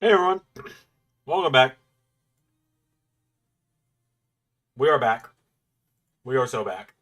Hey everyone, welcome back. We are back. We are so back.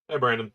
Hey Brandon.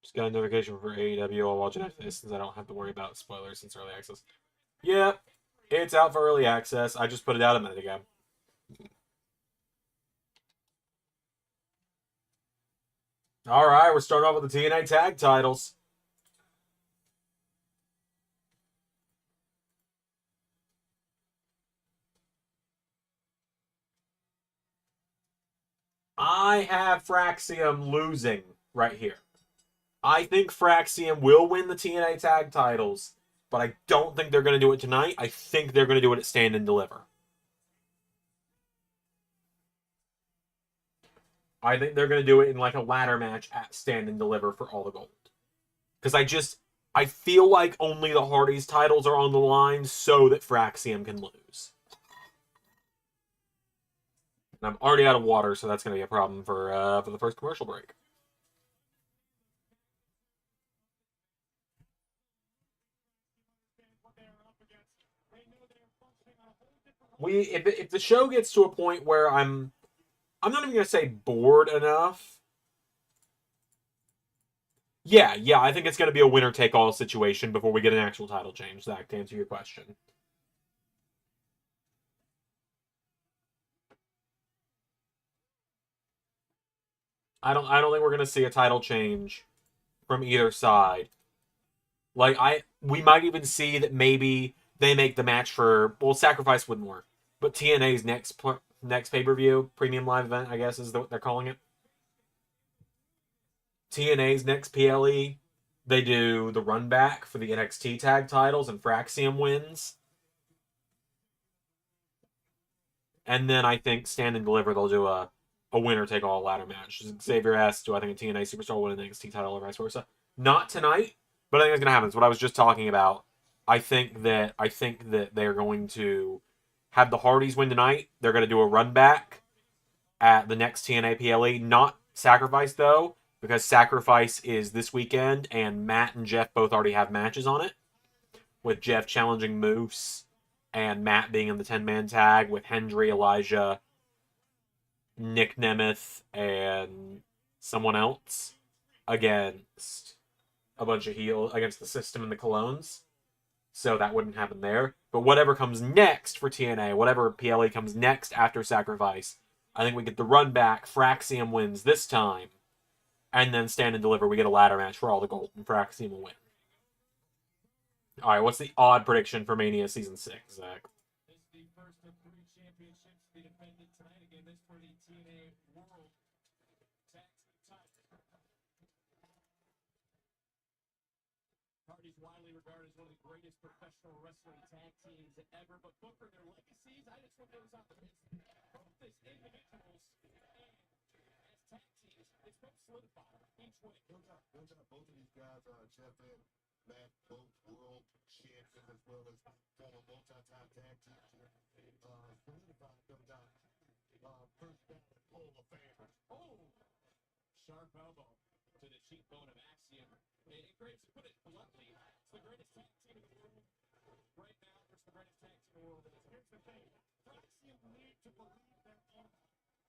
Just got a notification for AEW. I'll watch it after this since I don't have to worry about spoilers since early access. Yeah, it's out for early access. I just put it out a minute ago. Alright, we're starting off with the TNA tag titles. I have Fraxium losing right here. I think Fraxium will win the TNA tag titles, but I don't think they're going to do it tonight. I think they're going to do it at Stand and Deliver. I think they're going to do it in like a ladder match at Stand and Deliver for all the gold. Because I feel like only the Hardys titles are on the line so that Fraxium can lose. And I'm already out of water, so that's going to be a problem for the first commercial break. If the show gets to a point where I'm not even going to say bored enough. Yeah, I think it's going to be a winner-take-all situation before we get an actual title change, Zach, to answer your question. I don't think we're gonna see a title change from either side. Like we might even see that maybe they make the match for Sacrifice wouldn't work, but TNA's next pay per view premium live event, I guess is what they're calling it. TNA's next PLE, they do the run back for the NXT tag titles and Fraxium wins. And then I think Stand and Deliver, they'll do a winner take all ladder match. Xavier asks, do I think a TNA superstar will win an NXT title or vice versa? Not tonight, but I think it's gonna happen. It's what I was just talking about. I think that they're going to have the Hardys win tonight. They're gonna do a run back at the next TNA PLE. Not Sacrifice though, because Sacrifice is this weekend, and Matt and Jeff both already have matches on it. With Jeff challenging Moose, and Matt being in the 10-man tag with Hendry, Elijah, Nick Nemeth, and someone else against a bunch of heels, against the System and the Colognes. So that wouldn't happen there. But whatever comes next for TNA, whatever PLE comes next after Sacrifice, I think we get the run back. Fraxium wins this time. And then Stand and Deliver, we get a ladder match for all the gold, and Fraxium will win. All right, what's the odd prediction for Mania Season 6, Zach? This is the first of 3 championships to be defended tonight. Again, this for the TNA World Tag Team title. Hardy's widely regarded as one of the greatest professional wrestling tag teams ever, but Booker, their legacies, I just want those out there. Both as individuals and as tag teams, it's both solidified each way. No doubt. Both of these guys are Jeff and Matt, both world champions as well as former multi-time tag team solidified, no doubt. First ballot Hall of Famers. Oh, sharp elbow to the cheekbone of Axiom. And Graves, to put it bluntly, it's the greatest tag team in the world right now. It's the greatest tag team in the world. Here's the thing. Axiom need to believe that the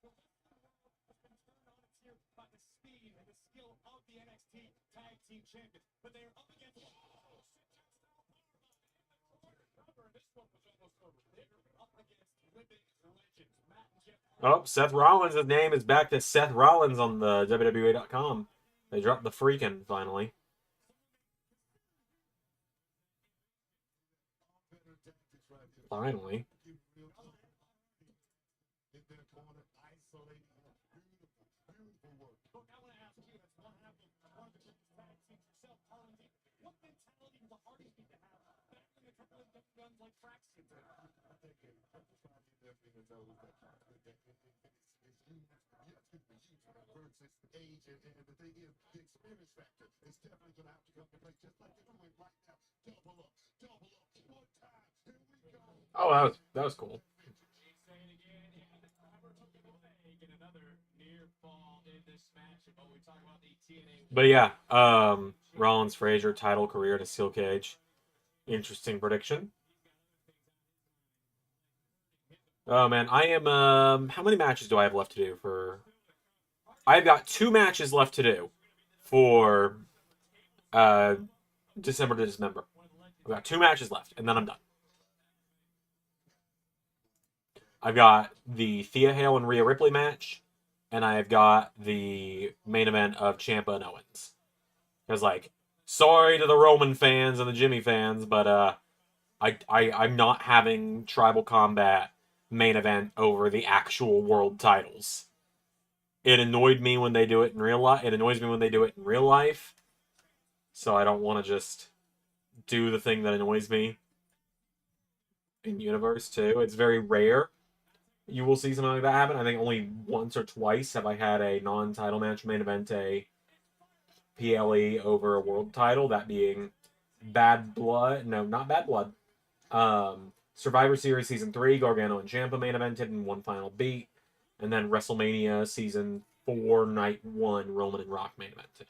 Western world has been turned on its ear by the speed and the skill of the NXT tag team champions. But they are up against this one was almost over. They're up against living legends. Matt and Jeff. Oh, Seth Rollins' name is back to Seth Rollins on the WWE.com. They dropped the freaking finally. Finally. Look, I want to ask you, that's one half of one of the biggest tag teams yourself, Harlan. What mentality do the Hardys need to have back when they're trying to guns like Fraxium? I think definitely knows that it's versus age, and the thing is, the experience factor is definitely going to have to come into play, just like they're doing right now. Double up, one time, here we go. Oh, that was cool. Saying again, Hammer took it away. Get another near fall in this match. Oh, we talk about the TNA. But yeah, Rollins Frazier title career in a steel cage. Interesting prediction. Oh man, I am how many matches do I have left to do for I've got 2 matches left to do for December to December. I've got 2 matches left, and then I'm done. I've got the Thea Hale and Rhea Ripley match, and I've got the main event of Ciampa and Owens. Because, like, sorry to the Roman fans and the Jimmy fans, but I'm not having Tribal Combat main event over the actual world titles. It annoyed me when they do it in real life. It annoys me when they do it in real life. So I don't want to just do the thing that annoys me in universe too. It's very rare you will see something like that happen. I think only once or twice have I had a non-title match main event a PLE over a world title. That being Bad Blood. No, not Bad Blood. Survivor Series Season 3, Gargano and Ciampa main evented in one final beat. And then WrestleMania Season 4, Night 1, Roman and Rock main evented.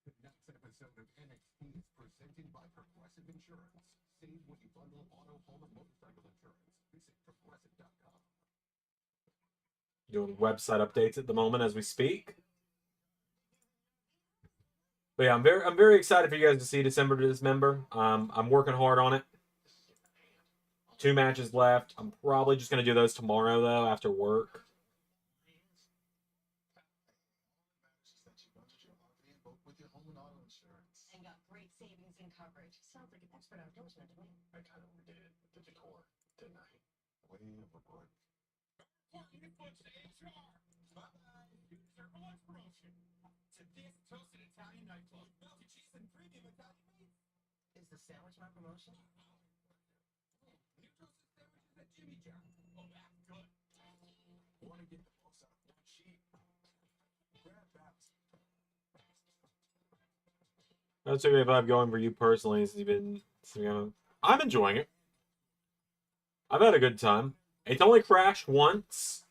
Tonight's episode of NXT is presented by Progressive Insurance. Save when you bundle auto, home, and motorcycle insurance. Visit Progressive.com. Doing website updates at the moment as we speak. But yeah, I'm very excited for you guys to see December to Dismember. I'm working hard on it. 2 matches left. I'm probably just gonna do those tomorrow though after work. And got great savings and coverage. Sounds like an expert endorsement to me. I kind of did it with the decor, didn't I? Way overboard. Portland puts the HR. Bye-bye. User lunch promotion. To this toasted Italian nightclub. Melted cheese and premium Italian meats. Is the sandwich my promotion? New toasted sandwiches at Jimmy John. Oh, that's good. Want to get the most out of one sheet? Grab that. That's okay if I'm going for you personally. Since you've been, I'm enjoying it. I've had a good time. It's only crashed once,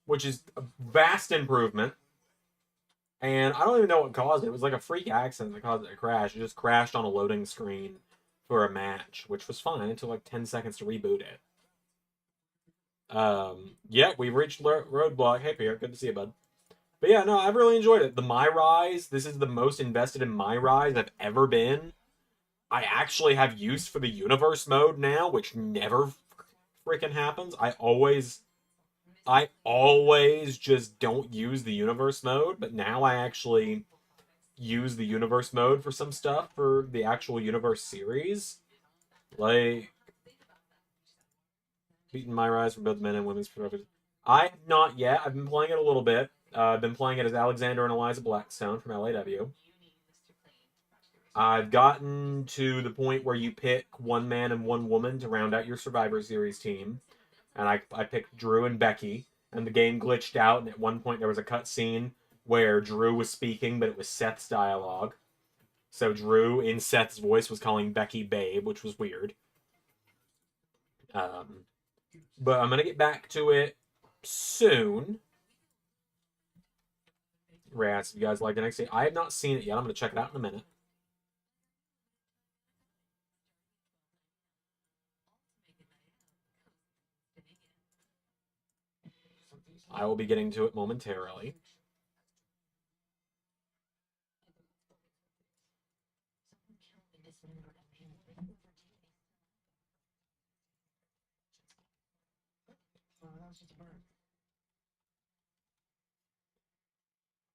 which is a vast improvement. And I don't even know what caused it. It was like a freak accident that caused it to crash. It just crashed on a loading screen for a match, which was fine. It took like 10 seconds to reboot it. Yeah, we've reached Roadblock. Hey, Pierre, good to see you, bud. But yeah, no, I've really enjoyed it. The My Rise, this is the most invested in My Rise I've ever been. I actually have use for the Universe mode now, which never freaking happens. I always just don't use the Universe mode, but now I actually use the Universe mode for some stuff for the actual Universe series. Like, beating My Rise for both men and women's perspectives. I have not yet. I've been playing it a little bit. I've been playing it as Alexander and Eliza Blackstone from LAW. I've gotten to the point where you pick 1 man and 1 woman to round out your Survivor Series team. And I picked Drew and Becky. And the game glitched out, and at one point there was a cutscene where Drew was speaking, but it was Seth's dialogue. So Drew, in Seth's voice, was calling Becky Babe, which was weird. But I'm going to get back to it soon. Rats, if you guys like NXT. I have not seen it yet. I'm going to check it out in a minute. I will be getting to it momentarily.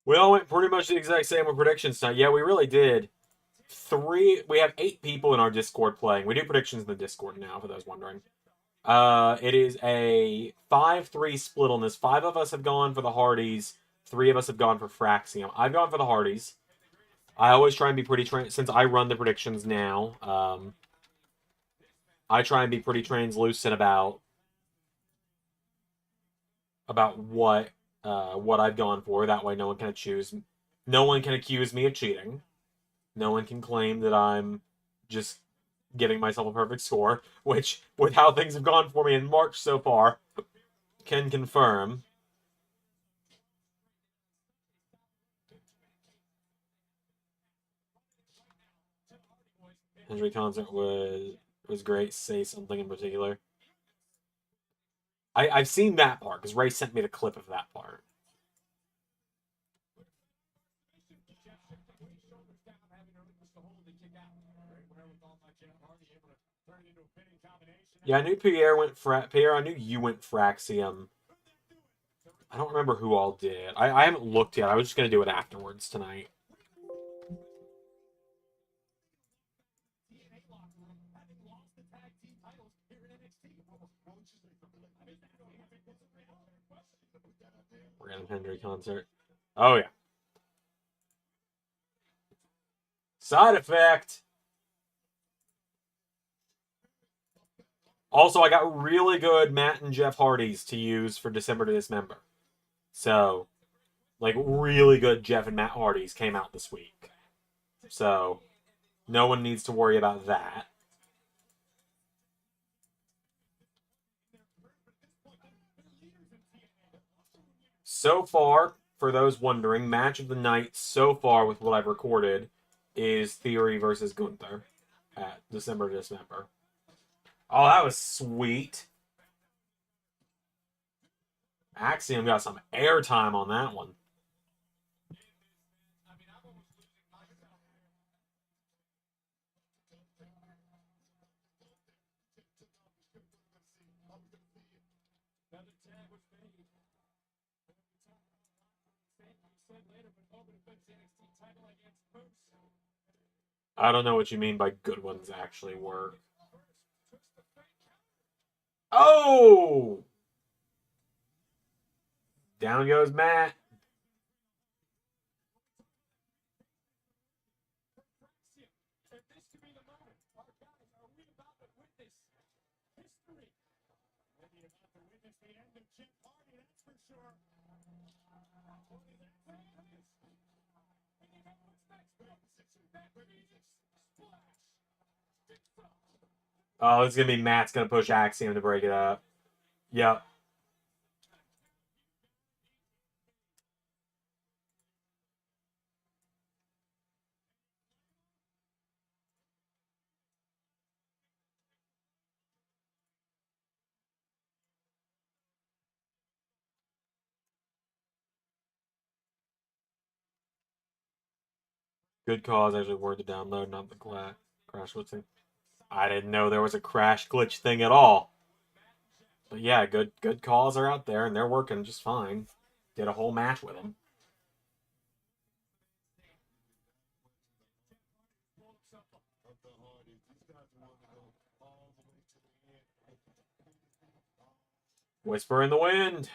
We all went pretty much the exact same with predictions tonight. Yeah, we really did. We have 8 people in our Discord playing. We do predictions in the Discord now, for those wondering. It is a 5-3 split on this. 5 of us have gone for the Hardys. 3 of us have gone for Fraxium. I've gone for the Hardys. I always try and be pretty since I run the predictions now. I try and be pretty translucent about what I've gone for. That way, no one can accuse me of cheating. No one can claim that I'm just giving myself a perfect score, which, with how things have gone for me in March so far, can confirm. Henry concert was great. Say something in particular. I've seen that part, because Ray sent me the clip of that part. Yeah, I knew Pierre went Pierre, I knew you went Fraxium. I don't remember who all did. I haven't looked yet. I was just going to do it afterwards tonight. Random Henry concert. Oh, yeah. Side effect. Also, I got really good Matt and Jeff Hardys to use for December to Dismember. So, like, really good Jeff and Matt Hardys came out this week. So, no one needs to worry about that. So far, for those wondering, match of the night so far with what I've recorded is Theory versus Gunther at December to Dismember. Oh, that was sweet. Axiom got some airtime on that one. Another tag was made. You said later, but Hogan defends the NXT title against Moose. I don't know what you mean by good ones actually work. Oh! Down goes Matt. If this could be the moment, our guys, are we about to witness history? Maybe about to witness the end of Jeff Hardy, that's for sure. What is that? And you know what's next? That music splash. Oh, it's going to be Matt's going to push Axiom to break it up. Yep. Good cause, actually worth the download, not the crash glitch thing. I didn't know there was a crash glitch thing at all. But yeah, good calls are out there, and they're working just fine. Did a whole match with them. Whisper in the wind.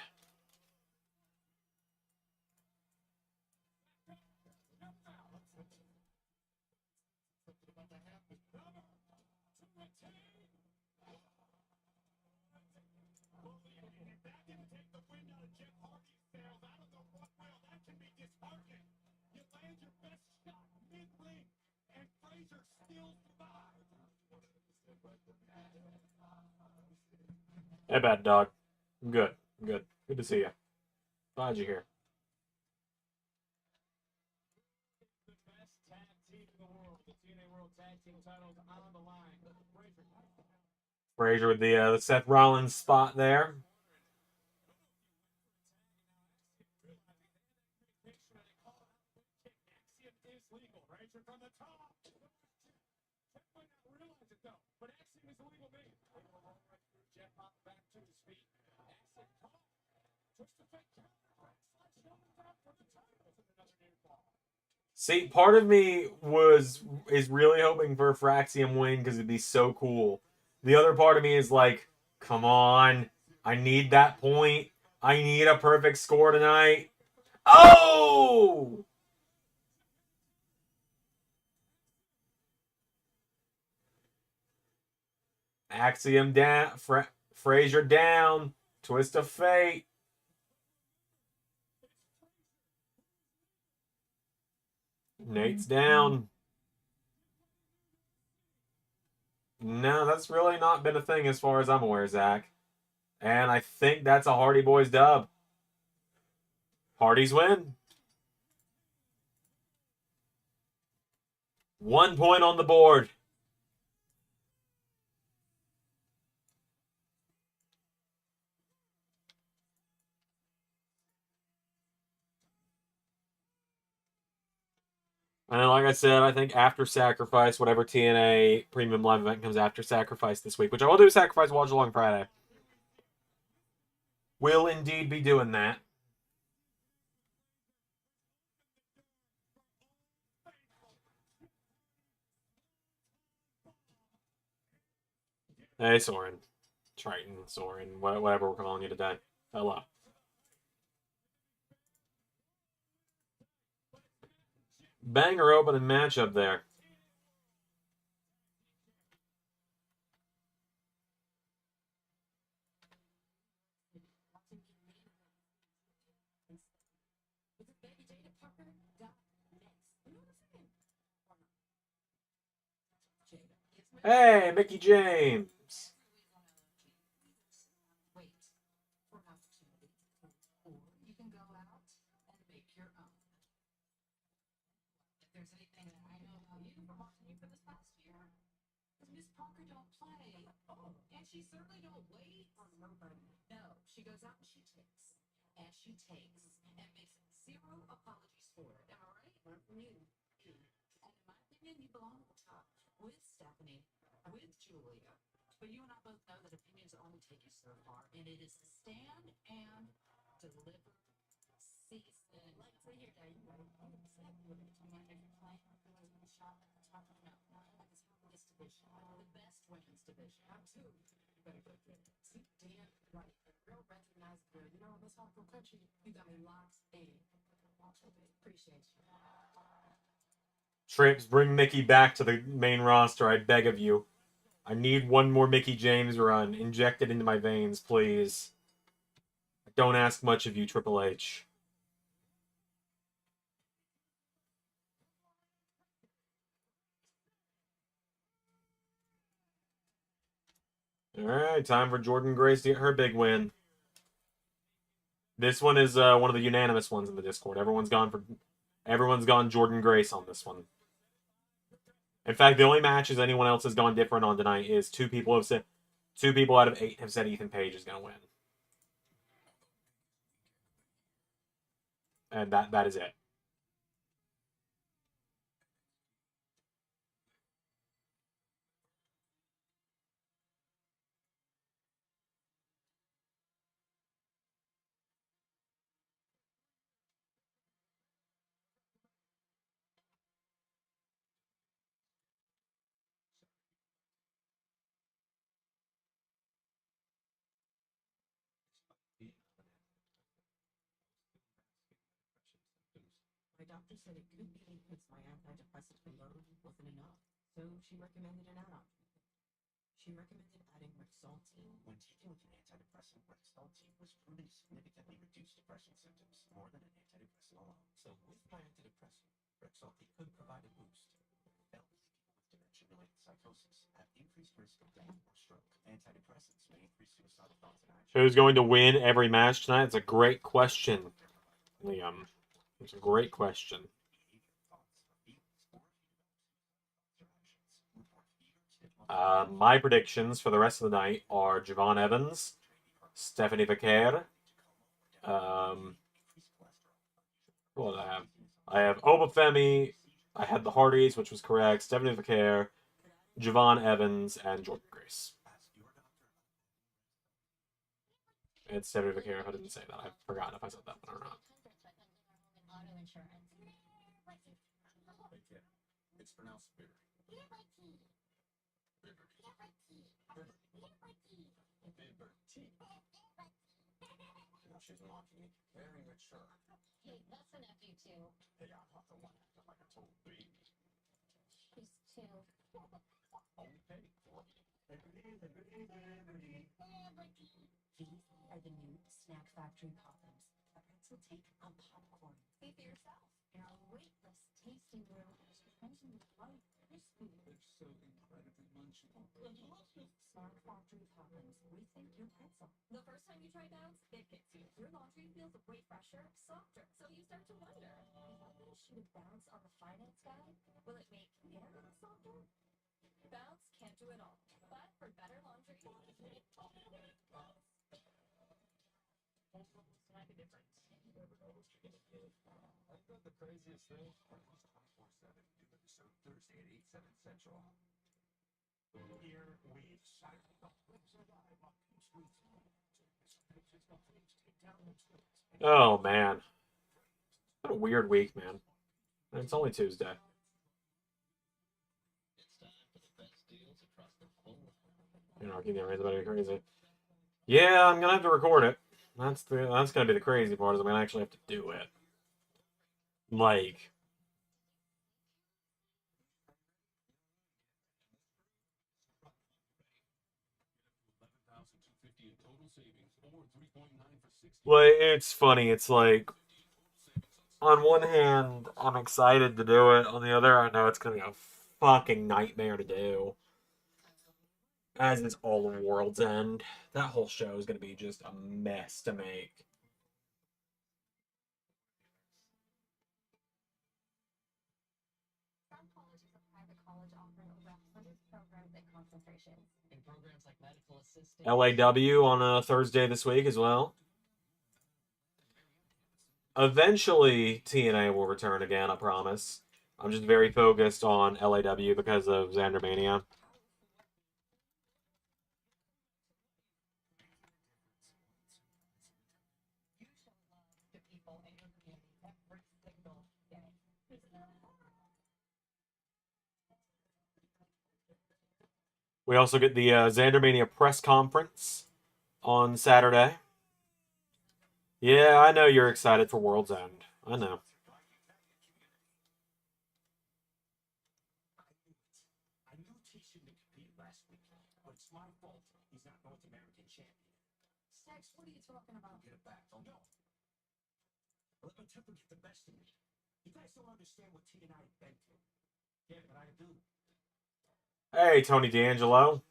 Hey, bad dog. I'm good. I'm good. Good to see you. Glad you're here. The best tag team in the world, the TNA World Tag Team titles on the line. Frazier with the Seth Rollins spot there. From the top. Jeff might not realize it though, but Axiom is a legal name. Jeff popped back to his feet. Axiom caught. Twist the fake counter. Slide shoulder down for the title. Another near fall. See, part of me is really hoping for a Fraxium win because it'd be so cool. The other part of me is like, come on, I need that point. I need a perfect score tonight. Oh! Axiom down, Frazier down, twist of fate. Nate's down. No, that's really not been a thing as far as I'm aware, Zach. And I think that's a Hardy Boys dub. Hardys win. 1 point on the board. And like I said, I think after Sacrifice, whatever TNA Premium Live event comes after Sacrifice this week, which I will do Sacrifice Watch Along Friday, will indeed be doing that. Hey, Soren. Triton, Soren, whatever we're calling you today. Hello. Banger opening matchup there. Hey, Mickey James. Wait for an opportunity, or you can go out and make your own. If there's anything that I know about you from watching you for this past year, is Miss Parker don't play. Oh, and she certainly don't wait on nobody. No, she goes out and she takes. And she takes. And makes zero apologies for it. Am I right? You. And in my opinion, you belong at the top with Stephanie, with Julia, But you and I both know that opinions only take you so far, and it is to stand and deliver season. Let's see here, Dave. You mind if you're playing a shot at the top? No, this division, the best women's division. I'm too. You better go get it. See, Dan, right? Real recognizable. You know, this whole country, you got me locked in. Appreciate you. Trips, bring Mickey back to the main roster, I beg of you. I need one more Mickey James run. Inject it into my veins, please. Don't ask much of you, Triple H. Alright, time for Jordynne Grace to get her big win. This one is one of the unanimous ones in the Discord. Everyone's gone Jordynne Grace on this one. In fact, the only matches anyone else has gone different on tonight is two people out of 8 have said Ethan Page is gonna win. And that is it. My doctor said it could be because my antidepressant alone wasn't enough, so she recommended an add-on. She recommended adding Rexulti. When taken with an antidepressant, Rexulti was proven to significantly reduce depression symptoms more than an antidepressant alone. So with my antidepressant, Rexulti could provide a boost. Elderly people with dementia-related psychosis have increased risk of death or stroke. Antidepressants may increase suicidal thoughts and actions. Who's going to win every match tonight? It's a great question, Liam. It's a great question. My predictions for the rest of the night are Javon Evans, Stephanie Vaquer. What do I have? I have Obafemi. I had the Hardys, which was correct. Stephanie Vaquer, Javon Evans, and Jordynne Grace. It's Stephanie Vaquer. If I didn't say that, I've forgotten if I said that one or not. It's pronounced bitter. She's mocking me. Very mature. Hey, that's an F you too. Hey, I'm not the one acting like a total baby. She's too. Only paid for. These are the new Snack Factory Poppins. A pretzel take on popcorn. See for yourself. In our weightless tasting room, crunchy with light crispy. They're so incredibly munchable. Snack Factory Poppins. Rethink your pretzel. The first time you try Bounce, it hits you. Your laundry feels way fresher, softer. So you start to wonder, is that what she would bounce on the finance guy? Will it make internet softer? Bounce can't do it all. But for better laundry, Might be different. You never know what you're gonna get. I thought the craziest thing. Parties 24/7. New episode Thursday at 8/7 Central. Here we silently survive on two streets. Oh, man. What a weird week, man. And it's only Tuesday. It's time for the best deals across the whole line. You know, keep getting about it crazy. Yeah, I'm gonna have to record it. That's gonna be the crazy part, is I'm gonna actually have to do it. Like, $11,250 in total savings, or 3.9 for 60. well, it's funny. It's like, on one hand, I'm excited to do it. On the other, I know it's gonna be a fucking nightmare to do. As is all of World's End. That whole show is gonna be just a mess to make. some colleges and private college offer over 100 programs and concentrations. In programs like medical assisting, LAW on a Thursday this week as well. Eventually, TNA will return again, I promise. I'm just very focused on LAW because of Xandermania. We also get the Xandermania press conference on Saturday. Yeah, I know you're excited for World's End. I know. I knew T shouldn't have competed last week, but it's my fault he's not North American champion. Sex, what are you talking about? Get it back. Oh, no. Let my temper get the best of me. You guys don't understand what T and I have been through. Yeah, but I do. Hey, Tony D'Angelo.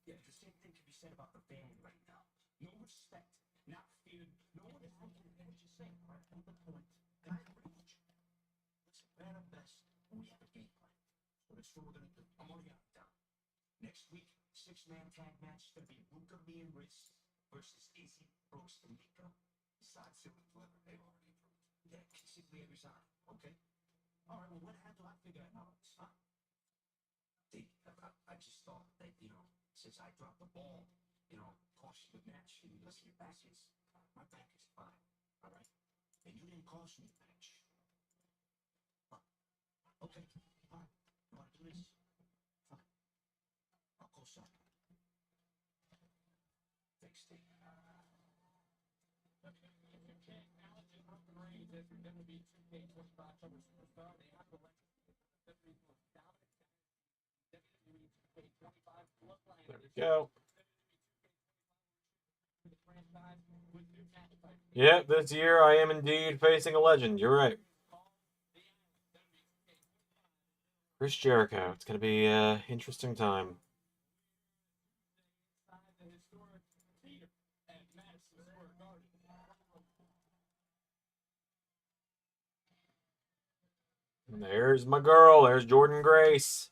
Yeah, the same thing can be said about the family right now. No respect, not fear, no one is looking at what you're saying. Right on the point. And I agree with you. Let's plan our best when we have a game plan. So that's what we're gonna do. I'm already out of town. Next week, 6-man tag match is gonna be Luca, me, and Riz versus Izzy, Brooks, and Mika. Besides Silver Clever, they've already approved. Yeah, Consigliere resign. Okay. All right, well, when the hell do I figure it out? Huh? I just thought that, since I dropped the ball, cost you the match. And listen, my back is fine, all right? And you didn't cost me the match. Huh. Okay, all right. You want to do this? Fine. I'll call Sean. Thanks, Steve. If you can't acknowledge and Roman Reigns as your WWE 2K25 cover superstar, they have elected WWE's most dominant WWE 2K25 bloodline. There we go. For the franchise with new tag titles. Yeah, this year I am indeed facing a legend. You're right. Chris Jericho. It's going to be an interesting time. Inside the historic theater at Madison Square Garden. And there's my girl. There's Jordan Grace.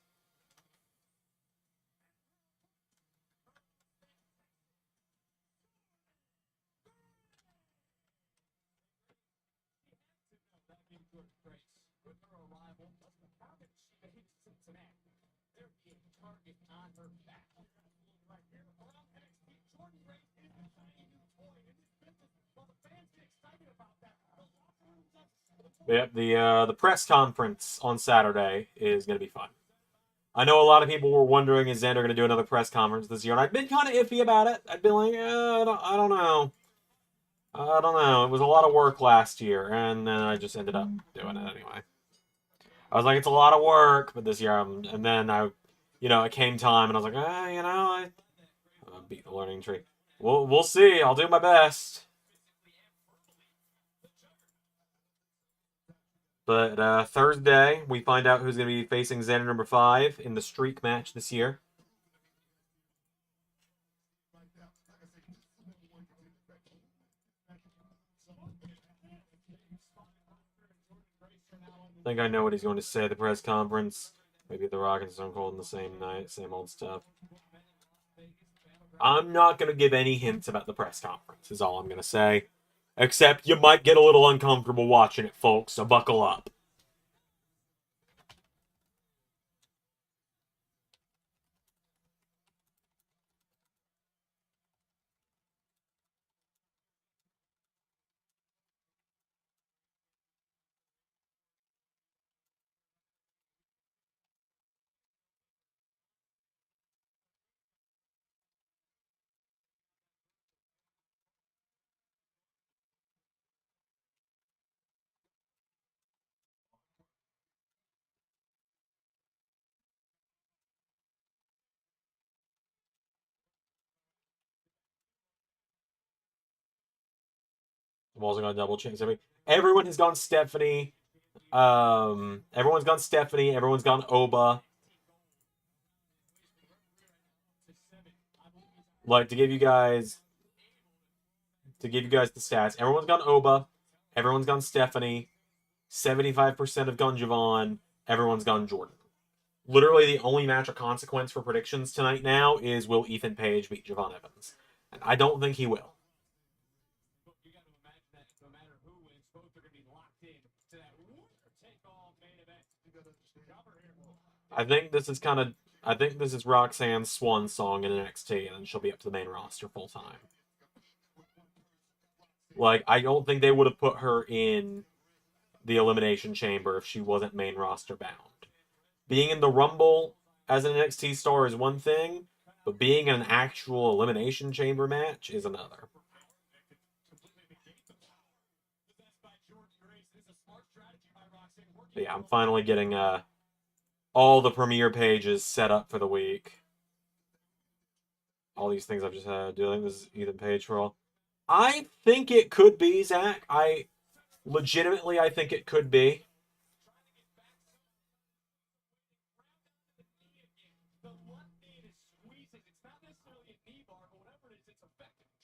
That being Jordan Grace. With her arrival, how did she hit Cincinnati? There being target on her back. Right here around NXT, Jordan Grace is the shiny new toy in this business. While the fans get excited about that, the locker room does. Yep, the press conference on Saturday is going to be fun. I know a lot of people were wondering, is Xander going to do another press conference this year? And I've been kind of iffy about it. I've been like, I don't know. I don't know. It was a lot of work last year, and then I just ended up doing it anyway. I was like, it's a lot of work, but this year, and then it came time, and I was like, I beat the learning tree. We'll see. I'll do my best. But Thursday, we find out who's going to be facing Xander number 5 in the streak match this year. I think I know what he's going to say at the press conference. Maybe The Rock and Stone Cold in the same night, same old stuff. I'm not going to give any hints about the press conference, is all I'm going to say. Except you might get a little uncomfortable watching it, folks, so buckle up. I'm also going to double check everything. Everyone has gone Stephanie. Everyone's gone Stephanie. Everyone's gone Oba. Like, to give you guys the stats, everyone's gone Oba. Everyone's gone Stephanie. 75% have gone Javon. Everyone's gone Jordan. Literally, the only match of consequence for predictions tonight now is will Ethan Page beat Javon Evans? And I don't think he will. You got to imagine that no matter who wins, both are going to be locked in to that winner-take-all main event. I think this is Roxanne's swan song in NXT, and then she'll be up to the main roster full time. Like, I don't think they would have put her in the Elimination Chamber if she wasn't main roster bound. Being in the Rumble as an NXT star is one thing, but being in an actual Elimination Chamber match is another. But yeah, I'm finally getting all the premiere pages set up for the week. All these things I've just had. Do I think this is Ethan Page for all? I think it could be, Zach. I think it could be.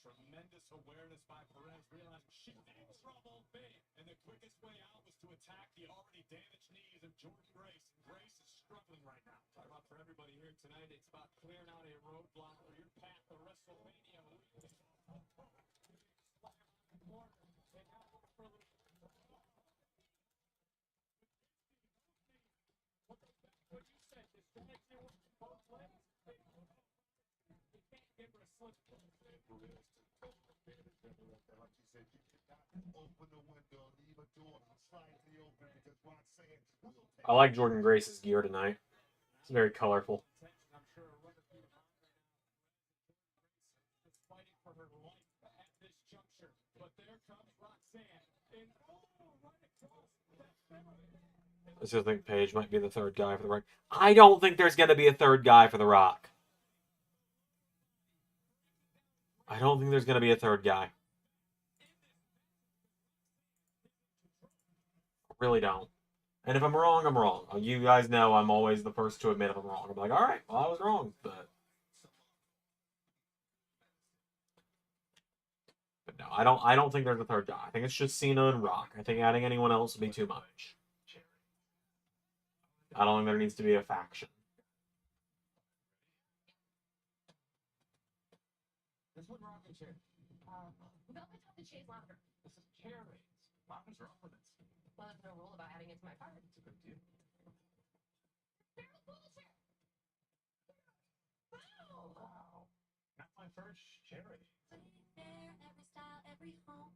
Tremendous awareness by Perez, realizing she's in trouble, and the quickest way out was to attack the already damaged knees of Jordan Grace. Grace is struggling right now. Talk about for everybody here tonight, it's about clearing out a roadblock for your path to WrestleMania. What you said, this connection with both legs. You can't give her a slip. Like you said, you cannot open the window, leave a door slightly open because Roxanne will take. I like Jordan Grace's gear tonight. It's very colorful. I'm sure running through the mind right now. Is fighting for her life at this juncture. But there comes Roxanne. And right across that center. I still think Page might be the third guy for The Rock. I don't think there's going to be a third guy for The Rock. I don't think there's going to be a third guy. I really don't. And if I'm wrong, I'm wrong. You guys know I'm always the first to admit if I'm wrong. I'm like, all right, well, I was wrong. But no, I don't think there's a third guy. I think it's just Cena and Rock. I think adding anyone else would be too much. I don't think there needs to be a faction. This one rocking chair. Velvet top the shades louder. This is chair rates. Mountains are off limits. Well, there's no rule about adding it to my card. It's a good deal. Barrel bullshit. Wow. Wow. Not my first chair rate. There, every style, every home.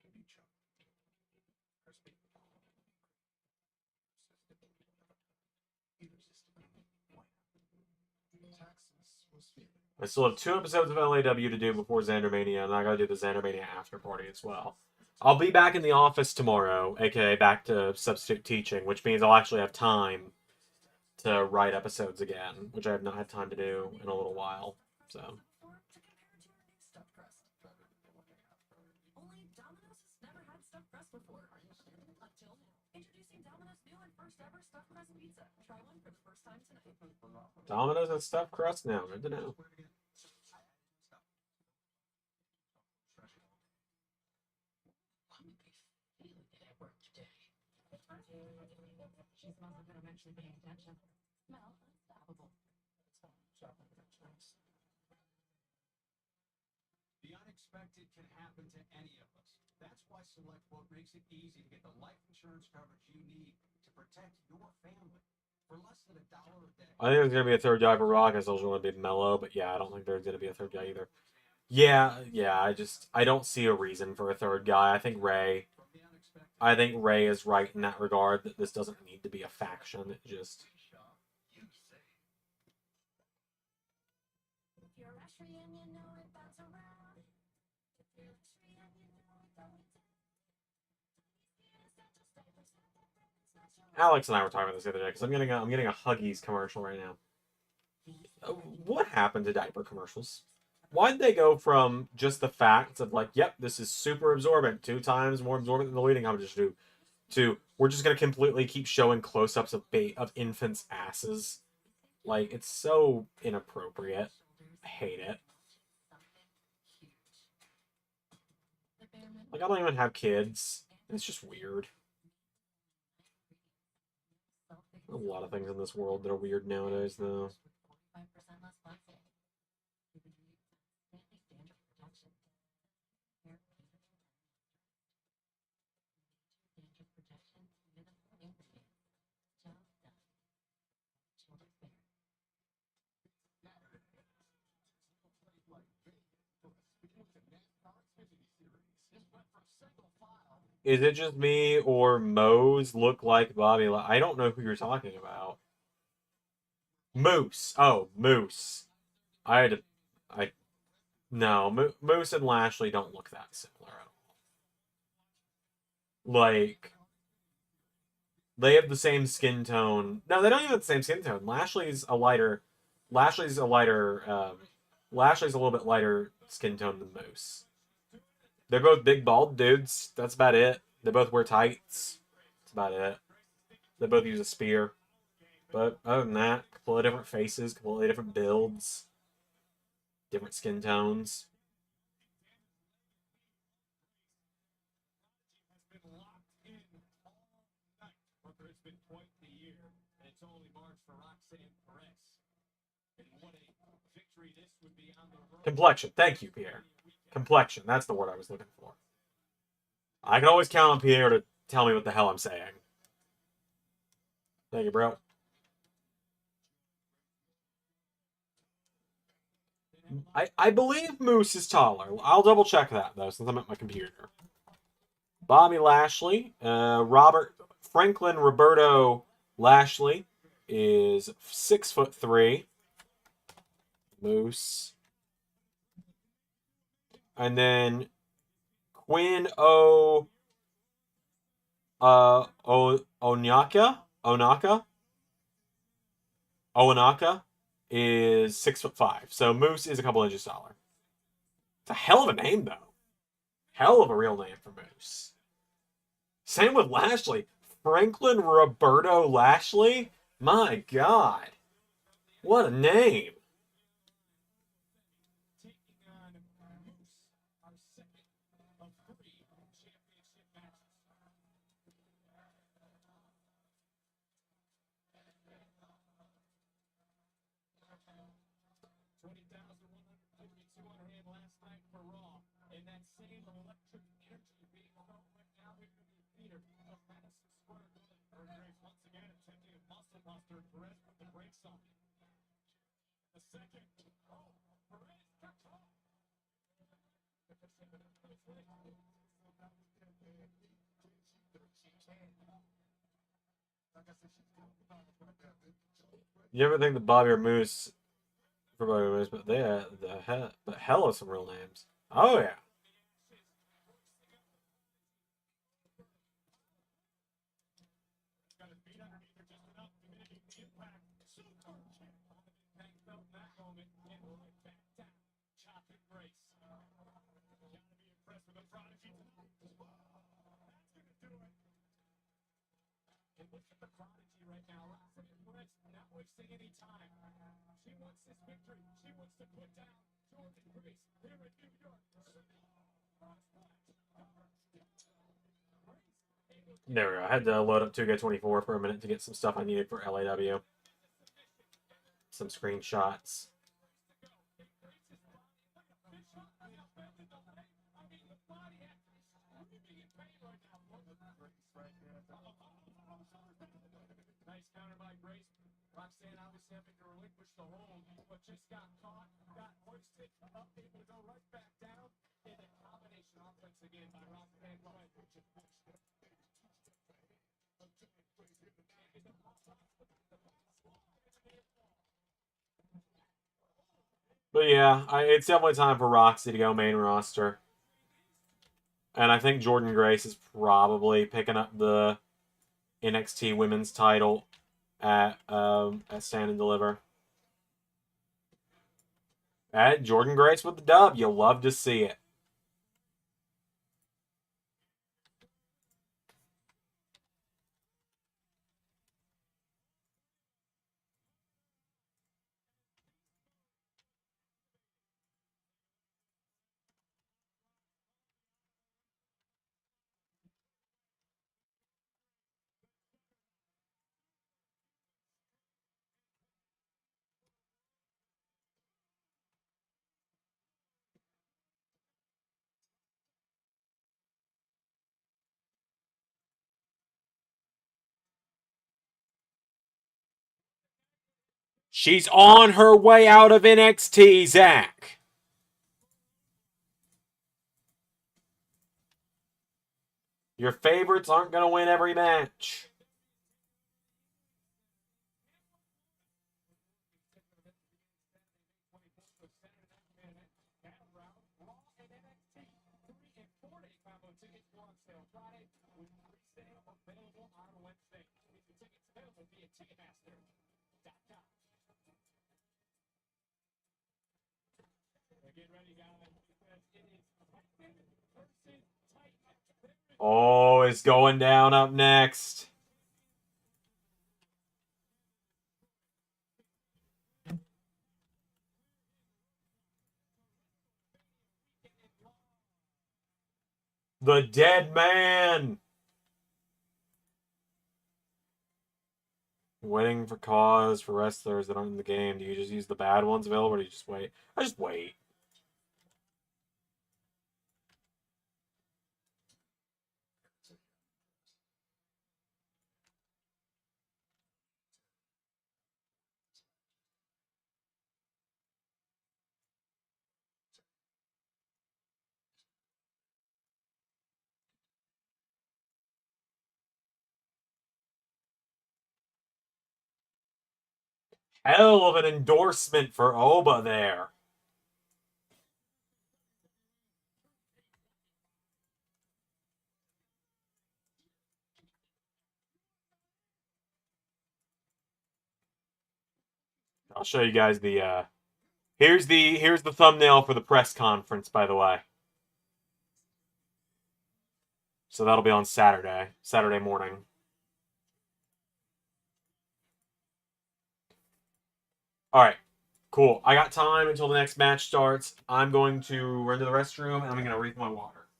Can be chopped. Crispy. Texas was feeling. I still have 2 episodes of LAW to do before Xandermania, and I gotta do the Xandermania after party as well. I'll be back in the office tomorrow, aka back to substitute teaching, which means I'll actually have time to write episodes again, which I have not had time to do in a little while. So Stuffed crust. Only Domino's has never had stuffed crust before. Until now. Introducing Domino's new and first ever stuffed crust pizza. Try one for the first time tonight. Domino's and stuffed crust now. Good to know. She smells like I'm actually paying attention. Smell unstoppable. The unexpected can happen to any of us. That's why SelectQuote makes it easy to get the life insurance coverage you need to protect your family. For less than $1 a day. I think there's gonna be a third guy for Rock. I still want to be Mellow, but yeah, I don't think there's gonna be a third guy either. Yeah. I don't see a reason for a third guy. I think Ray is right in that regard, that this doesn't need to be a faction. It just... If you're Ashley and you know it, that's around. If you're Ashley and you know it, don't Alex and I were talking about this the other day, because I'm getting a Huggies commercial right now. What happened to diaper commercials? Why did they go from just the facts of like, yep, this is super absorbent, 2 times more absorbent than the leading competition, to we're just gonna completely keep showing close-ups of infants' asses? Like, it's so inappropriate. I hate it. Like, I don't even have kids. It's just weird. A lot of things in this world that are weird nowadays, though. Is it just me or Moe's look like Bobby? I don't know who you're talking about. Moose. Oh, Moose. I had to. No, Moose and Lashley don't look that similar at all. Like, they have the same skin tone. No, they don't even have the same skin tone. Lashley's a lighter. Lashley's a little bit lighter skin tone than Moose. They're both big bald dudes. That's about it. They both wear tights. That's about it. They both use a spear. But other than that, completely different faces, completely different builds, different skin tones. It's been quite the year, and it's only March for Roxanne Perez. And what a victory this would be on the road. Complexion. Thank you, Pierre. Complexion. That's the word I was looking for. I can always count on Pierre to tell me what the hell I'm saying. Thank you, bro. I believe Moose is taller. I'll double check that, though, since I'm at my computer. Bobby Lashley. Franklin Roberto Lashley is 6'3". Moose. And then Quinn Onaka is 6'5". So Moose is a couple inches taller. It's a hell of a name, though. Hell of a real name for Moose. Same with Lashley. Franklin Roberto Lashley? My God. What a name. Taking on Moose, our second of 3 championship matches. 20,152 on hand last night for Raw, and that same electric energy being felt right now here in the theater of Madison Square Garden. Graves once again attempting a muscle buster. Perez put the brakes on. The second. Oh, Perez got caught. You ever think that Bobby or Moose, for Bobby or Moose, but but hell of some real names. Oh yeah. Got his feet underneath her just enough to mitigate the impact. Super kick. Hank felt that moment and right back down. Chop and brace. Gotta be impressed with the prodigy tonight. That's gonna do it. And look at the prodigy right now. Roxanne Perez not wasting any time. She wants this victory. She wants to put down Jordan Grace here in New York. There we go. I had to load up 2K24 for a minute to get some stuff I needed for LAW. Some screenshots. Nice counter by Grace. Roxanne obviously having to relinquish the hold, but just got caught, got hoisted up, able to go right back down. And a combination offense again by Roxanne Perez. But yeah, it's definitely time for Roxy to go main roster. And I think Jordan Grace is probably picking up the NXT Women's title at Stand and Deliver. And Jordan Grace with the dub. You'll love to see it. She's on her way out of NXT, Zach. Your favorites aren't going to win every match. Raw and NXT 3 and 4-day combo tickets go on sale Friday with resale available on Wednesday. Get your tickets available via Ticketmaster.com. Get ready, guys, because it is Titan versus Titan. Oh, it's going down up next. The Dead Man. Waiting for cause for wrestlers that aren't in the game. Do you just use the bad ones available, or do you just wait? I just wait. Hell of an endorsement for Oba there. I'll show you guys the here's the thumbnail for the press conference, by the way. So that'll be on Saturday morning. All right. Cool. I got time until the next match starts. I'm going to run to the restroom and I'm going to refill my water.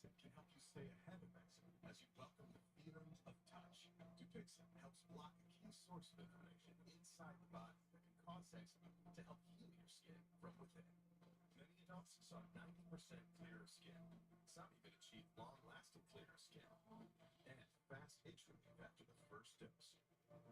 Can help you stay ahead of accident as you welcome the feelings of touch. Dupixent helps block a key source of information inside the body that can cause eczema to help heal your skin from within. Many adults saw 90% clearer skin. Some even achieved long-lasting clearer skin. And fast itch relief after the first dose.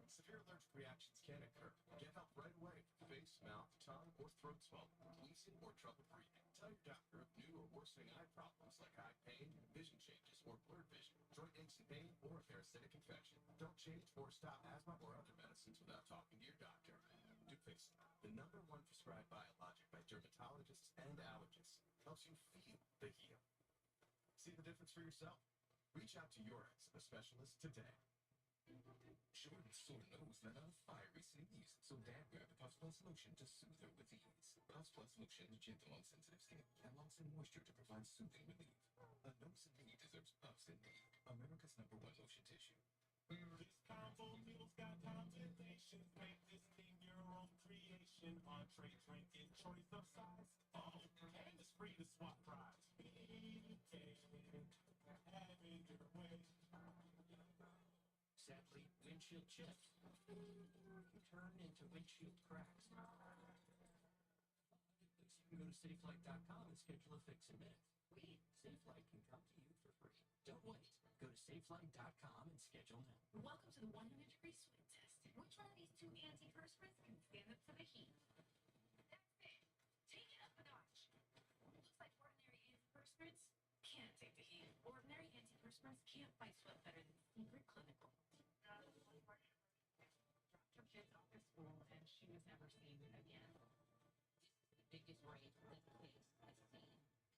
Severe allergic reactions can occur. Get help right away for face, mouth, tongue, or throat swelling, wheezing, or trouble breathing. Tell your doctor of new or worsening eye problems like eye pain, vision changes, or blurred vision, joint aches and pain, or a parasitic infection. Don't change or stop asthma or other medicines without talking to your doctor. Dupixent, the #1 prescribed biologic by dermatologists and allergists, helps you feel the heal. See the difference for yourself? Reach out to your eczema specialist today. Jordan's sore nose let out a fiery sneeze, so Dad grabbed a Puffs Plus lotion to soothe her with ease. Puffs Plus lotion is gentle on sensitive skin and locks in moisture to provide soothing relief. A nose in need deserves Puffs Indeed, America's #1 lotion tissue. This combo meal's got combinations. Make this thing your own creation. Entree, drink, and choice of size. Oh, and it's free to swap fries. Having your way. Sadly, windshield chips turn into windshield cracks. You can go to SafeLight.com and schedule a fix in minutes. SafeLight can come to you for free. Don't wait. Go to SafeLight.com and schedule now. Welcome to the 100-degree swim test. Which one of these two antiperspirants can stand up to the heat? That's it. Take it up a notch. Looks like ordinary antiperspirants can't take the heat. Ordinary antiperspirants can't fight sweat better than Secret Clinical. Dropped her kids off at school and she was never seen again. The biggest raid in this case I've seen.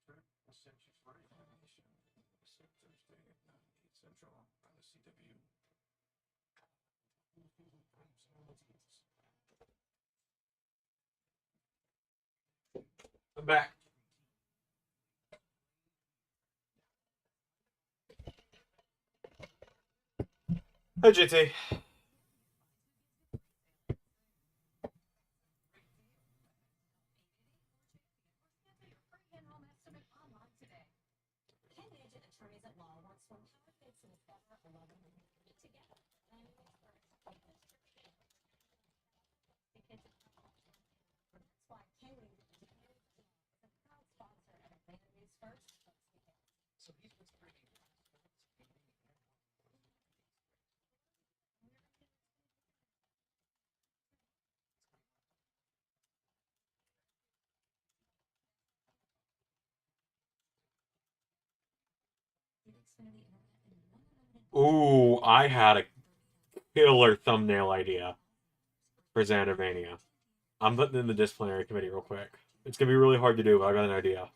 Trip will set you free on the mission. Set Thursday at 9, 8 Central on the CW. I'm back. Hey, JT. In-home estimate online today. Ken Nugent Attorneys at Law wants to empower kids to discover a love and meet together. And first, the kids that's why Kaylee is a proud sponsor of Advantage's first. So he's what's bringing Ooh, I had a killer thumbnail idea for Xandermania. I'm putting in the disciplinary committee real quick. It's gonna be really hard to do, but I got an idea.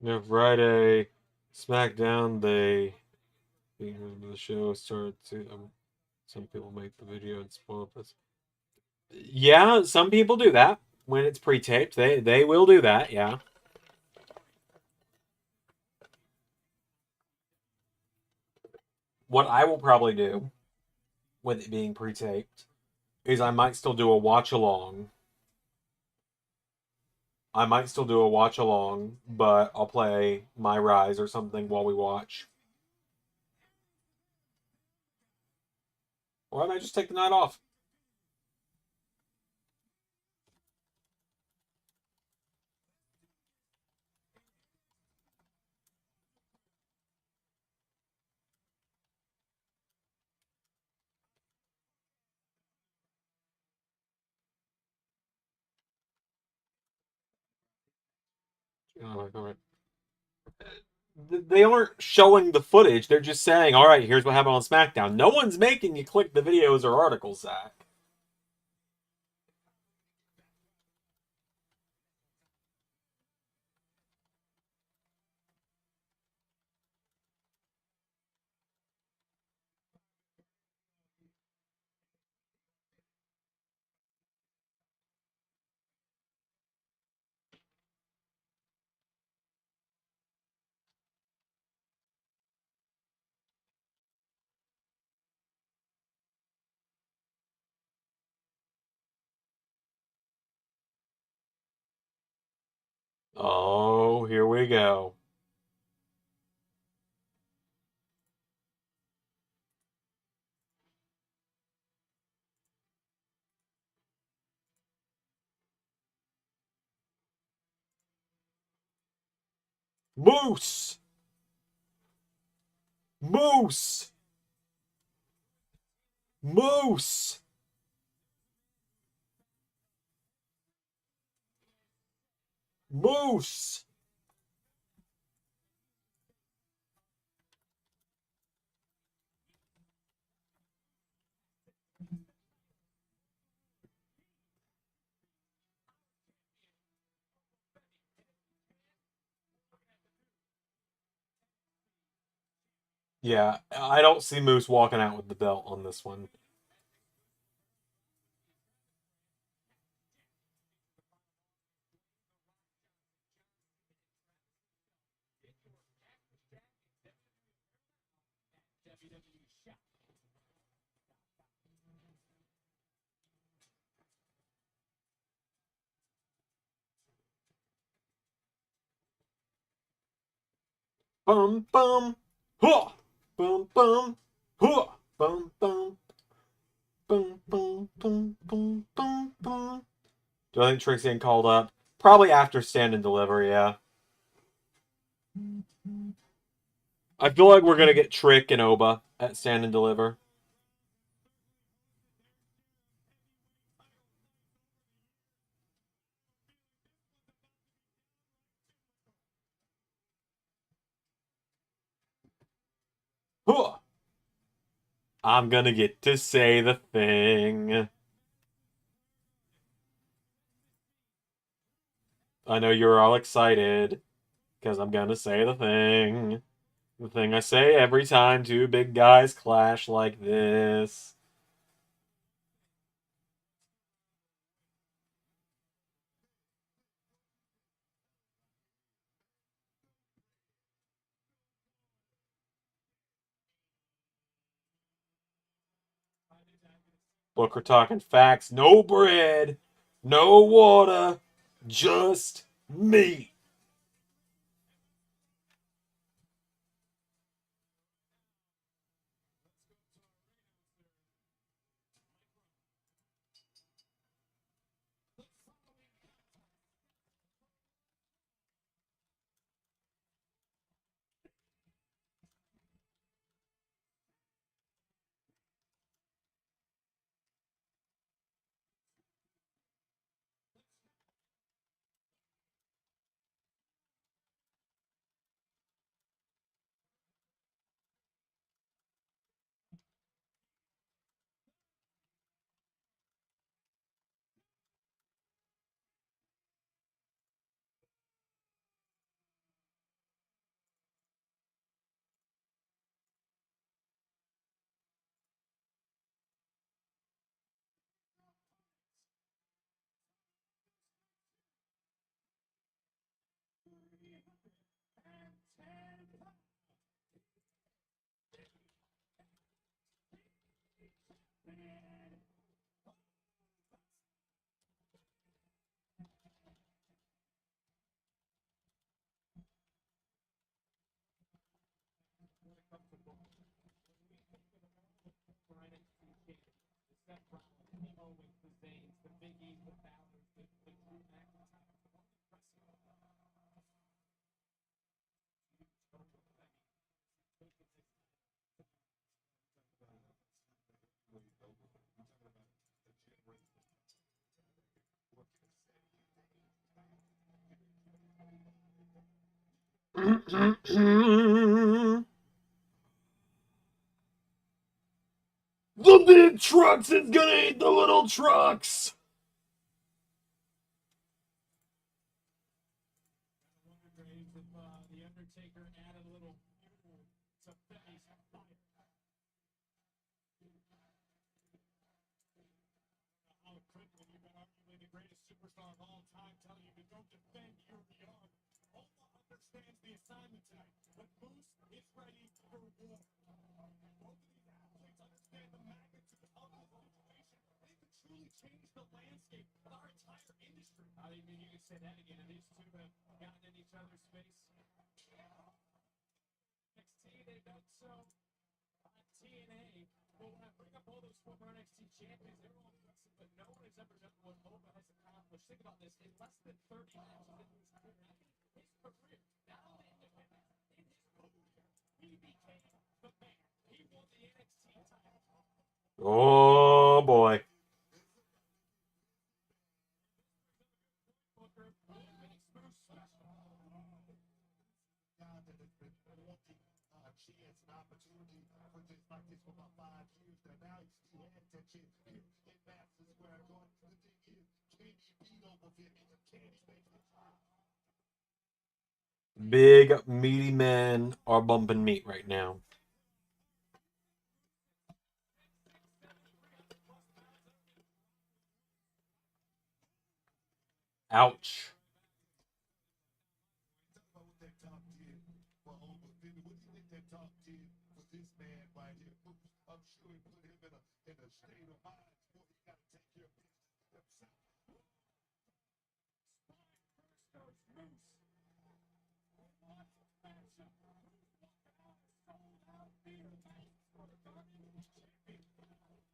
Yeah, Friday, SmackDown, the show started to. Some people make the video and spoil this. Yeah, some people do that when it's pre-taped. They will do that. Yeah. What I will probably do with it being pre-taped is I might still do a watch along. I might still do a watch along, but I'll play My Rise or something while we watch. Or I might just take the night off. Oh, all right. They aren't showing the footage. They're just saying, all right, here's what happened on SmackDown. No one's making you click the videos or articles, Zach. Oh, here we go. Moose! Moose! Moose! Moose! Yeah, I don't see Moose walking out with the belt on this one. Bum bum! Huh! Bum bum! Huh! Bum bum! Bum bum bum bum bum bum! Do I think Trick's getting called up? Probably after Stand and Deliver, yeah. I feel like we're gonna get Trick and Oba at Stand and Deliver. Huh! I'm gonna get to say the thing. I know you're all excited, because I'm gonna say the thing. The thing I say every time two big guys clash like this. Look, we're talking facts. No bread, no water, just meat. comfortable. When we think of all the former NXT champions, the Seth Rollins, the Owens, the Zayn's, the Big E's, the Balor's, the Drew McIntyre's, the one impressive. Huge total. I mean, look at this. The big trucks is gonna eat the little trucks. I wonder, Graves, if the Undertaker added a little fuel to Femi's fire. How it could when you've got arguably the greatest superstar of all time telling you to go defend your yard. Alma understands the assignment tonight, but Moose is ready for war. Both of these athletes understand the magnitude of the situation. They could truly change the landscape of our entire industry. I mean, you can say that again, and these two have gotten in each other's face. NXT, they've done so. TNA will bring up all those former NXT champions. They're all impressive, but no one has ever done what Oba has accomplished. Think about this: in less than 30 matches in his career, not only independent, in his career, he became the man. He won the NXT title. Oh boy. Booker makes Moose special. God that has been wanting a chance and opportunity for this like this for about 5 years now. Now he has that chance here in Madison Square Garden. The thing is, can he beat over Vinny? Can he make it? Big meaty men are bumping meat right now. Ouch. Talk about what that top did for Oba Vinny. What do you think that top did for this man right here? I'm sure he put him in a state of mind where he got to take care of business himself. First goes Moose. What fashion? Who's walking out a sold-out beer match for the Guardian Champion?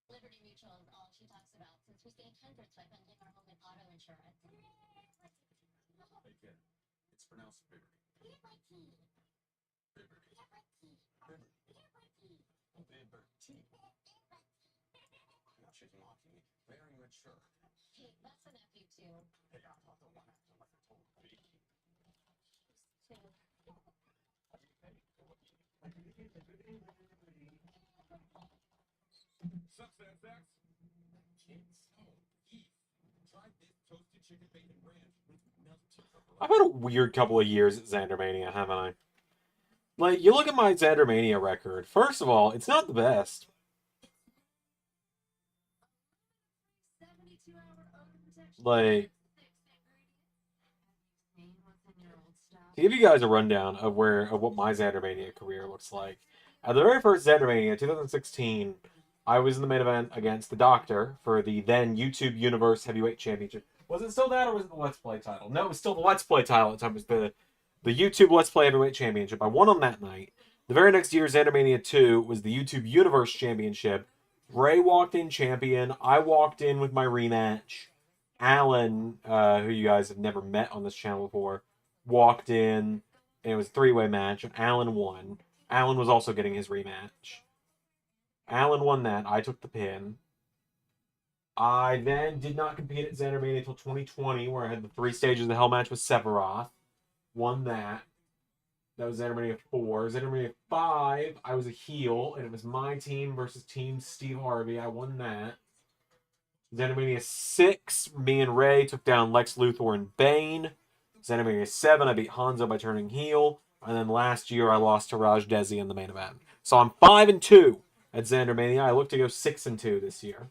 Liberty Mutual is all she talks about since we saved hundreds by bundling our home and auto insurance. Hey kid, it's pronounced Liberty. Liberty. Liberty. Liberty. Liberty. Liberty. Now she's mocking me. Very mature. Hey, that's an F you too. Hey, I'm not the one acting like a total baby. Too. Sup, Sansax? Kids. Oh, Eve. Try this toasted chicken bacon ranch with melted I've had a weird couple of years at Xandermania, haven't I? Like, you look at my Xandermania record. First of all, it's not the best. 72-hour odor protection. Like, Have to give you guys a rundown of what my Xandermania career looks like. At the very first Xandermania, 2016, I was in the main event against the Doctor for the then YouTube Universe Heavyweight Championship. Was it still that, or was it the Let's Play title? No, it was still the Let's Play title at the time. It was the YouTube Let's Play Heavyweight Championship. I won on that night. The very next year, Xandermania 2 was the YouTube Universe Championship. Ray walked in champion. I walked in with my rematch. Alan, who you guys have never met on this channel before, walked in, and it was a three-way match, and Alan won. Alan was also getting his rematch. Alan won that. I took the pin. I then did not compete at Xandermania until 2020, where I had the 3 stages of the Hell match with Sephiroth. Won that. That was Xandermania 4. Xandermania 5, I was a heel, and it was my team versus Team Steve Harvey. I won that. Xandermania 6, me and Ray took down Lex Luthor and Bane. Xandermania 7, I beat Hanzo by turning heel. And then last year, I lost to Raj Desi in the main event. So I'm 5-2 at Xandermania. I look to go 6-2 this year.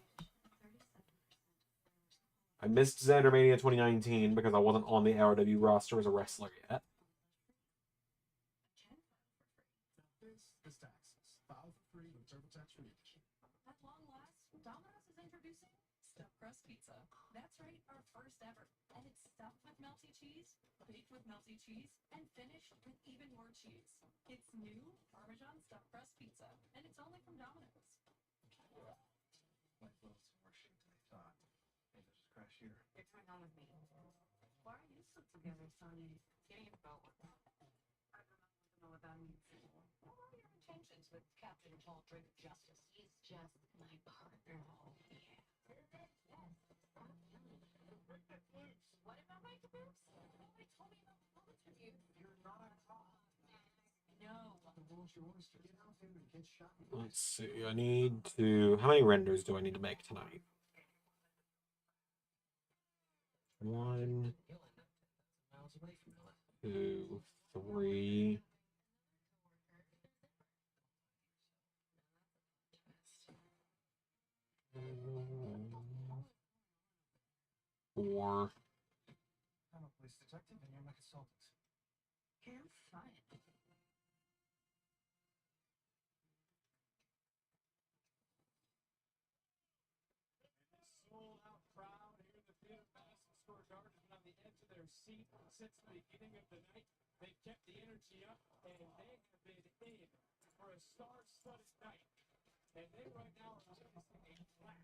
I missed Xandermania 2019 because I wasn't on the ROW roster as a wrestler yet. This taxes. File for free with TurboTax remission. At long last, Domino's is introducing stuffed crust pizza. That's right, our first ever. And it's stuffed with melty cheese, baked with melty cheese, and finished with even cheese. It's new Parmesan stuffed crust pizza, and it's only from Domino's. My clothes are more chic than I thought. Maybe I'll just crash here. You're coming home with me. Why are you still together, Sonny? Getting a boat with that. I don't know what that means. What are your intentions with Captain Tall Drink of Justice? He's just my partner. Oh, yeah. Yes. Stop yelling. What about my caboose? Nobody told me about the moments with you. You're not a cop. No. The world's your oyster. Get out there and get shot. Let's see. I need to. How many renders do I need to make tonight? One, You'll end up 10,000 miles away from LA. 2, 3. Four. I'm a police detective and you're my consultant. Have fun. Sold out crowd here in the theater. Madison Square Garden has been on the edge of their seat since the beginning of the night. They've kept the energy up, and they have been in for a star-studded night. And they right now are chasing a flash.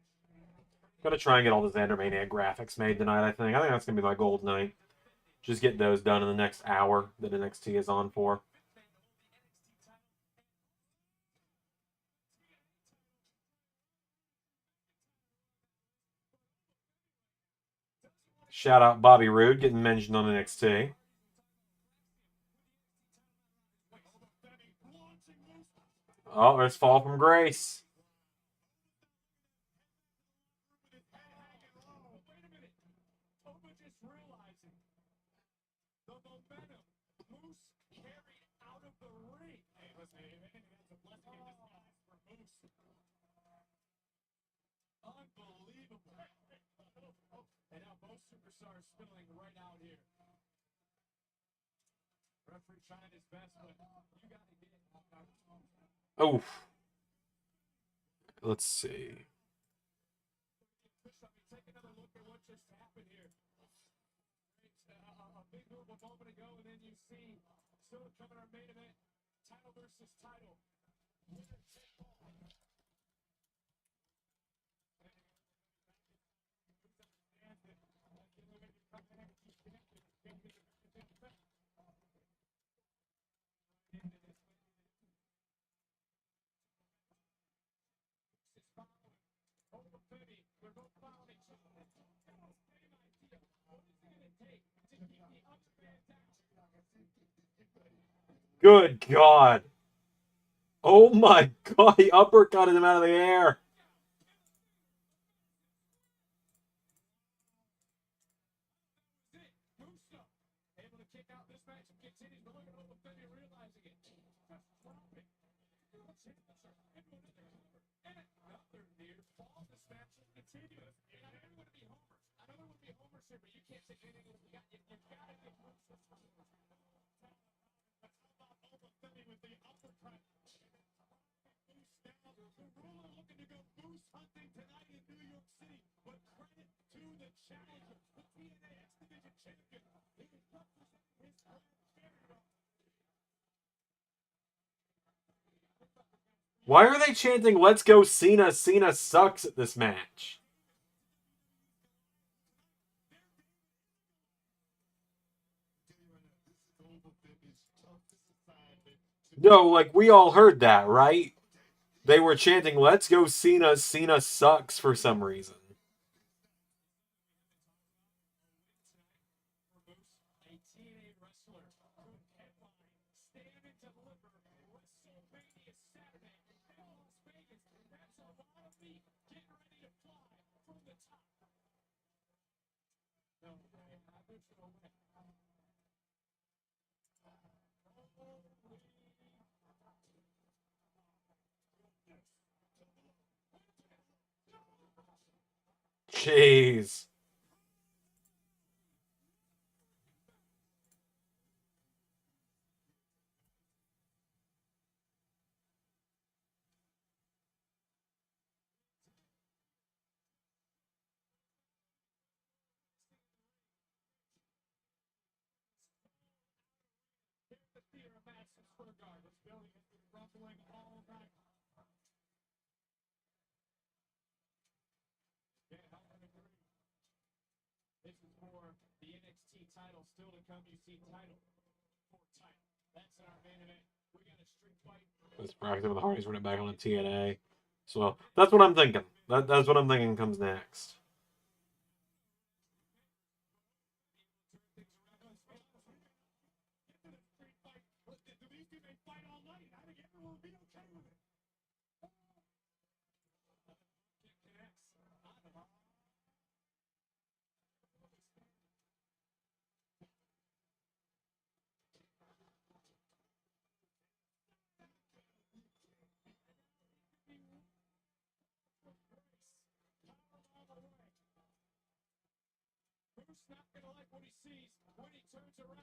Gonna try and get all the Xandermania graphics made tonight, I think. I think that's gonna be my goal tonight. Just get those done in the next hour that NXT is on for. Shout out Bobby Roode getting mentioned on NXT. Oh, there's Fall from Grace. Wait a minute. Oba just realizing the momentum Moose carried out of the ring. Hey, listen, if anything, that's a blessing in disguise for Moose. Unbelievable. And now both superstars spilling right out here. Referee trying his best, but you got to get it. Oh. Let's see. Take another look at what just happened here. A big move a moment ago, and then you see still coming our main event, title versus title. They're both following each other. What is it going to take to keep the other fans out? Good God. Oh my God. He uppercutted him out of the air. Musa able to kick out this match and continues to look at Oba Femi realizing it. Just dropping. And another near fall. This match continues. I don't want to be Homer. I don't want to be Homer here, but you can't take anything. You got to give Musa some. Let's hold on Oba Femi with the uppercut. The ruler looking to go boost hunting tonight in New York City. But credit to the challenger, the TNA X Division champion. He is representing his brand very well. Why are they chanting, "Let's go Cena, Cena sucks" at this match? No, like, we all heard that, right? They were chanting, "Let's go Cena, Cena sucks" for some reason. A TNA wrestler could headline, stand and deliver WrestleMania Saturday in Las Vegas. That's a lot of meat getting ready to fly from the top. No, there's no way. Jeez. here at Madison Square Garden. This building has been rumbling all night. Can't help but agree. This is for the NXT title still to come. You see title for title. That's our main event. We got a street fight. This bracket with the Hardys running back on the TNA. So that's what I'm thinking. That's what I'm thinking comes next. Who's not going to like what he sees when he turns around?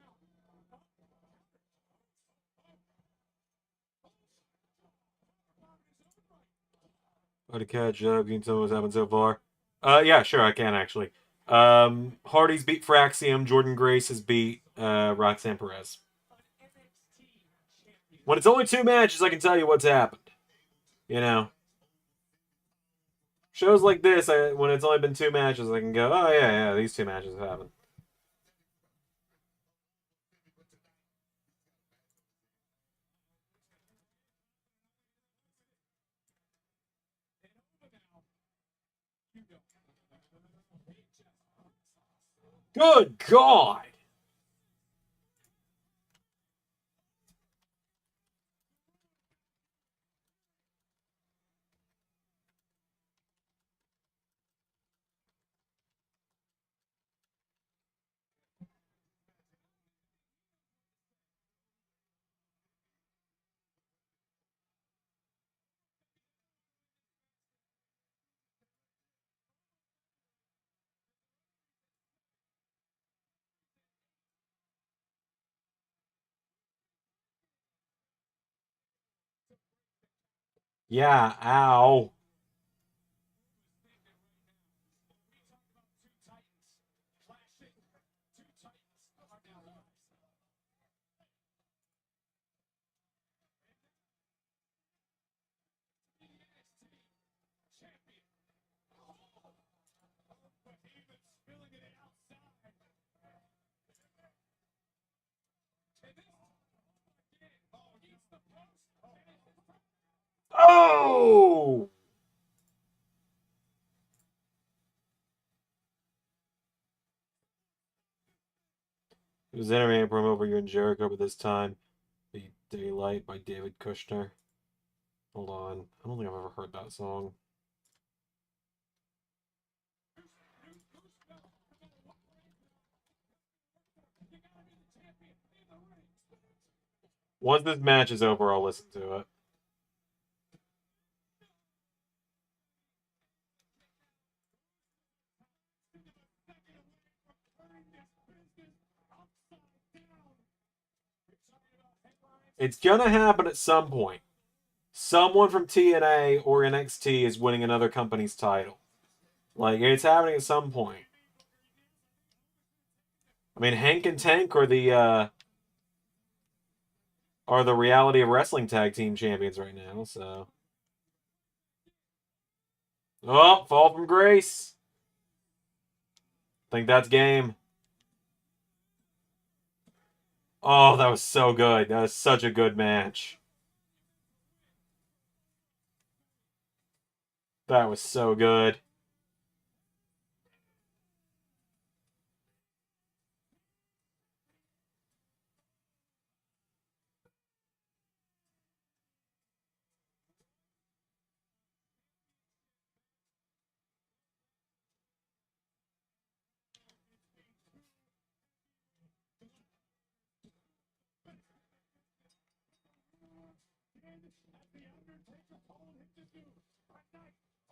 How to catch up? Can you tell me what's happened so far? Yeah, sure, I can actually. Hardy's beat Fraxium. Jordan Grace has beat Roxanne Perez. When it's only 2 matches, I can tell you what's happened. You know, shows like this, when it's only been 2 matches, I can go, oh yeah, these 2 matches have happened. Good God! Yeah, ow. Oh! It was animated promo for you and Jericho, but this time the Daylight by David Kushner. Hold on. I don't think I've ever heard that song. Once this match is over, I'll listen to it. It's gonna happen at some point. Someone from TNA or NXT is winning another company's title. Like, it's happening at some point. I mean, Hank and Tank are the Reality of Wrestling Tag Team Champions right now, so. Oh, fall from grace. Think that's game. Oh, that was so good. That was such a good match. That was so good.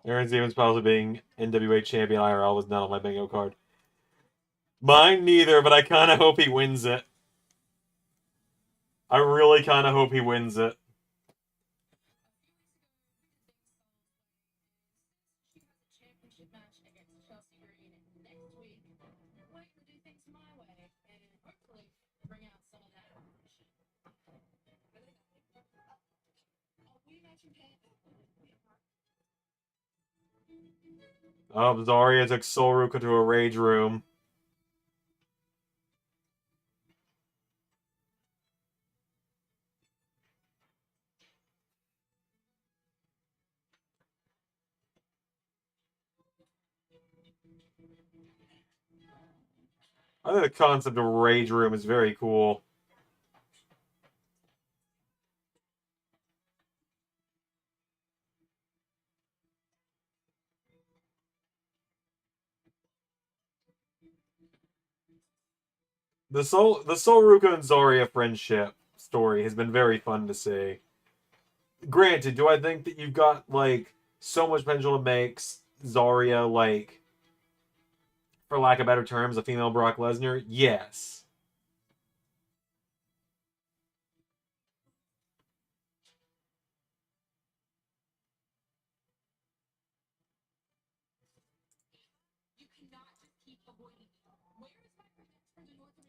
Aaron Stevens possibly being NWA champion IRL was not on my bingo card. Mine neither, but I kind of hope he wins it. I really kind of hope he wins it. Championship match against Chelsea Green next week. Wait to do things my way and hopefully bring out some of that emotion. Oh, Zarya took Solruka to a rage room. I think the concept of rage room is very cool. The Solruka and Zarya friendship story has been very fun to see. Granted, do I think that you've got like so much potential to make Zarya like, for lack of better terms, a female Brock Lesnar? Yes.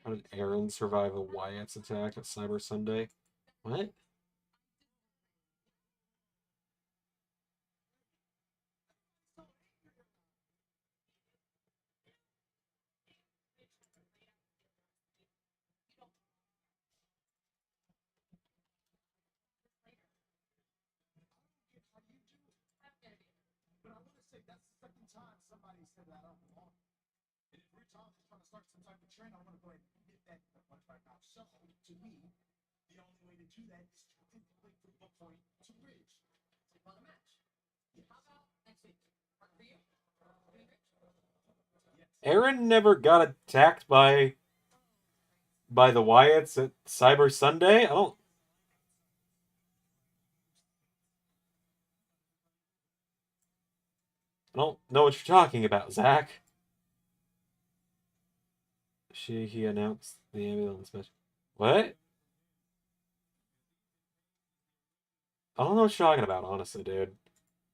How did Aaron survive a Wyatt's attack at Cyber Sunday? What? But I want to say that's the second time somebody said that on the phone. And if we're trying to start some type of trend, I want to go ahead and hit that much right now. So, to me, the only way to do that is to typically from book point to bridge. Take on a match. How about next week? Work for you? Yes. Aaron never got attacked by the Wyatts at Cyber Sunday? I don't know what you're talking about, Zach. He announced the ambulance match. What? I don't know what you're talking about, honestly, dude.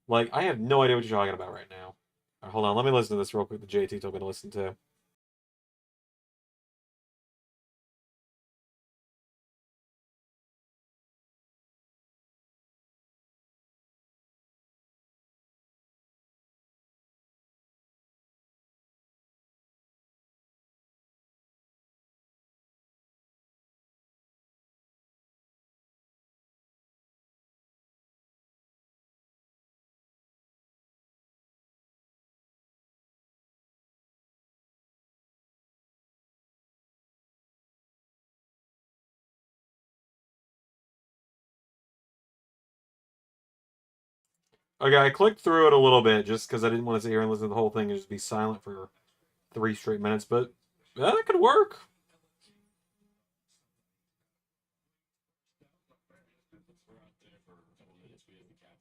Like, I have no idea what you're talking about right now. Right, hold on, let me listen to this real quick that JT told me to listen to. Okay, I clicked through it a little bit just because I didn't want to sit here and listen to the whole thing and just be silent for 3 straight minutes, but yeah, that could work.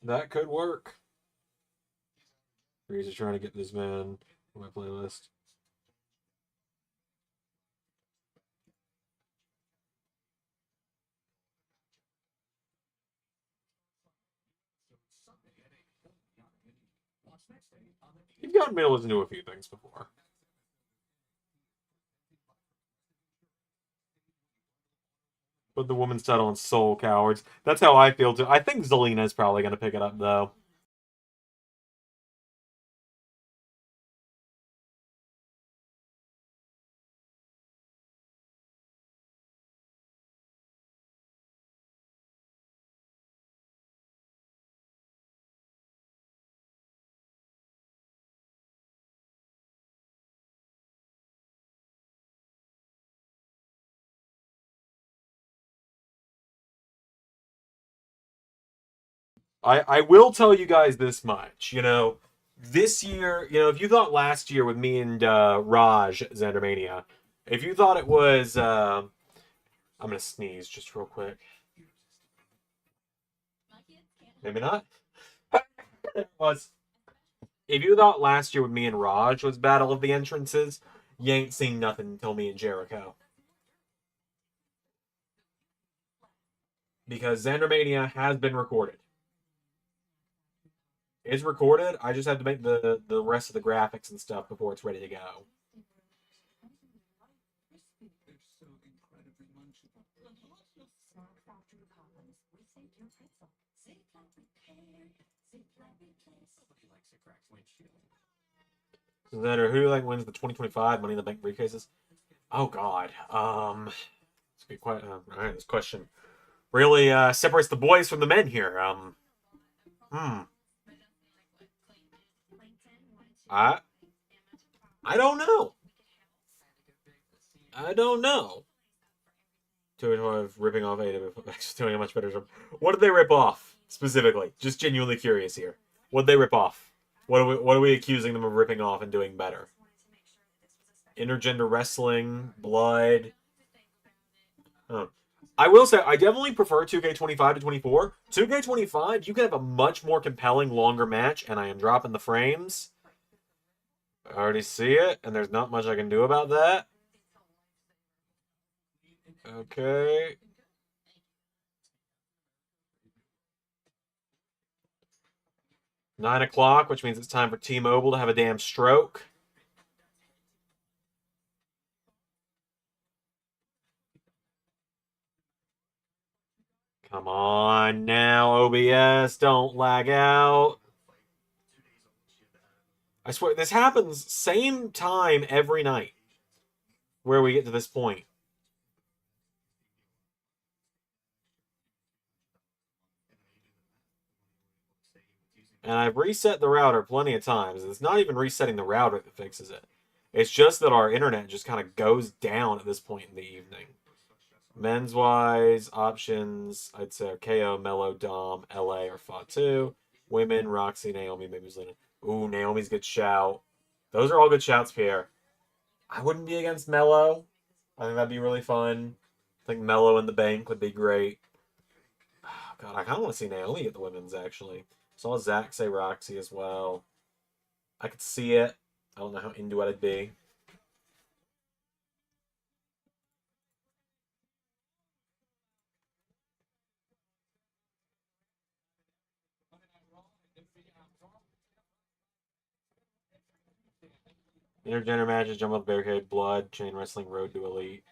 That could work. He's just trying to get this man on my playlist. You've gotten me to listen to a few things before. Put the woman's title on Soul Cowards. That's how I feel too. I think Zelina is probably going to pick it up, though. I will tell you guys this much. This year, if you thought last year with me and Raj at Xandermania, if you thought it was... I'm going to sneeze just real quick. Maybe not. Was if you thought last year with me and Raj was Battle of the Entrances, you ain't seen nothing until me and Jericho. Because Xandermania has been recorded. It's recorded. I just have to make the rest of the graphics and stuff before it's ready to go. Nobody likes a cracked windshield. Doesn't matter who wins the 2025 Money in the Bank briefcases. Oh God. It's be quite. All right, this question really separates the boys from the men here. I don't know. I don't know. 2 ripping off Ada, doing a much better job. What did they rip off specifically? Just genuinely curious here. What did they rip off? What are we accusing them of ripping off and doing better? Intergender wrestling, blood. Oh. I will say, I definitely prefer 2K25 to 24. 2K25, you can have a much more compelling, longer match, and I am dropping the frames. I already see it, and there's not much I can do about that. Okay. Nine o'clock, which means it's time for T-Mobile to have a damn stroke. Come on now, OBS, don't lag out. I swear, this happens same time every night where we get to this point. And I've reset the router plenty of times. It's not even resetting the router that fixes it. It's just that our internet just kind of goes down at this point in the evening. Men's wise, options, I'd say KO, Mello, Dom, LA, or Fatu. Women, Roxy, Naomi, maybe Zelina. Ooh, Naomi's a good shout. Those are all good shouts, Pierre. I wouldn't be against Mello. I think that'd be really fun. I think Mello in the bank would be great. Oh, God, I kind of want to see Naomi get the women's, actually. Saw Zach say Roxy as well. I could see it. I don't know how into it I'd be. Intergender matches, jump up barricade, blood, chain wrestling, road to elite.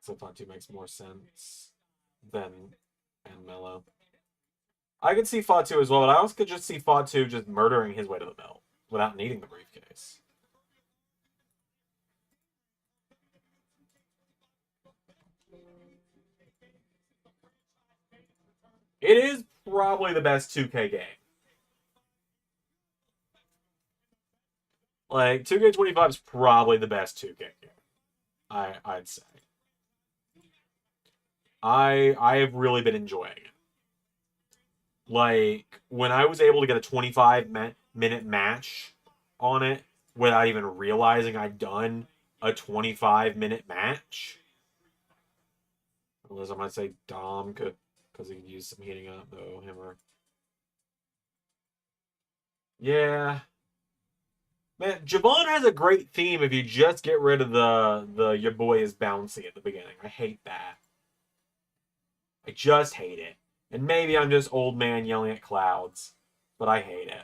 So Fatu makes more sense than and Mello. I could see Fatu as well, but I also could just see Fatu just murdering his way to the belt without needing the briefcase. It is probably the best 2K game. Like, 2K25 is probably the best 2K game. I'd say. I have really been enjoying it. Like, when I was able to get a 25-minute match on it without even realizing I'd done a 25-minute match. Unless I might say Dom could, because he could use some heating up, though, him or... Yeah. Man, Javon has a great theme if you just get rid of the your boy is bouncy at the beginning. I hate that. I just hate it. And maybe I'm just old man yelling at clouds, but I hate it.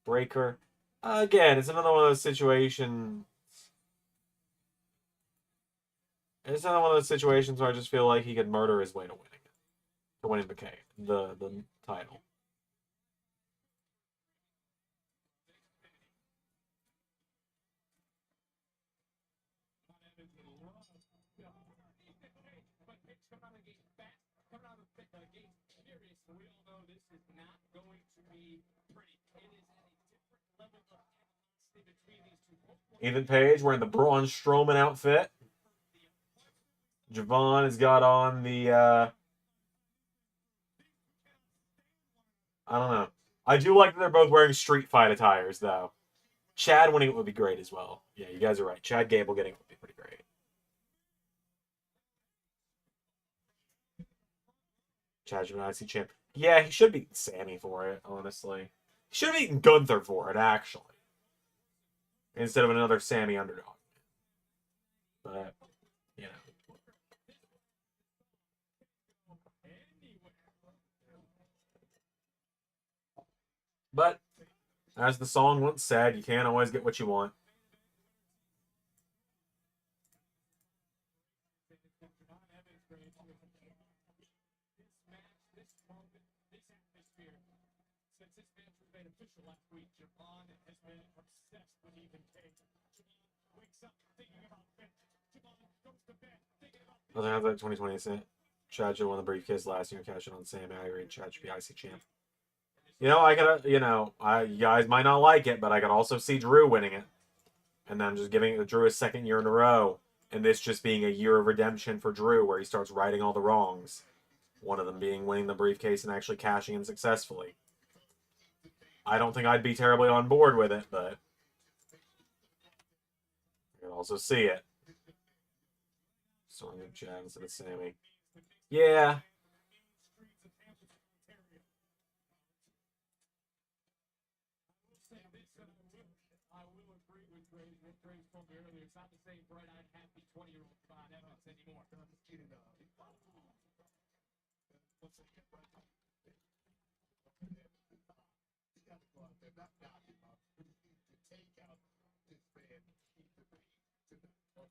Breaker. Again, it's another one of those situations. It's another one of those situations where I just feel like he could murder his way to winning it. To winning the title. Ethan Page wearing the Braun Strowman outfit. Javon has got on the, I don't know. I do like that they're both wearing street fight attires, though. Chad winning it would be great as well. Yeah, you guys are right. Chad Gable getting it would be pretty great. Chad United champ. Yeah, he should have beaten Sammy for it, honestly. He should have beaten Gunther for it, actually. Instead of another Sammy underdog. But, you know. But, as the song once said, you can't always get what you want. this moment, this atmosphere. Since this match was made official last week, Javon has been obsessed with Ethan Page. Javon wakes up thinking about Vince. Javon goes to bed thinking about I think that's like 2020. Chad should have won the briefcase last year and cash it on Sammy. I agree. Chad should be IC champ. You know, I gotta, you guys might not like it, but I could also see Drew winning it. And then just giving Drew a second year in a row. And this just being a year of redemption for Drew where he starts righting all the wrongs. One of them being winning the briefcase and actually cashing in successfully. I don't think I'd be terribly on board with it, but I can also see it. So I'm going to Chad instead of Sammy. Yeah. I will agree with Grady. What Grady told me earlier, it's not the same bright-eyed, happy 20-year-old Javon Evans anymore.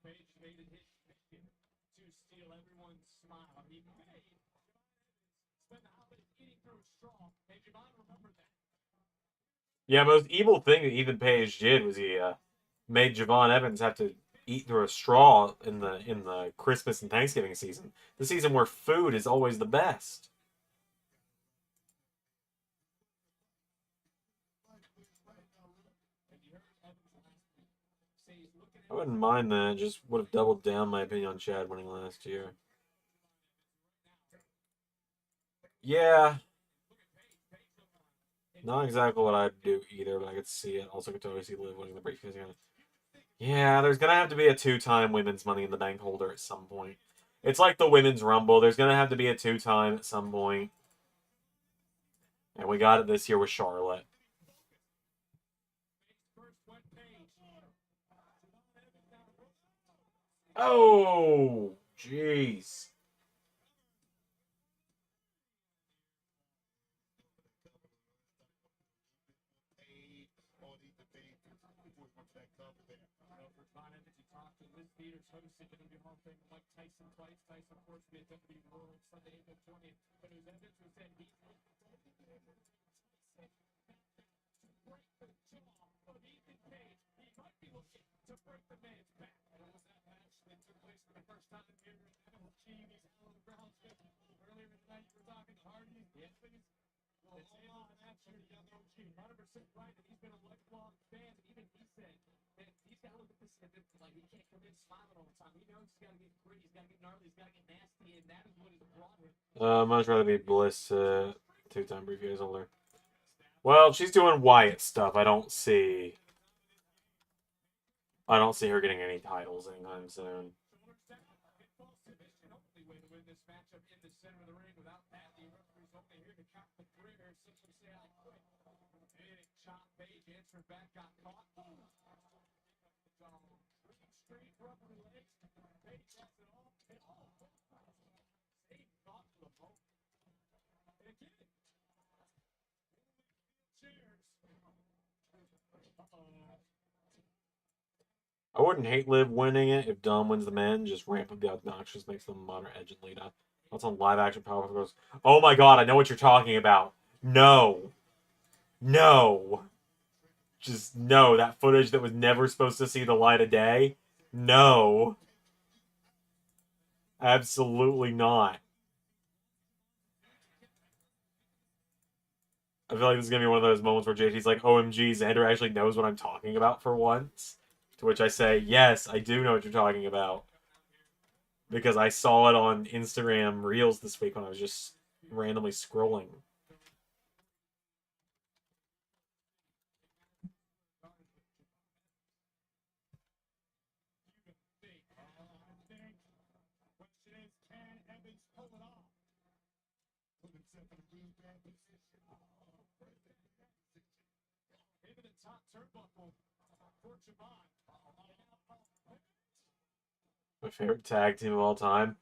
Page made it his mission to steal everyone's smile. He made spend the holidays eating through a straw. And Javon remembered that. Yeah, most evil thing that Ethan Page did was he made Javon Evans have to eat through a straw in the Christmas and Thanksgiving season. The season where food is always the best. I wouldn't mind that. Just would have doubled down my opinion on Chad winning last year. Yeah. Not exactly what I'd do either, but I could see it. Also could totally see Liv winning the briefcase again. Yeah, there's going to have to be a 2-time women's Money in the Bank holder at some point. It's like the Women's Rumble. There's going to have to be a 2-time at some point. And we got it this year with Charlotte. Oh, jeez. Mike Tyson twice. Tyson, of course, be a WWE World Sunday, April 20th. But it was Evans who said he's break the jaw of Ethan Page. He might be looking to break the man's back. And it was that match that took place for the first time here in NXT. He's out on the ground. Earlier in the night, you were talking Hardy. Yes, please. It's him on that year, young OG. 100% right, and he's been a lifelong fan. And even he said that he's got to look at this like he can't come in smiling all the time. He knows he's got to get gritty, he's got to get gnarly, he's got to get nasty, and that is what he's brought him. Much rather be Bliss 2-time briefcase holder. Well, she's doing Wyatt stuff. I don't see her getting any titles anytime soon. I wouldn't hate Liv winning it if Dom wins the men. Just ramp up the obnoxious, makes them modern edge and Lita. That's on live action power goes. Oh my god, I know what you're talking about. No. No. Just no. That footage that was never supposed to see the light of day. No. Absolutely not. I feel like this is going to be one of those moments where JT's like, OMG, Xander actually knows what I'm talking about for once. To which I say, yes, I do know what you're talking about. Because I saw it on Instagram Reels this week when I was just randomly scrolling. My favorite tag team of all time?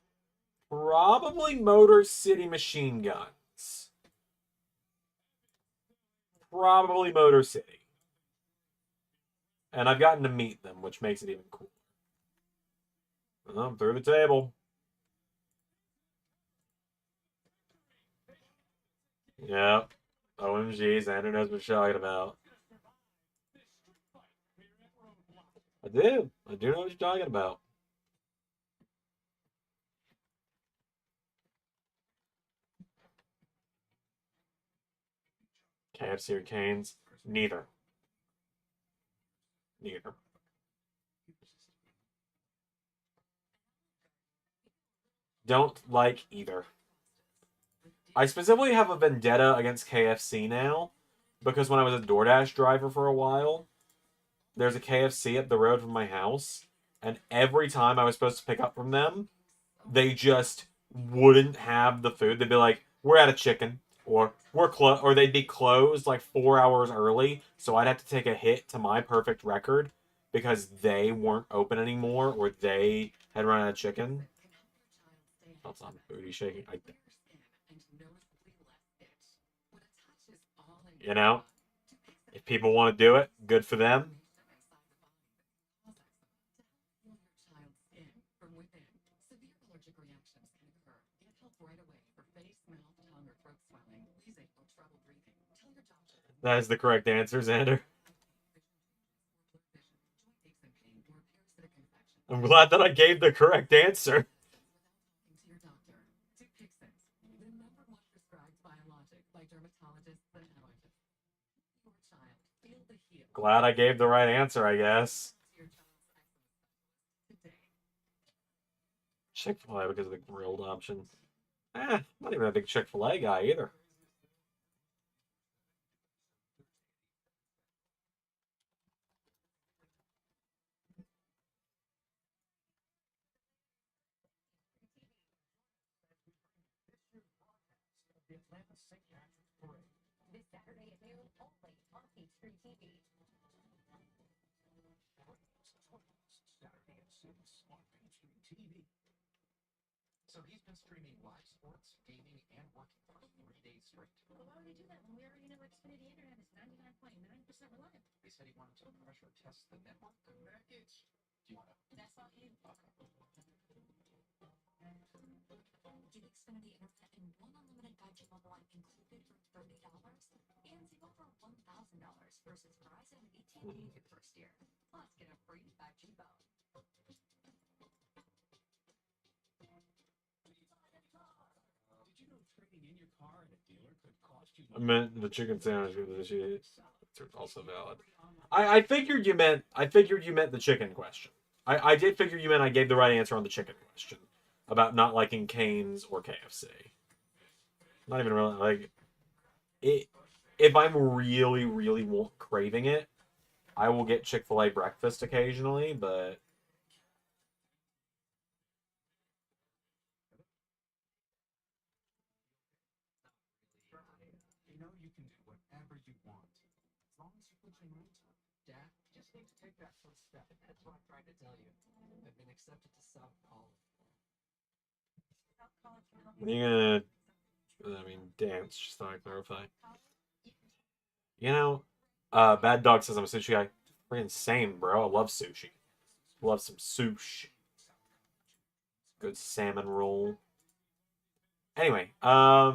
Probably Motor City Machine Guns. Probably Motor City. And I've gotten to meet them, which makes it even cooler. I'm through the table. Yep. OMG, Xander knows what you're talking about. I do. I do know what you're talking about. KFC or Canes? Neither. Neither. Don't like either. I specifically have a vendetta against KFC now because when I was a DoorDash driver for a while, there's a KFC up the road from my house, and every time I was supposed to pick up from them, they just wouldn't have the food. They'd be like, "We're out of chicken," or "We're closed," or they'd be closed like 4 hours early. So I'd have to take a hit to my perfect record because they weren't open anymore, or they had run out of chicken. That's not booty shaking. You know, if people want to do it, good for them. That is the correct answer, Xander. I'm glad that I gave the correct answer. Glad I gave the right answer, I guess. Chick-fil-A because of the grilled option. Not even a big Chick-fil-A guy either. This Saturday at noon, only on Peachtree TV. Saturday at 6 on Peachtree TV. So he's been streaming live sports, gaming, and working for 3 days straight. Well, why would he do that when we already know Xfinity Internet is 99.9% reliable? He said he wanted to pressure test the network package. Do you want to? That's not him. Okay. Get Xfinity Internet and one unlimited 5G mobile line included for $30 and save over $1,000 versus Verizon and AT&T for the first year. Plus, get a free 5G phone. Did you know trading in your car at a dealer could cost you? I meant the chicken sandwich with the also valid. I figured you meant the chicken question. I did figure you meant I gave the right answer on the chicken question about not liking Cane's or KFC. Not even really like it. If I'm really craving it, I will get Chick-fil-A breakfast occasionally, but You know you can do whatever you want, as long as you put your mind to it. Dad, you just need to take that first step. That's what I tried to tell you. I've been accepted to South College. when are you gonna? I mean, dance. Just thought I'd clarify. You know, Bad Dog says I'm a sushi guy. Freaking same, bro. I love sushi. Love some sushi. Good salmon roll. Anyway, I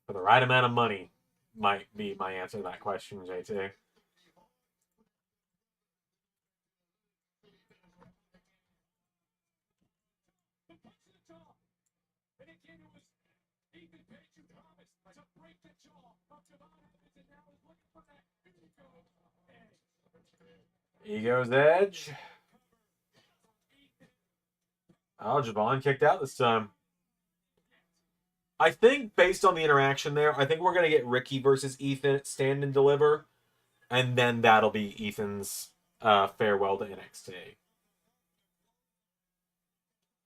for the right amount of money might be my answer to that question, JT. The punch to the jaw. And again, it was Ethan Page who promised to break the jaw of Javon Evans, and now is looking for that. Here we go. Edge. Ego's Edge. Oh, Javon kicked out this time. I think based on the interaction there, I think we're going to get Ricky versus Ethan at Stand and Deliver. And then that'll be Ethan's farewell to NXT.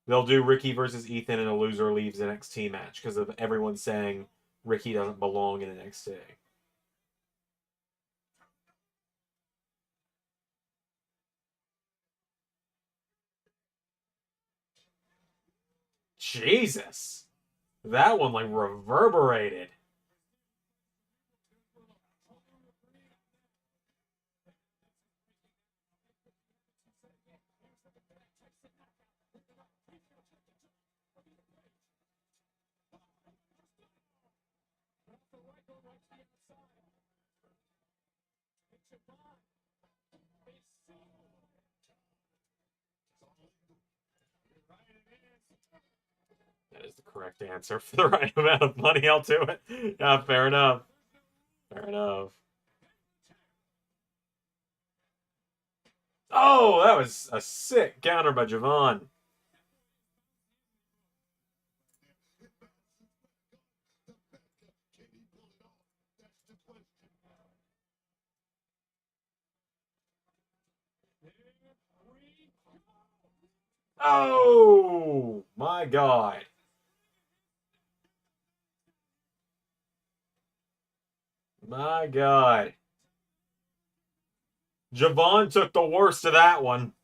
They'll do Ricky versus Ethan and a loser leaves NXT match because of everyone saying Ricky doesn't belong in NXT. Jesus. That one like reverberated. the right, going right to the outside. And Javon is so right it is. That is the correct answer. For the right amount of money, I'll do it. Yeah, fair enough. Fair enough. Oh, that was a sick counter by Javon. Oh, my God. My God. Javon took the worst of that one.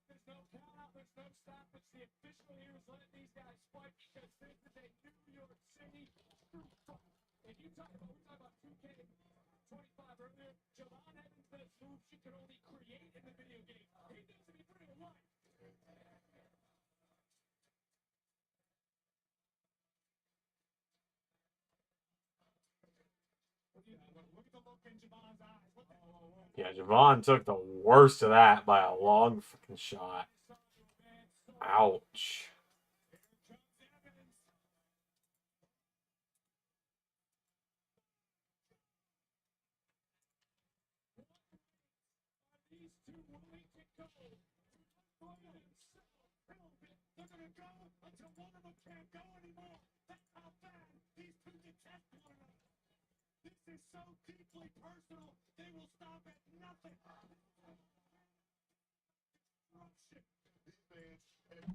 There's no count out, there's no stoppage. The official here is letting these guys fight because this is a New York City street fight. And we talked about 2K25 earlier. Javon Evans does moves she could only create in the video game. He does it in real life. Look at the look in Javon's eyes. Yeah, Javon took the worst of that by a long freaking shot. Ouch. These two will make it go. They're going to go until one of them can't go anymore. That's how bad these two detest one another. This is so deeply personal, they will stop at nothing. Corruption. This man has been a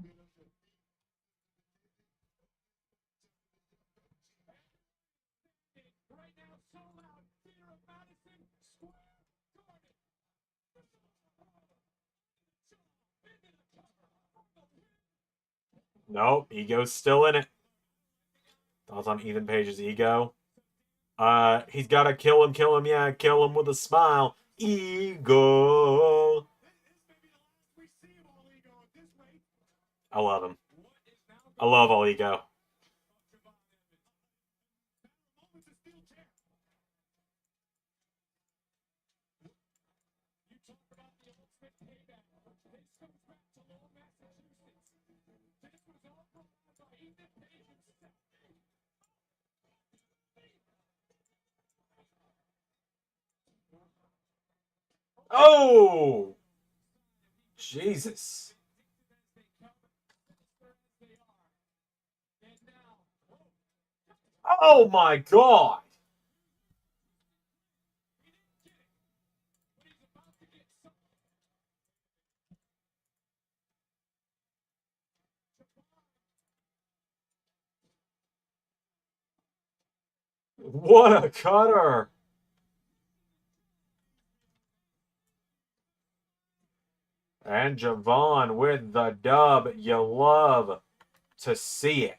Right now, sold out theater of Madison Square Garden. Nope, ego's still in it. Thoughts on Ethan Page's ego? He's gotta kill him, yeah, kill him with a smile. Ego. I love him. I love all ego. You talk about the ultimate payback. This comes back to Lowell, Massachusetts. This was all brought on by Ethan Page himself. Oh! Jesus. Oh my God. What a cutter. And Javon with the dub. You love to see it.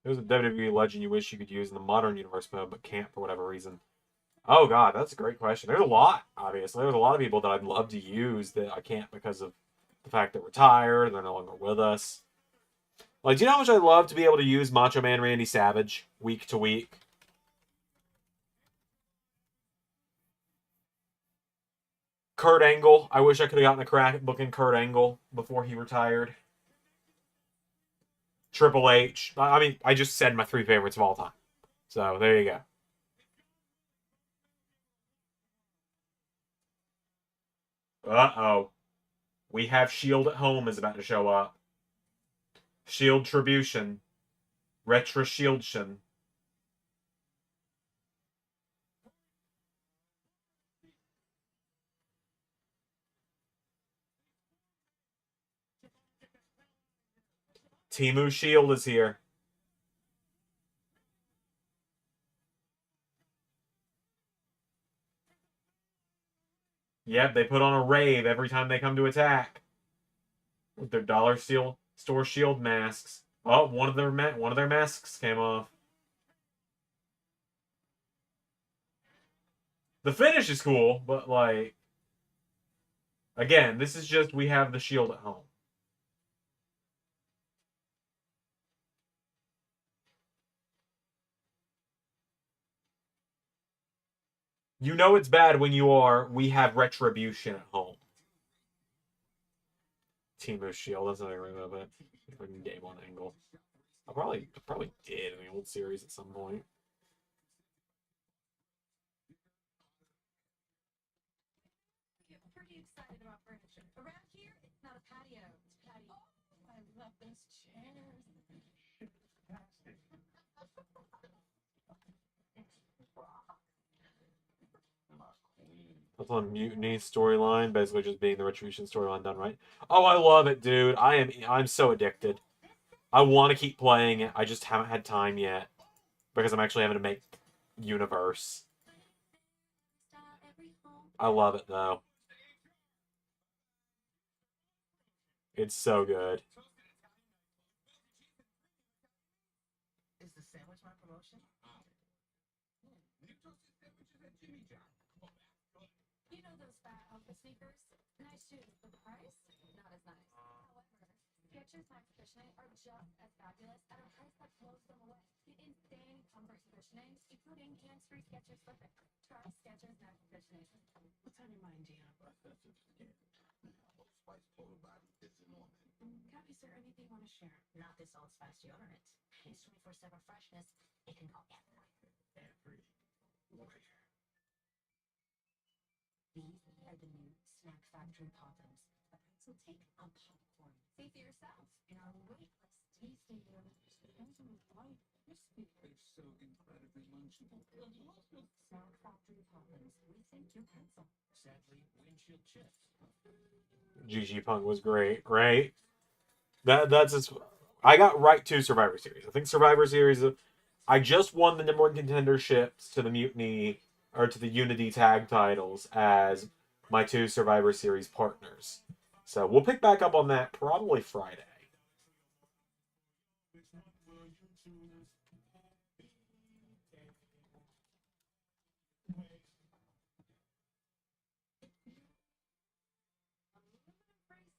Who's a WWE legend you wish you could use in the modern universe mode but can't for whatever reason? Oh God, that's a great question. There's a lot, obviously. There's a lot of people that I'd love to use that I can't because of the fact that we're tired, they're no longer with us. Like, do you know how much I'd love to be able to use Macho Man Randy Savage week to week? Kurt Angle. I wish I could have gotten a crack at booking Kurt Angle before he retired. Triple H. I mean, I just said my 3 favorites of all time. So, there you go. Uh-oh. We have Shield at Home is about to show up. Shield Tribution. Retro Shieldtion. Timu Shield is here. Yep, they put on a rave every time they come to attack. With their dollar store shield masks. Oh, one of their masks came off. The finish is cool, but like, again, this is just we have the Shield at home. You know it's bad when we have Retribution at home. Timu Shield, that's not even right about it. If I can game on angle. I probably did in the old series at some point. Get pretty excited about furniture. Around here, it's not a patio, it's patio. Oh, I love those chairs. That's on Mutiny storyline, basically just being the Retribution storyline done right. Oh, I love it, dude. I'm so addicted. I want to keep playing it. I just haven't had time yet because I'm actually having to make Universe. I love it though. It's so good. Is the sandwich my promotion? You know those fat outfit sneakers? Nice shoes, but the price? Not as nice. However, Skechers Max Cushioning are just as fabulous at a price that blows them away. Get insane comfort cushioning, including hands-free Skechers Slipper. Try Skechers Max Cushioning. What's on your mind, Dion? Spice total body isn't on it. Gabby, is there anything you want to share? Not this old spice deodorant. It's 24/7 freshness. It can go everywhere. Every warrior. These are the new Snack Factory Poppins. A pretzel take on popcorn. See for yourself. In our weightless tasting room. Light, crispy. They're so incredibly munchable. Snack Factory Poppins. Rethink your pencil. Sadly, windshield chips. GG Punk was great, right? That's just, I got right to Survivor Series. I think Survivor Series, I just won the #1 contenderships to the Mutiny or to the Unity tag titles as my 2 Survivor Series partners. So we'll pick back up on that probably Friday. Aluminum-free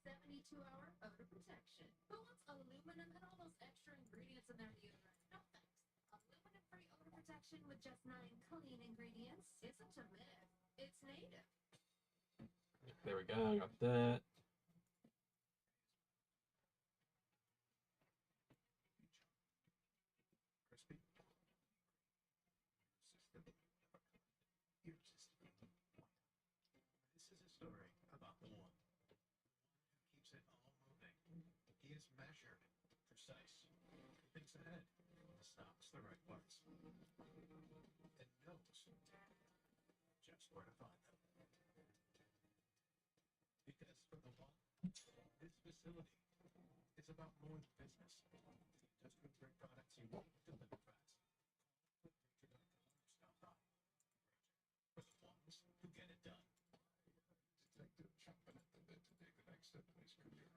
72-hour odor protection. Who wants aluminum and all those extra ingredients in their deodorant? No thanks. Aluminum-free odor protection with just 9 clean ingredients isn't a myth. It's native. There we go, got that. Crispy. Irresistible. This is a story about the one who keeps it all moving. He is measured, precise, thinks ahead, stops the right place, and knows just where to find them. Because for the one, this facility is about more than business. Industrial grade products you need delivered fast. Stop by. For the ones who get it done. Detective chomping at the bit to take the next step in his career.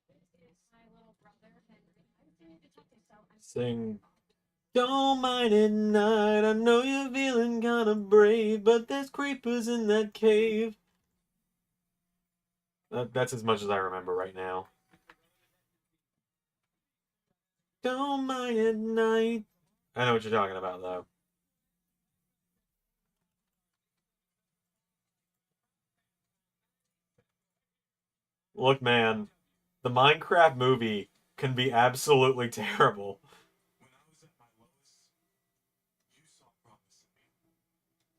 This is my little brother, Henry. I'm doing detective, so I'm Sing. Don't mind at night, I know you're feeling kinda brave, but there's creepers in that cave. That's as much as I remember right now. Don't mind at night. I know what you're talking about, though. Look, man, the Minecraft movie can be absolutely terrible. When I was at my lowest, you saw promise in me.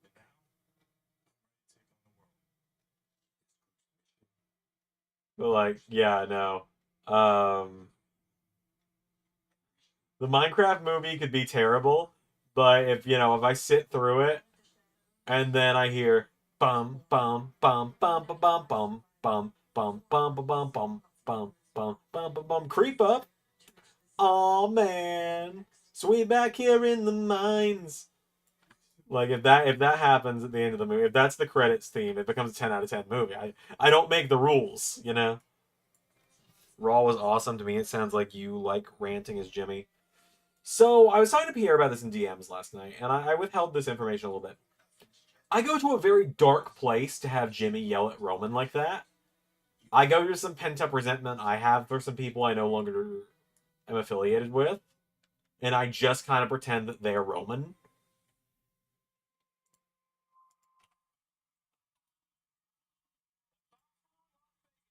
And now, I'm ready to take on the world. But, like, yeah, no. The Minecraft movie could be terrible, but if I sit through it and then I hear bum bum bum bum bum bum bum bum bum bum bum bum bum bum bum bum bum bum creep up. Oh man, so we back here in the mines. Like if that happens at the end of the movie, if that's the credits theme, it becomes a 10 out of 10 movie. I don't make the rules, you know. Raw was awesome to me. It sounds like you like ranting as Jimmy. So I was talking to Pierre about this in DMs last night, and I withheld this information a little bit. I go to a very dark place to have Jimmy yell at Roman like that. I go to some pent-up resentment I have for some people I no longer am affiliated with. And I just kind of pretend that they're Roman.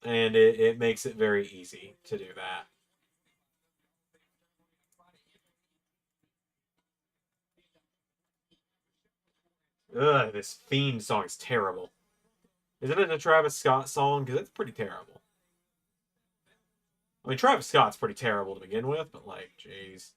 And it makes it very easy to do that. Ugh, this Fiend song is terrible. Isn't it a Travis Scott song? Because it's pretty terrible. I mean, Travis Scott's pretty terrible to begin with, but like, jeez.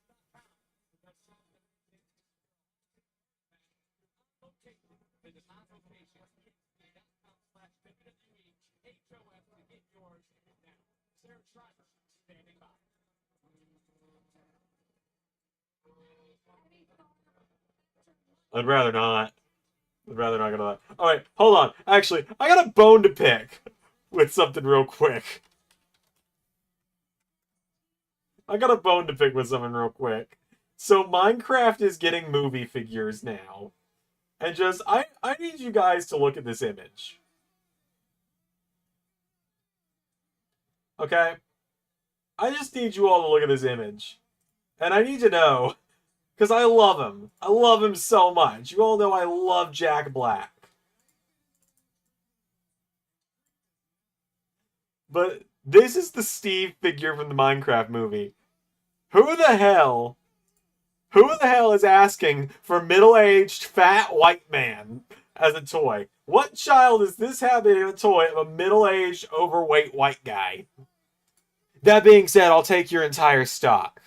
I'd rather not. I'd rather not go to that. Alright, hold on. Actually, I got a bone to pick with something real quick. I got a bone to pick with something real quick. So Minecraft is getting movie figures now. And just, I need you guys to look at this image. Okay? I just need you all to look at this image. And I need to know, because I love him. I love him so much. You all know I love Jack Black. But this is the Steve figure from the Minecraft movie. Who the hell is asking for middle-aged fat white man as a toy? What child is this having a toy of a middle-aged overweight white guy? That being said, I'll take your entire stock.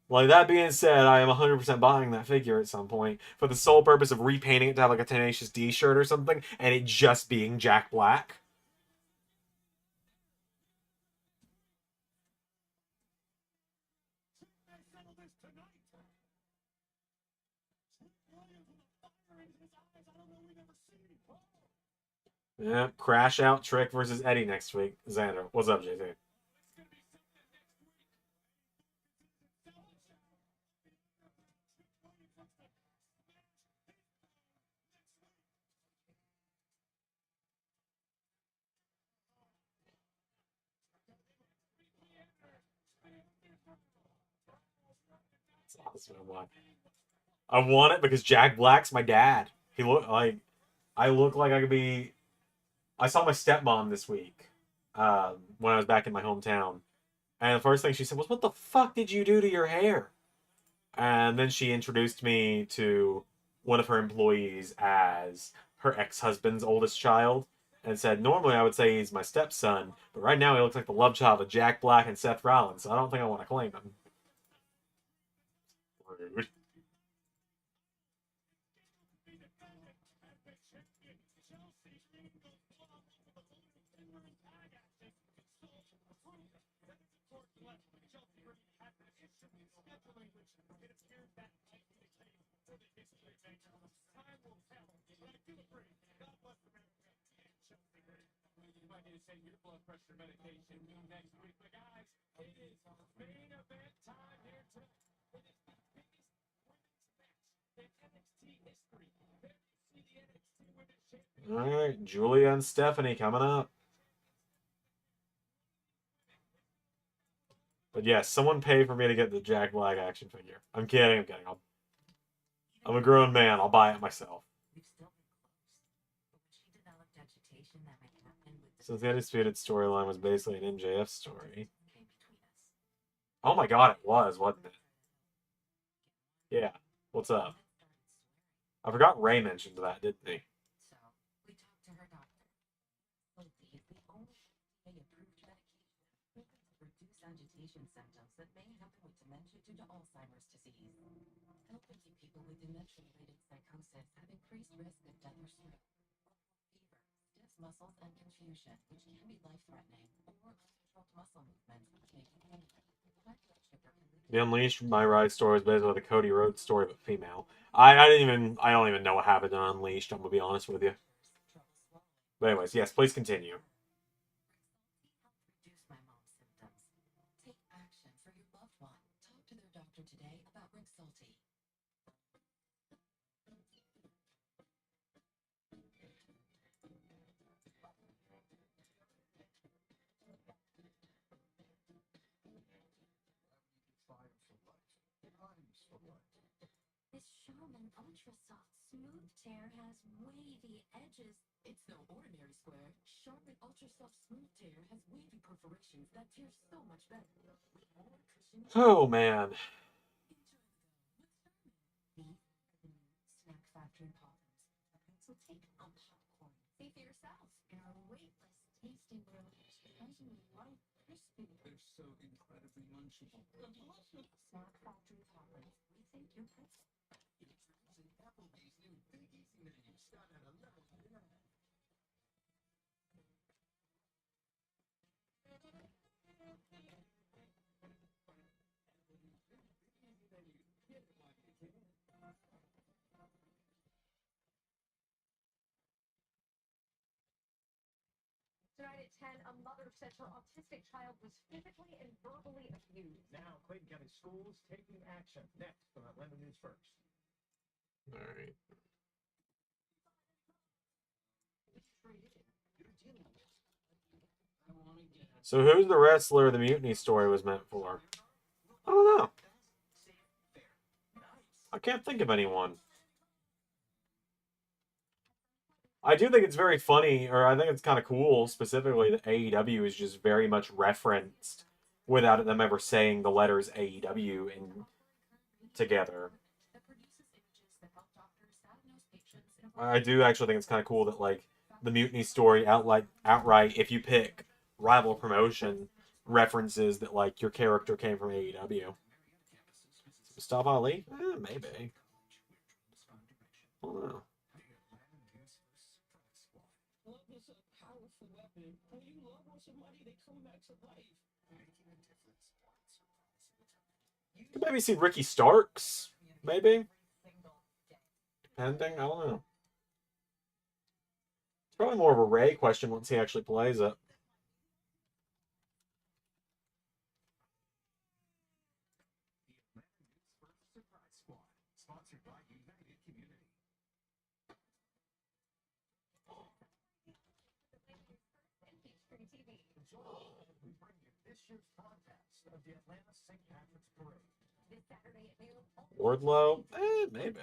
Like, that being said, I am 100% buying that figure at some point for the sole purpose of repainting it to have like a Tenacious D shirt or something, and it just being Jack Black. Yeah, Crash Out, Trick versus Eddie next week. Xander, what's up, JT? That's awesome. I want it because Jack Black's my dad. He look like I look like I could be. I saw my stepmom this week when I was back in my hometown, and the first thing she said was, "What the fuck did you do to your hair?" And then she introduced me to one of her employees as her ex-husband's oldest child, and said, "Normally I would say he's my stepson, but right now he looks like the love child of Jack Black and Seth Rollins, so I don't think I want to claim him." Rude. You might need to send your blood pressure medication next week. But guys, it is main event time here tonight. It is the biggest women's match in NXT history. There you see the NXT Women's Championship. All right, Julia and Stephanie coming up. But yes, someone pay for me to get the Jack Black action figure. I'm kidding. I'm kidding. I'm a grown man. I'll buy it myself. We've still been close. But when she developed agitation that might happen with the Since the Undisputed storyline was basically an MJF story. came between us. Oh my god, it was, wasn't it? Yeah. What's up? I forgot Ray mentioned that, didn't he? So we talked to her doctor. Told me if we only had approved medication, we could reduce agitation symptoms that may happen with dementia due to Alzheimer's disease. Helping people with dementia-related psychosis have increased risk of death or stroke, fever, stiff muscles, and confusion, which can be life-threatening, or uncontrolled muscle movements, which may be painful. High blood sugar can lead The Unleashed My Ride story is basically the Cody Rhodes story but female. I don't even know what happened on Unleashed, I'm gonna be honest with you. trouble swallowing. But anyways, yes, please continue. Help reduce my mom's symptoms. Take action for your loved one. Talk to their doctor today about An ultra soft smooth tear has wavy edges. It's no ordinary square. Sharp and ultra soft smooth tear has wavy perforations that tear so much better. With more nutrition. Oh man. These are the new Snack Factory poppers. A pencil take on popcorn. See for yourself in our weightless, tasty world. Surprisingly light, crispy. They're so incredibly munchable. Delicious. Snack Factory poppers. Rethink your pretzel. Introducing Applebee's new Big Easy menu. Start at $11.99. Tonight at 10, a mother says her autistic child was physically and verbally abused. Now, Clayton County Schools taking action. Next on Atlanta News First. All right. So who's the wrestler the Mutiny story was meant for? I don't know. I can't think of anyone. I do think it's very funny, or I think it's kind of cool, specifically, that AEW is just very much referenced without them ever saying the letters AEW in together. I do actually think it's kind of cool that, like, the Mutiny story outright, if you pick rival promotion, references that, like, your character came from AEW. Mustafa Ali? Maybe. I don't know. Love is a powerful weapon. When you love somebody, they come back to life. Making a difference. Maybe see Ricky Starks? Maybe? Depending? I don't know. It's probably more of a Ray question once he actually plays it. Surprise Squad, sponsored by United Community. We bring you this year's podcast of the Atlanta St. Patrick's Parade. This Saturday at noon. Wardlow? Maybe.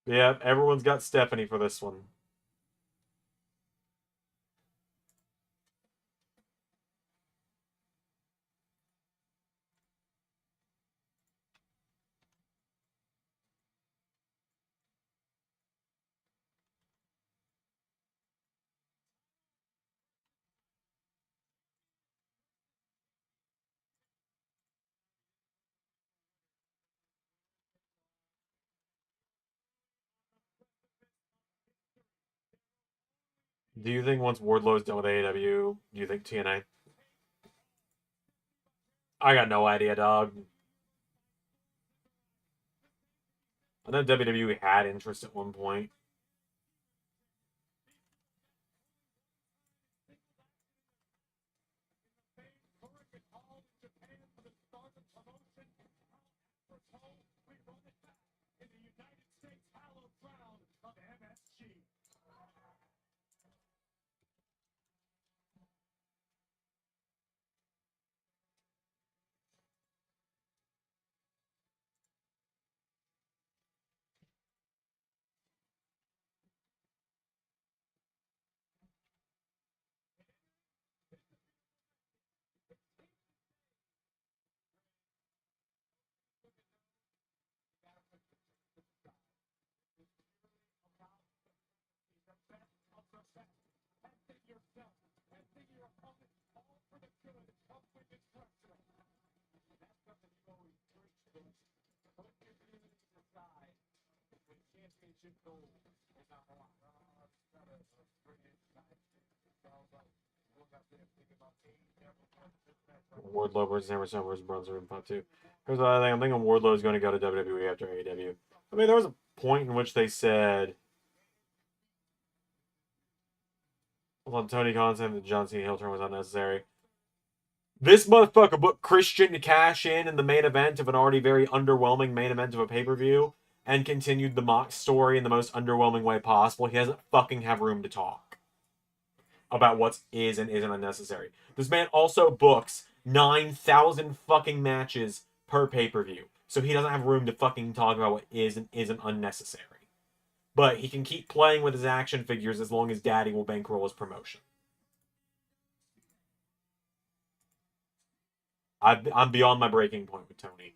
Yeah, everyone's got Stephanie for this one. Do you think once Wardlow's done with AEW, do you think TNA? I got no idea, dog. I know WWE had interest at one point. Wardlow versus Emerson versus Bronzer in part 2. Here's the other thing. I'm thinking Wardlow is going to go to WWE after AEW. I mean, there was a point in which they said, hold on, Tony Khan saying that John Cena heel turn was unnecessary. This motherfucker booked Christian to cash in the main event of an already very underwhelming main event of a pay-per-view and continued the Mox story in the most underwhelming way possible. He doesn't fucking have room to talk. about what is and isn't unnecessary. This man also books 9,000 fucking matches per pay-per-view. So he doesn't have room to fucking talk about what is and isn't unnecessary. But he can keep playing with his action figures as long as Daddy will bankroll his promotion. I'm beyond my breaking point with Tony.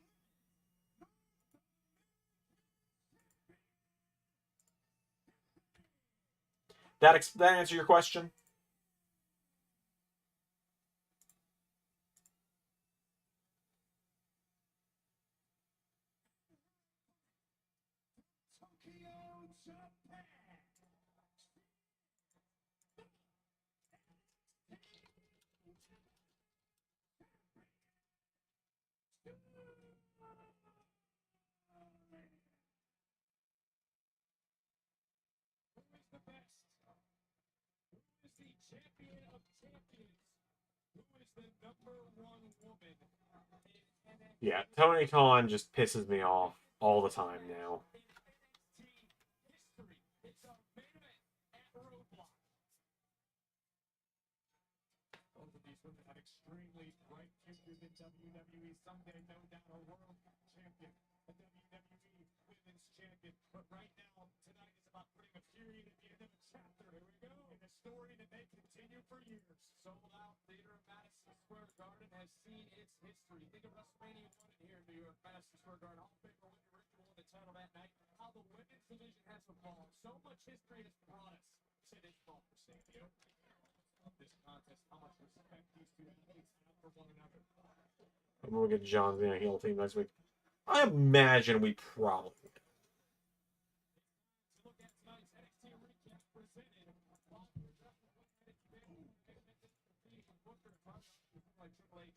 That answer your question? Tokyo, Japan. Who is the best? Who is the champion of champions? Who is the number one woman in NXT? Yeah, Tony Khan just pisses me off all the time now. NXT history. It's a main event at ROADBLOCK. Both of these women have extremely bright futures in WWE. Someday, no doubt, a world champion, a WWE women's champion. But right now, tonight is about putting a period at the end of a chapter. Here we go. In a story that may continue for years. Sold Out Theater in Madison Square Garden has seen its history. Think of WrestleMania 1 here in New York, Madison Square Garden. All paper winner Ricky won the title that night. How the women's division has evolved. So much history has brought us to this moment, Samuel. Of this contest, how much respect these two athletes have for one another. I'm gonna get John Cena heel team next week. I imagine we probably will. To look at tonight's NXT recap presented by Booker like Triple H,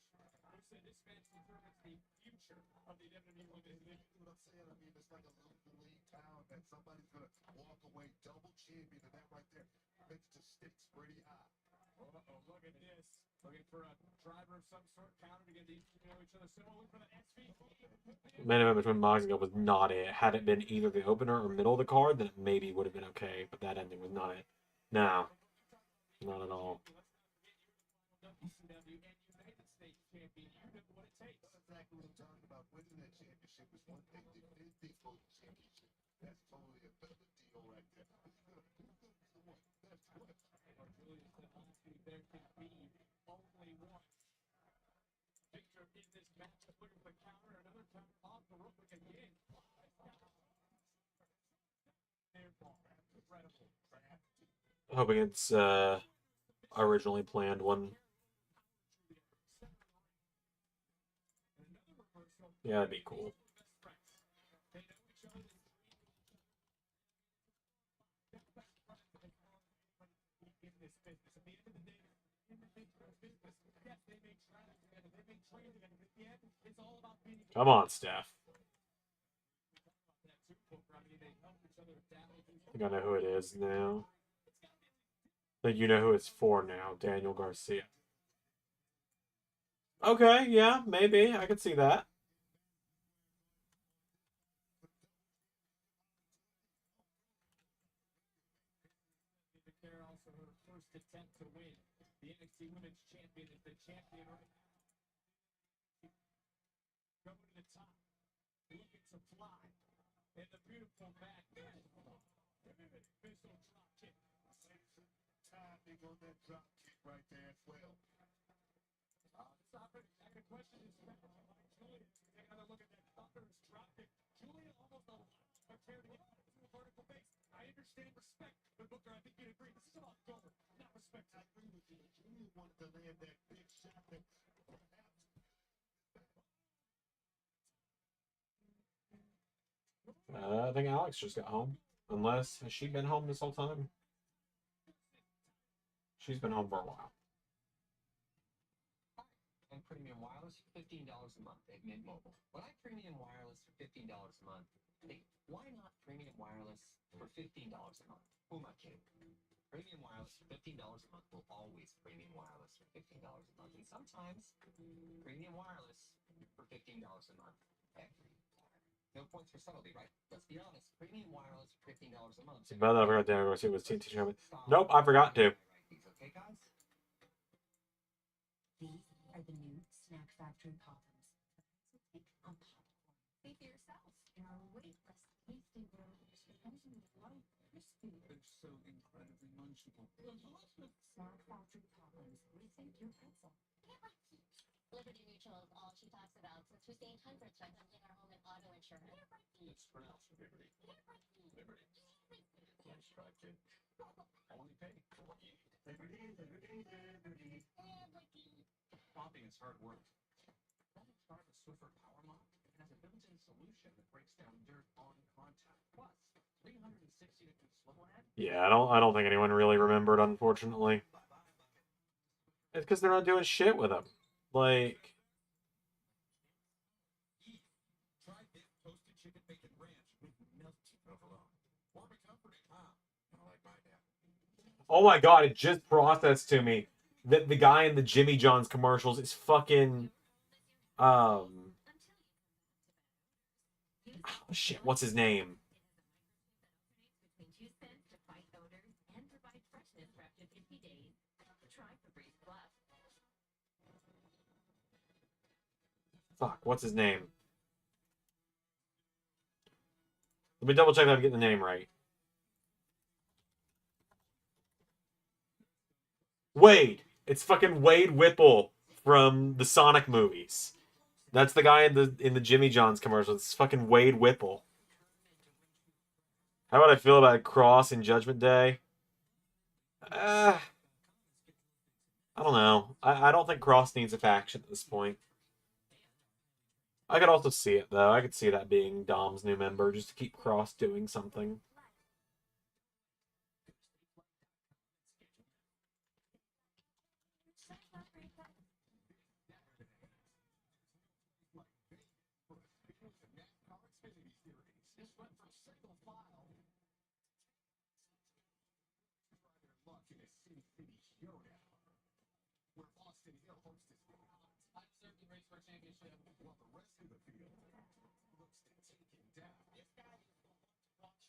who said this match determines the future of the WWE Women's Division. What I'm saying, I mean, it's like a little league town that somebody's gonna walk away double champion, and that right there makes the stakes pretty high. Uh-oh, look at this. Looking for a driver of some sort, counter to get these two to know each other. So look for the SVP. Main event between Moxley was not it. Had it been either the opener or middle of the card, then it maybe would have been okay. But that ending was not it. No, not at all. WCW and United States champion. You know what it takes. That's exactly what I'm talking about. Winning that championship is one thing. Defending the championship, that's totally another deal right there. Who's good? That's what. Julius said, honestly, there can be only one. Victor in this matchup looking for the counter, another counter off the rope again. Incredible. Hoping it's originally planned one. Yeah, that'd be cool. Come on, Steph. I think I know who it is now. I think you know who it's for now, Daniel Garcia. Okay, yeah, maybe. I could see that. Also her first attempt to win. The NXT Women's Champion is the champion right now. Going to the top, looking to fly. And the beautiful back. Missile drop kick. Timing on that drop kick right there as well. Stop it. I got a question. Is Julia? Take another look at that thunderous drop kick. Julia almost allowed her tear to get to a vertical base. I understand respect, but Booker, I think you'd agree. This is about goal, not respect. I agree with you. Julia wanted to land that big shot that perhaps. I think Alex just got home. Unless, has she been home this whole time? She's been home for a while. And premium wireless for $15 a month at Mint Mobile. When I premium wireless for $15 a month, hey, why not premium wireless for $15 a month? Who am I kidding? Premium wireless for $15 a month will always premium wireless for $15 a month. And sometimes premium wireless for $15 a month. Every no points for subtlety, right? Let's be honest. Premium wireless for $15 a month. But I forgot Daniel Garcia was TNT champion. Nope, I forgot to. Okay, guys? are the new Snack Factory Poppins. So take a popcorn. See for yourself in our weightless, tasty world. Surprisingly light, crispy. It's so incredibly munchable. Snack Factory Poppins. Rethink your pretzel. Liberty Mutual is all she talks about since we saved hundreds by bundling our home and auto insurance. It's pronounced Liberty. Liberty. Nice try, kid. Only pay for what you eat. Liberty. Popping is hard work. Want to try the Swiffer Power Mop? It has a built-in solution that breaks down dirt on contact. Plus, 360-degree slow add. Yeah, I don't think anyone really remembered, unfortunately. It's because they're not doing shit with them. Like, Try this toasted chicken bacon ranch with melted provolone. Warm and comforting, huh? Kind of like my dad. oh my god, it just processed to me that the guy in the Jimmy John's commercials is fucking, oh shit, what's his name? Between 2 cents to fight odors and provide freshness for up to 50 days. Try Febreze Plus. Fuck, what's his name? Let me double check that I'm getting the name right. Wade. It's fucking Wade Whipple from the Sonic movies. That's the guy in the Jimmy John's commercial. It's fucking Wade Whipple. How about I feel about Cross in Judgment Day? I don't know. I don't think Cross needs a faction at this point. I could also see it, though. I could see that being Dom's new member, just to keep Cross doing something. This went from single file. Try their luck in a city showdown, where Austin Hill hosts this game. I deserve the race for a championship. While the rest of the field looks to take him down. This guy is the one to watch.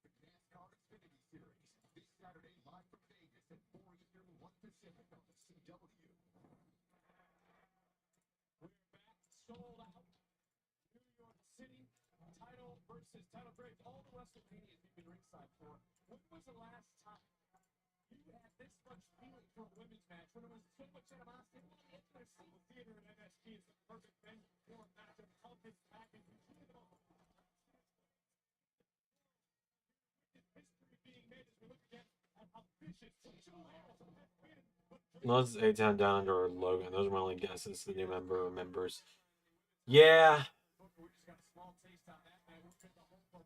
The NASCAR Xfinity Series this Saturday live from Vegas at 4 Eastern, 1 Pacific on the CW. We're back, sold out. New York City title versus title break. All the WrestleManias you've been ringside for. When was the last time you had this much feeling for a women's match? When there was so much animosity? Well, the International Theater in MSG is the perfect venue for a matchup of this package. History being made as we look again at how vicious Gyllenhaal has been. Let's A-Town Down Under or Logan. Those are my only guesses. The new member remembers. Yeah. We just got a small taste on that, man. We're in the home for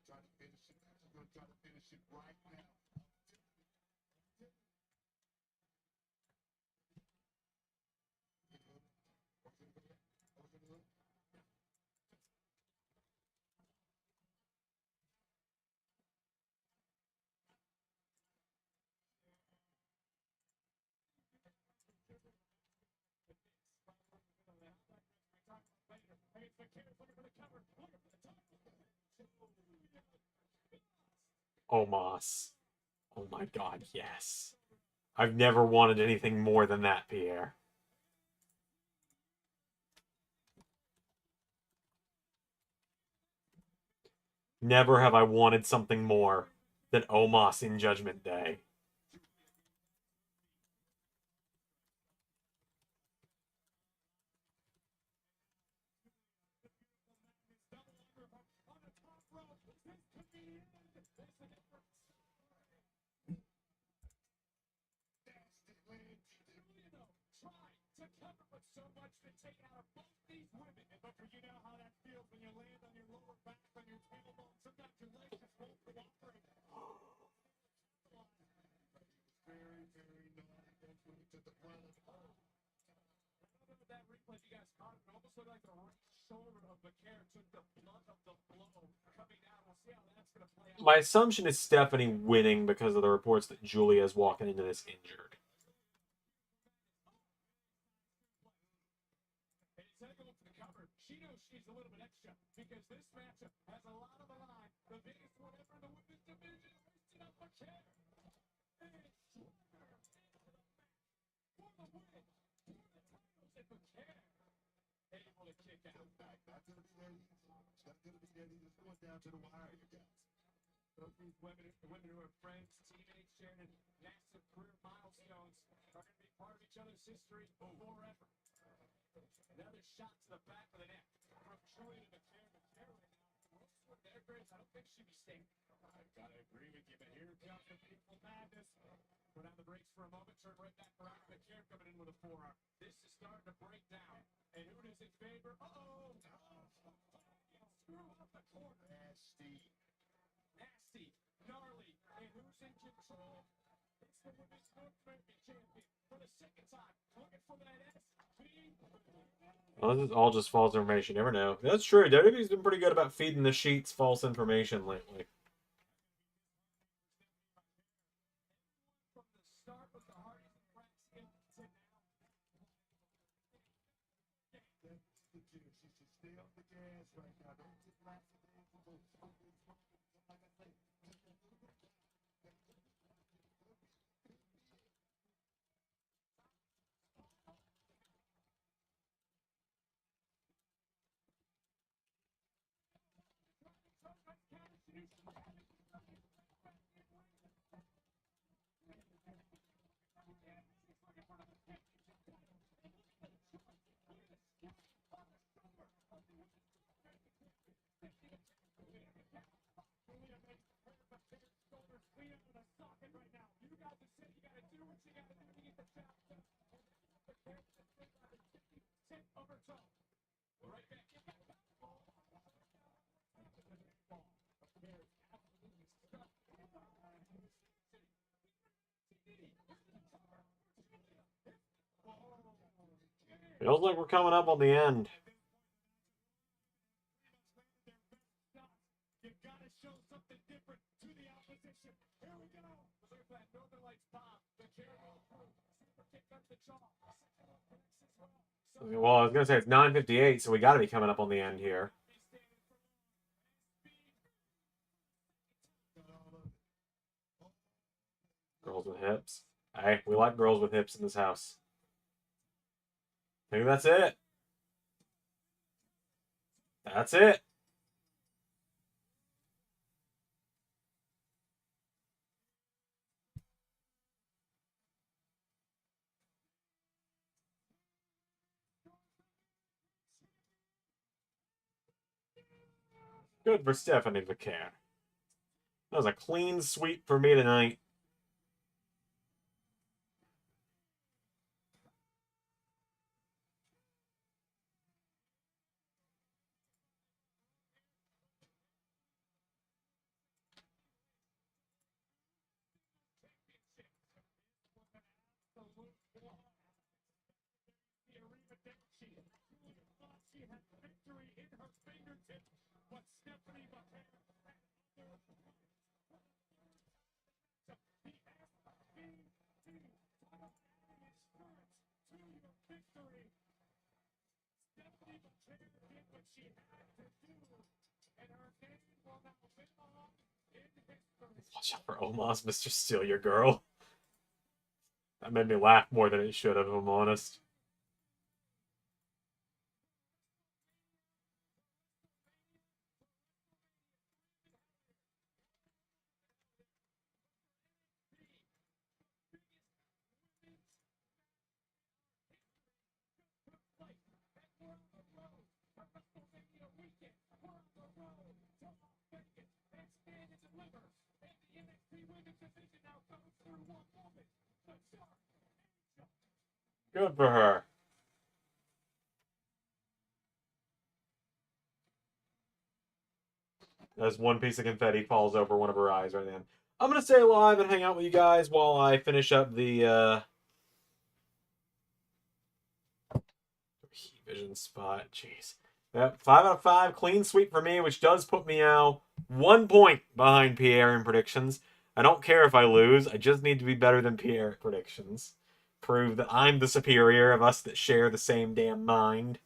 Try to finish it. I'm going to try to finish it right now. Omos. Oh my god, yes. I've never wanted anything more than that, Pierre. Never have I wanted something more than Omos in Judgment Day. So much been taken out of both these women. And but for you know how that feels when you land on your lower back, on your tailbone. Sometimes your legs just won't cooperate. Very, very nice. That's when he took the front of the Remember that replay you guys caught? It almost looked like the right shoulder of the carrot took the blunt of the blow coming down. We'll see how that's going to play out. My assumption is Stephanie winning because of the reports that Julia is walking into this injured. She knows she's a little bit extra because this matchup has a lot of the line. The biggest one ever in the women's division, hoisted up a chair. McCann able to kick out. Back. Not going to be that easy. It's not going to be that easy. It's going down to the wire, you guys. Both these women who are friends, teammates, sharing massive career milestones, are going to be part of each other's history forever. Another shot to the back of the neck from Julian McCann. McCann right now, most of their grades, I don't think she'd be staying. I've got to agree with you, but here comes the painful madness. Put on the brakes for a moment, turn right back around. McCann coming in with a forearm. This is starting to break down. And who does it favor? Uh-oh! Screw up the corner. Nasty, gnarly, and who's in control? It's the Women's North American Champion for the second time. Looking for that SB. Well, this is all just false information. You never know. That's true. WWE's been pretty good about feeding the sheets false information lately. From the start with the Hardys and Braxton to now. That's the key. She should stay on the gas right now. Don't get lackadaisical. Like I say, just a little bit. Feels like we're coming up on the end. You gotta show something different to the opposition. Here we go. Look at that Northern Lights bomb. The carry through. Super kick up the jaw. Well, I was gonna say it's 9:58, so we got to be coming up on the end here. Girls with hips. Hey, we like girls with hips in this house. I think that's it. That's it. Good for Stephanie McCann. That was a clean sweep for me tonight. Watch out for Omos, Mr. Steal Your Girl. That made me laugh more than it should have, if I'm honest. Good for her. As one piece of confetti falls over one of her eyes right then. I'm going to stay alive and hang out with you guys while I finish up the vision spot. Jeez. Yep, 5 out of 5. Clean sweep for me, which does put me now 1 point behind Pierre in predictions. I don't care if I lose. I just need to be better than Pierre at predictions. Prove that I'm the superior of us that share the same damn mind.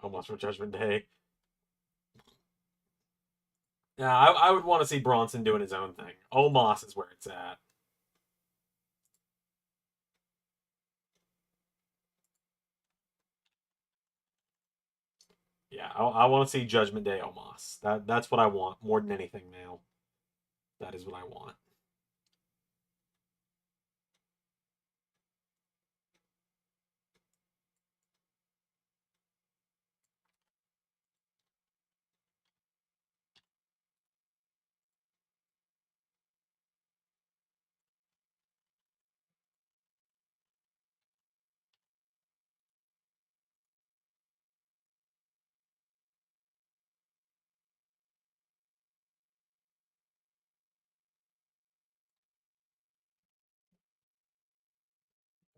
Almost for Judgment Day. Yeah, I would want to see Bronson doing his own thing. Omos is where it's at. Yeah, I want to see Judgment Day Omos. That's what I want more than anything now. That is what I want.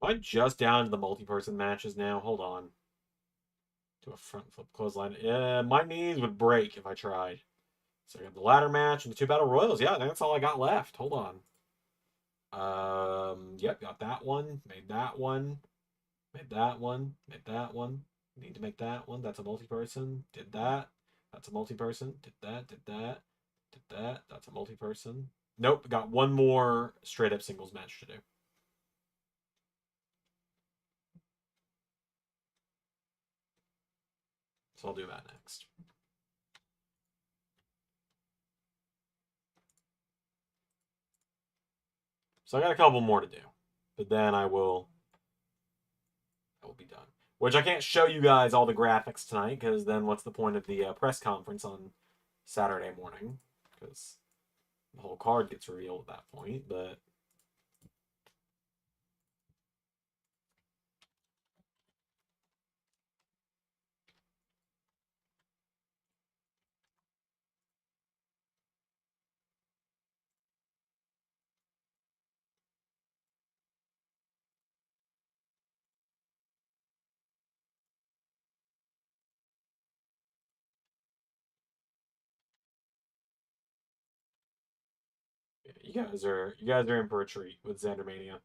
Am I just down to the multi-person matches now? Hold on. To a front flip clothesline. My knees would break if I tried. So I got the ladder match and the 2 battle royals. Yeah, that's all I got left. Hold on. Yep, got that one. Made that one. Made that one. Made that one. Need to make that one. That's a multi-person. Did that. That's a multi-person. Did that. Did that. Did that. That's a multi-person. Nope, got one more straight up singles match to do. So I'll do that next. So I got a couple more to do, but then I will be done. Which I can't show you guys all the graphics tonight, because then what's the point of the press conference on Saturday morning? Because the whole card gets revealed at that point, but... You guys are in for a treat with Xandermania.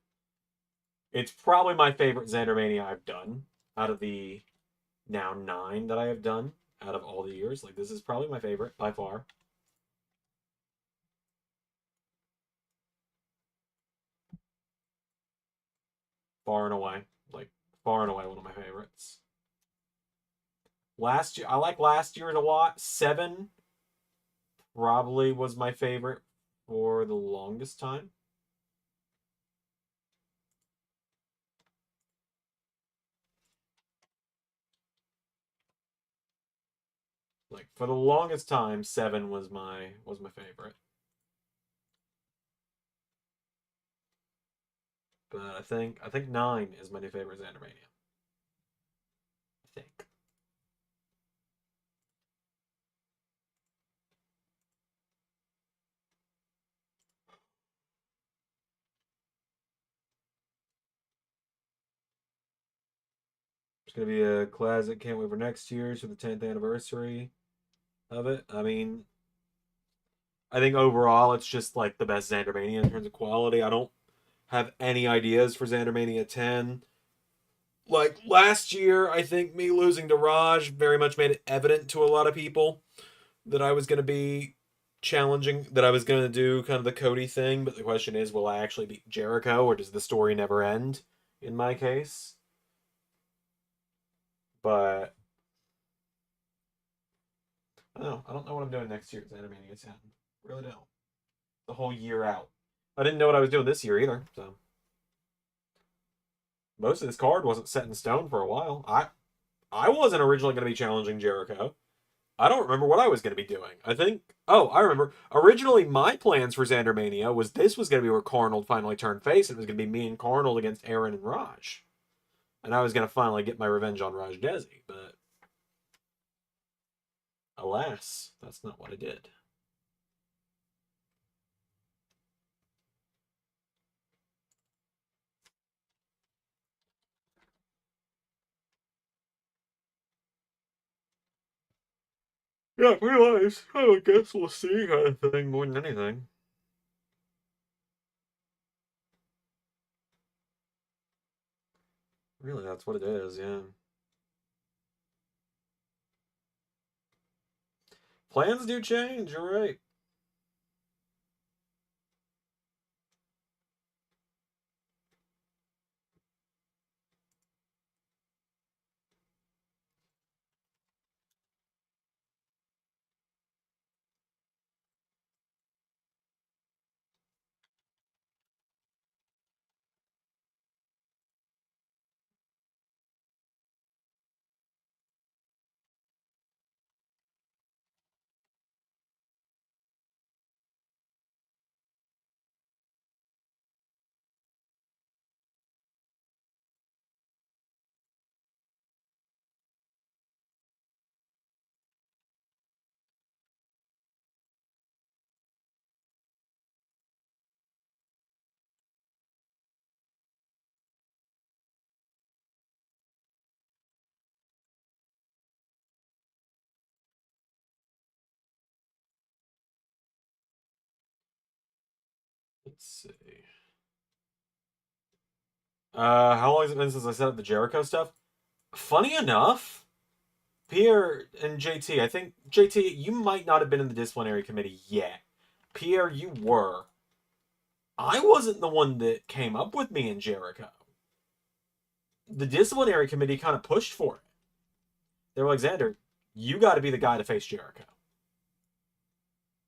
It's probably my favorite Xandermania I've done out of the now 9 that I have done out of all the years. Like, this is probably my favorite by far. Far and away. Like, far and away one of my favorites. Last year, I like last year a lot. 7 probably was my favorite for the longest time. Like, for the longest time, 7 was my favorite. But I think 9 is my new favorite Xandermania. I think. It's gonna be a classic. Can't wait for next year's for the 10th anniversary of it. I mean, I think overall it's just like the best Xandermania in terms of quality. I don't have any ideas for Xandermania 10. Like last year, I think me losing to Raj very much made it evident to a lot of people that I was going to be challenging, that I was going to do kind of the Cody thing. But the question is, will I actually beat Jericho, or does the story never end in my case? But I don't know what I'm doing next year at Xandermania 10. Really don't. The whole year out. I didn't know what I was doing this year either, so. Most of this card wasn't set in stone for a while. I wasn't originally going to be challenging Jericho. I don't remember what I was going to be doing. I remember. Originally, my plans for Xandermania was this was going to be where Carnold finally turned face. It was going to be me and Carnold against Aaron and Raj. And I was going to finally get my revenge on Raj Desi, but alas, that's not what I did. Yeah, realize. I guess we'll see kind of thing more than anything. Really, that's what it is, yeah. Plans do change, you're right. Let's see. How long has it been since I set up the Jericho stuff? Funny enough, Pierre and JT, I think, JT, you might not have been in the disciplinary committee yet. Pierre, you were. I wasn't the one that came up with me and Jericho. The disciplinary committee kind of pushed for it. They were like, Xander, you got to be the guy to face Jericho.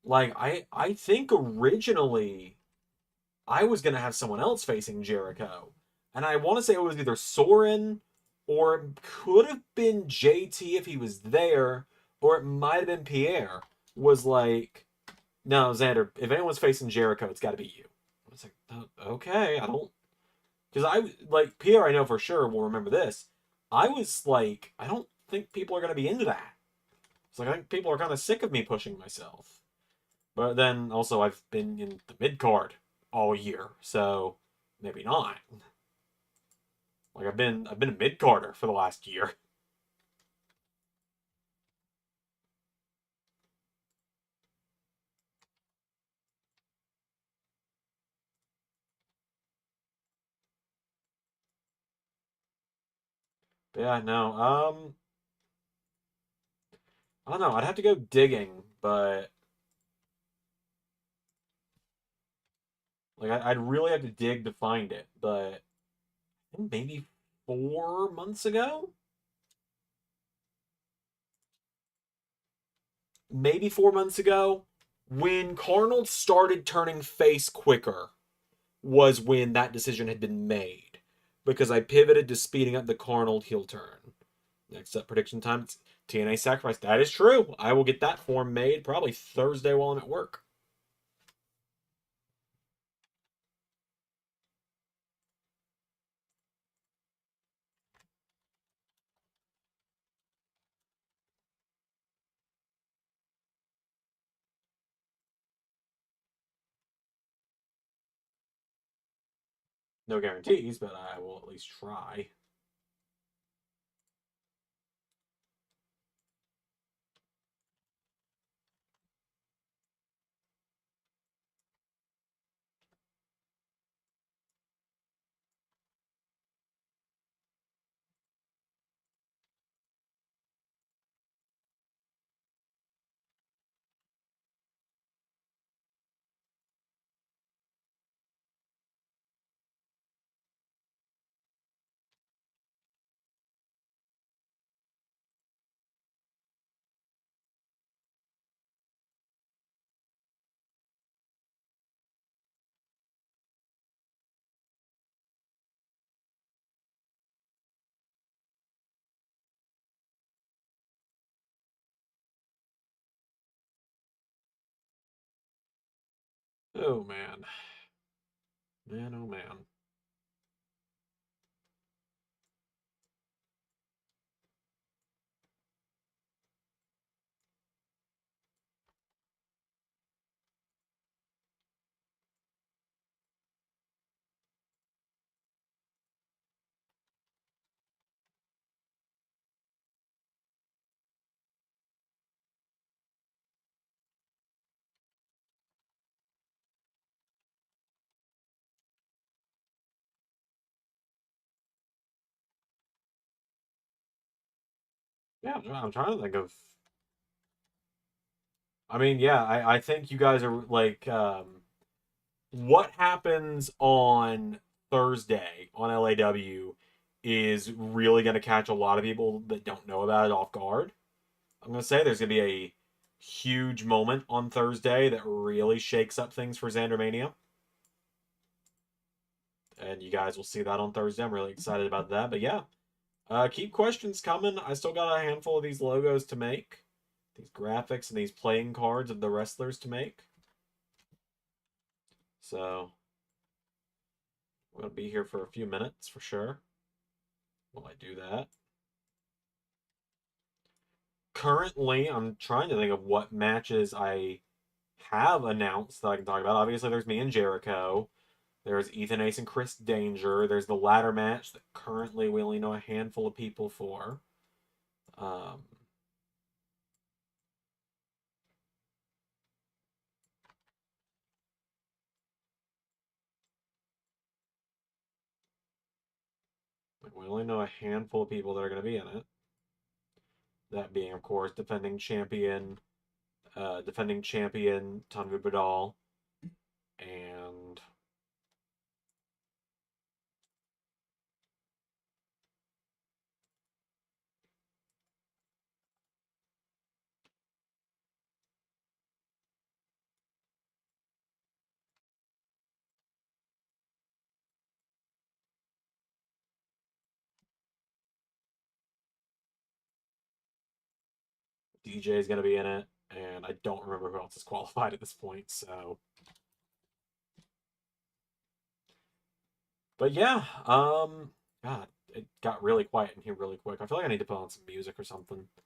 Like, I think originally I was going to have someone else facing Jericho. And I want to say it was either Soren or it could have been JT if he was there, or it might have been Pierre. Was like, no, Xander, if anyone's facing Jericho, it's got to be you. I was like, oh, okay, I don't. Because like, Pierre, I know for sure will remember this. I was like, I don't think people are going to be into that. It's like, I think people are kind of sick of me pushing myself. But then also, I've been in the mid card all year, so maybe not. Like I've been a mid carder for the last year. But yeah, no. I don't know. I'd have to go digging, but like I'd really have to dig to find it. But I think maybe 4 months ago, maybe 4 months ago, when Carnold started turning face quicker, was when that decision had been made. Because I pivoted to speeding up the Carnold heel turn. Next up, prediction time. It's TNA Sacrifice. That is true. I will get that form made probably Thursday while I'm at work. No guarantees, but I will at least try. Oh man. Man, oh man. Yeah, I'm trying to think of. I mean, yeah, I think you guys are like, what happens on Thursday on LAW is really going to catch a lot of people that don't know about it off guard. I'm going to say there's going to be a huge moment on Thursday that really shakes up things for Xandermania. And you guys will see that on Thursday. I'm really excited about that. But yeah, keep questions coming. I still got a handful of these logos to make. These graphics and these playing cards of the wrestlers to make. So, we're going to be here for a few minutes for sure while I do that. Currently, I'm trying to think of what matches I have announced that I can talk about. Obviously, there's me and Jericho. There's Ethan Ace and Chris Danger. There's the ladder match that currently we only know a handful of people for. We only know a handful of people that are going to be in it. That being, of course, defending champion Tanvi Badal, and DJ is going to be in it, and I don't remember who else is qualified at this point, so. But yeah, God, it got really quiet in here really quick. I feel like I need to put on some music or something. So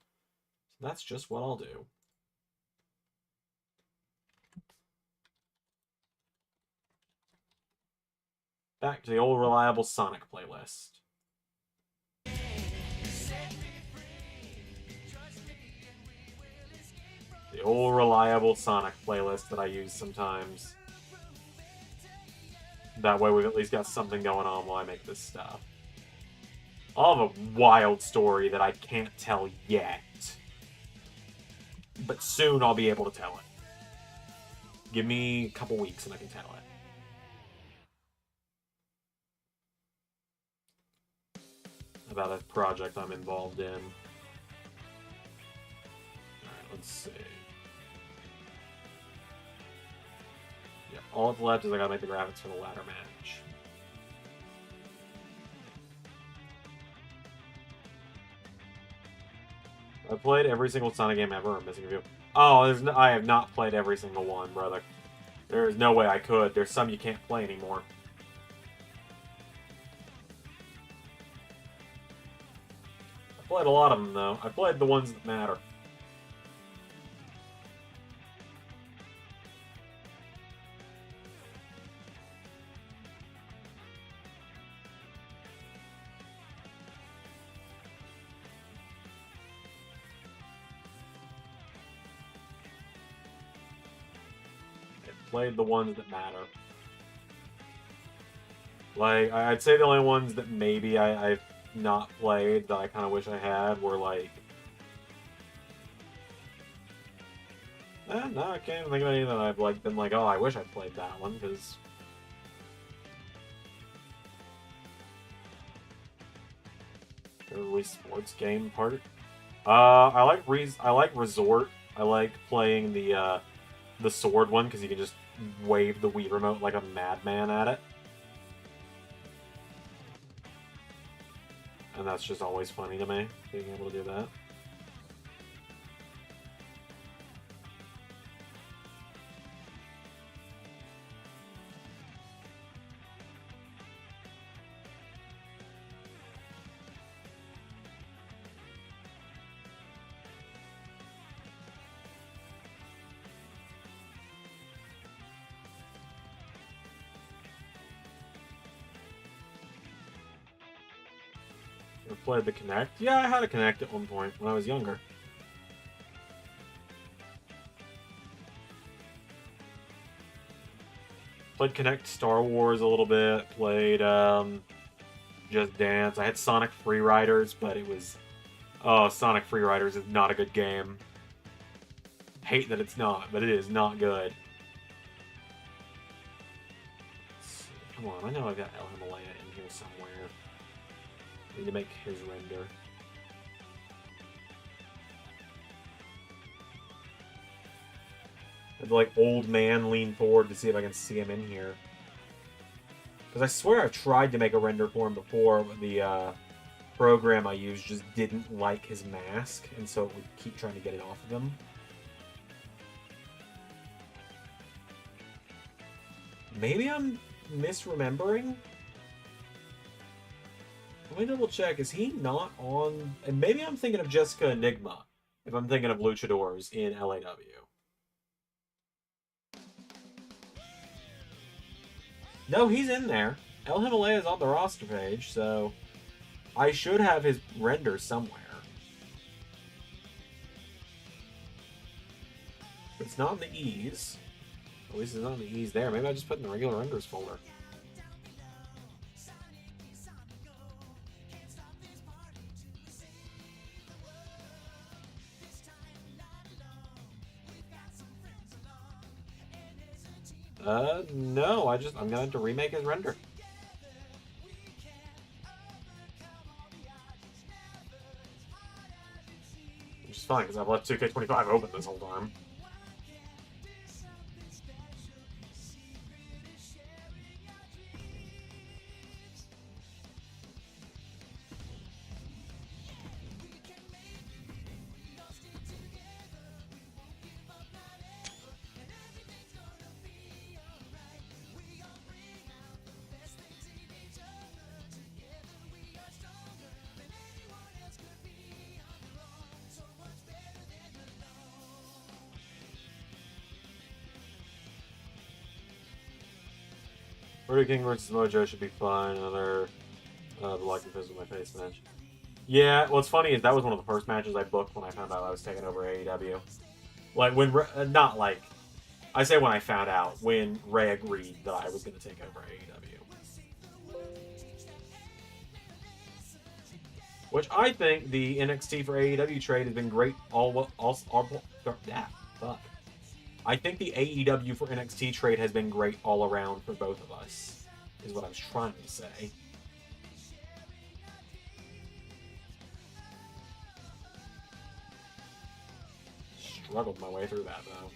that's just what I'll do. Back to the old reliable Sonic playlist. The old reliable Sonic playlist that I use sometimes. That way we've at least got something going on while I make this stuff. I'll have a wild story that I can't tell yet. But soon I'll be able to tell it. Give me a couple weeks and I can tell it. About a project I'm involved in. Alright, let's see. Yeah, all that's left is I gotta make the graphics for the ladder match. I played every single Sonic game ever. I'm missing a few. Oh, I have not played every single one, brother. There is no way I could. There's some you can't play anymore. I played a lot of them, though. I played the ones that matter. Played the ones that matter. Like, I'd say the only ones that maybe I've not played that I kind of wish I had were like... no, I can't even think of any that I've like been like, oh, I wish I played that one, because... Early sports game part. I like Resort. I like playing the sword one because you can just wave the Wii remote like a madman at it. And that's just always funny to me, being able to do that. Played the Kinect. Yeah, I had a Kinect at one point when I was younger. Played Kinect Star Wars a little bit. Played Just Dance. I had Sonic Free Riders, but it was... Oh, Sonic Free Riders is not a good game. hate that it's not, but it is not good. Come on, I know I've got El Himalaya in here somewhere. I need to make his render. The like old man lean forward to see if I can see him in here. Because I swear I've tried to make a render for him before, but the program I used just didn't like his mask, and so it would keep trying to get it off of him. Maybe I'm misremembering? Let me double check. Is he not on... And maybe I'm thinking of Jessica Enigma, if I'm thinking of luchadors in LAW. No, he's in there. El Himalaya is on the roster page, so I should have his render somewhere. But it's not in the E's. At least it's not in the E's there. Maybe I just put it in the regular renders folder. No, I'm going to remake his render. Which is fine, because I've left 2K25 open this whole time. Brody King versus Mojo should be fun. Another the Lucky Fist with my face match. Yeah, what's funny is that was one of the first matches I booked when I found out I was taking over AEW. Like, when... not like... I say when I found out, when Ray agreed that I was going to take over AEW. Which I think the NXT for AEW trade has been great fuck. I think the AEW for NXT trade has been great all around for both of us, is what I was trying to say. Struggled my way through that, though.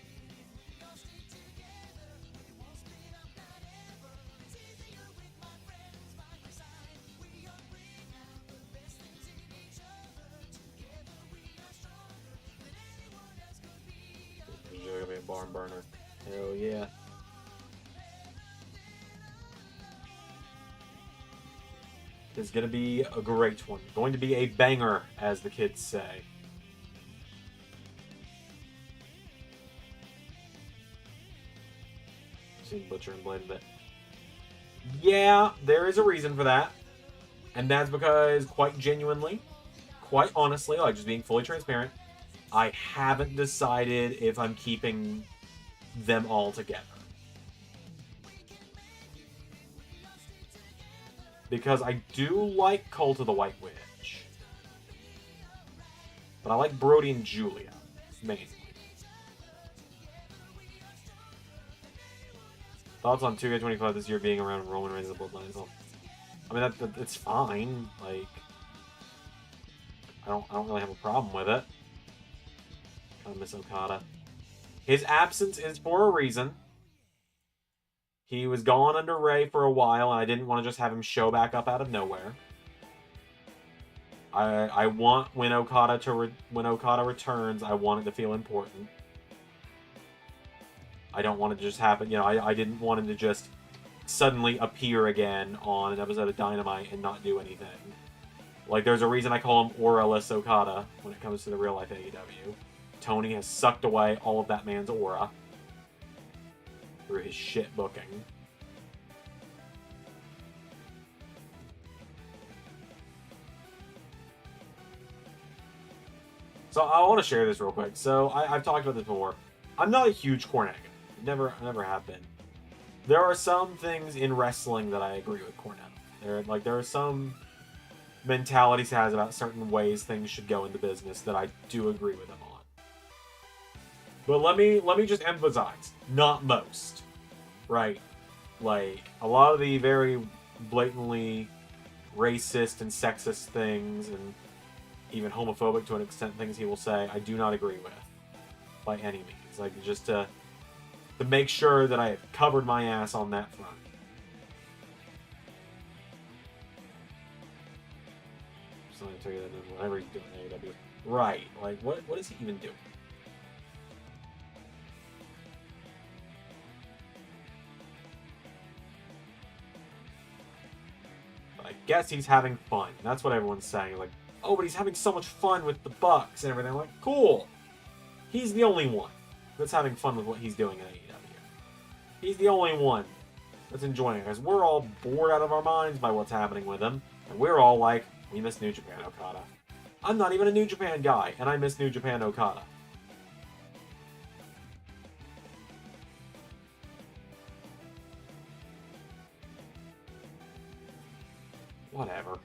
You're gonna be a barn burner. Hell yeah. It's gonna be a great one. Going to be a banger, as the kids say. Seen Butcher and Blade a bit. Yeah, there is a reason for that. And that's because, quite genuinely, quite honestly, like just being fully transparent, I haven't decided if I'm keeping them all together. Because I do like Cult of the White Witch. But I like Brody and Julia, mainly. Thoughts on 2K25 this year being around Roman Reigns and the Bloodline? I mean, it's fine. Like, I don't really have a problem with it. Kind of miss Okada. His absence is for a reason. He was gone under Ray for a while, and I didn't want to just have him show back up out of nowhere. I want when Okada returns, I want it to feel important. I don't want it to just happen. You know, I didn't want him to just suddenly appear again on an episode of Dynamite and not do anything. Like, there's a reason I call him Aura-less Okada when it comes to the real life AEW. Tony has sucked away all of that man's aura through his shit booking. So I want to share this real quick. So I've talked about this before. I'm not a huge Cornette guy. Never have been. There are some things in wrestling that I agree with Cornette. There are some mentalities he has about certain ways things should go in the business that I do agree with him on. But let me just emphasize, not most, right? Like, a lot of the very blatantly racist and sexist things, and even homophobic to an extent things he will say, I do not agree with, by any means. Like, just to make sure that I have covered my ass on that front. Just let me tell you that whatever he's doing in AEW. Right, like, what is he even doing? I guess he's having fun. That's what everyone's saying. Like, oh, but he's having so much fun with the Bucks and everything. I'm like, cool. He's the only one that's having fun with what he's doing in AEW. He's the only one that's enjoying it. Because we're all bored out of our minds by what's happening with him. And we're all like, we miss New Japan Okada. I'm not even a New Japan guy, and I miss New Japan Okada. Whatever.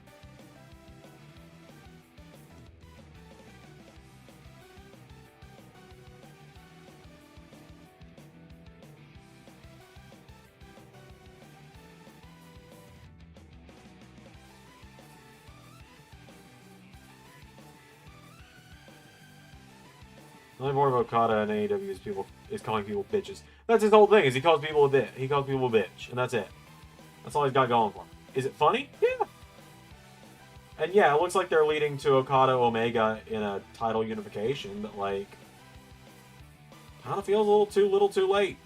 The only part of Okada and AEW is calling people bitches. That's his whole thing. Is he calls people a bitch. He calls people a bitch, and that's it. That's all he's got going for him. Is it funny? Yeah. And yeah, it looks like they're leading to Okada Omega in a title unification, but like, kind of feels a little too late.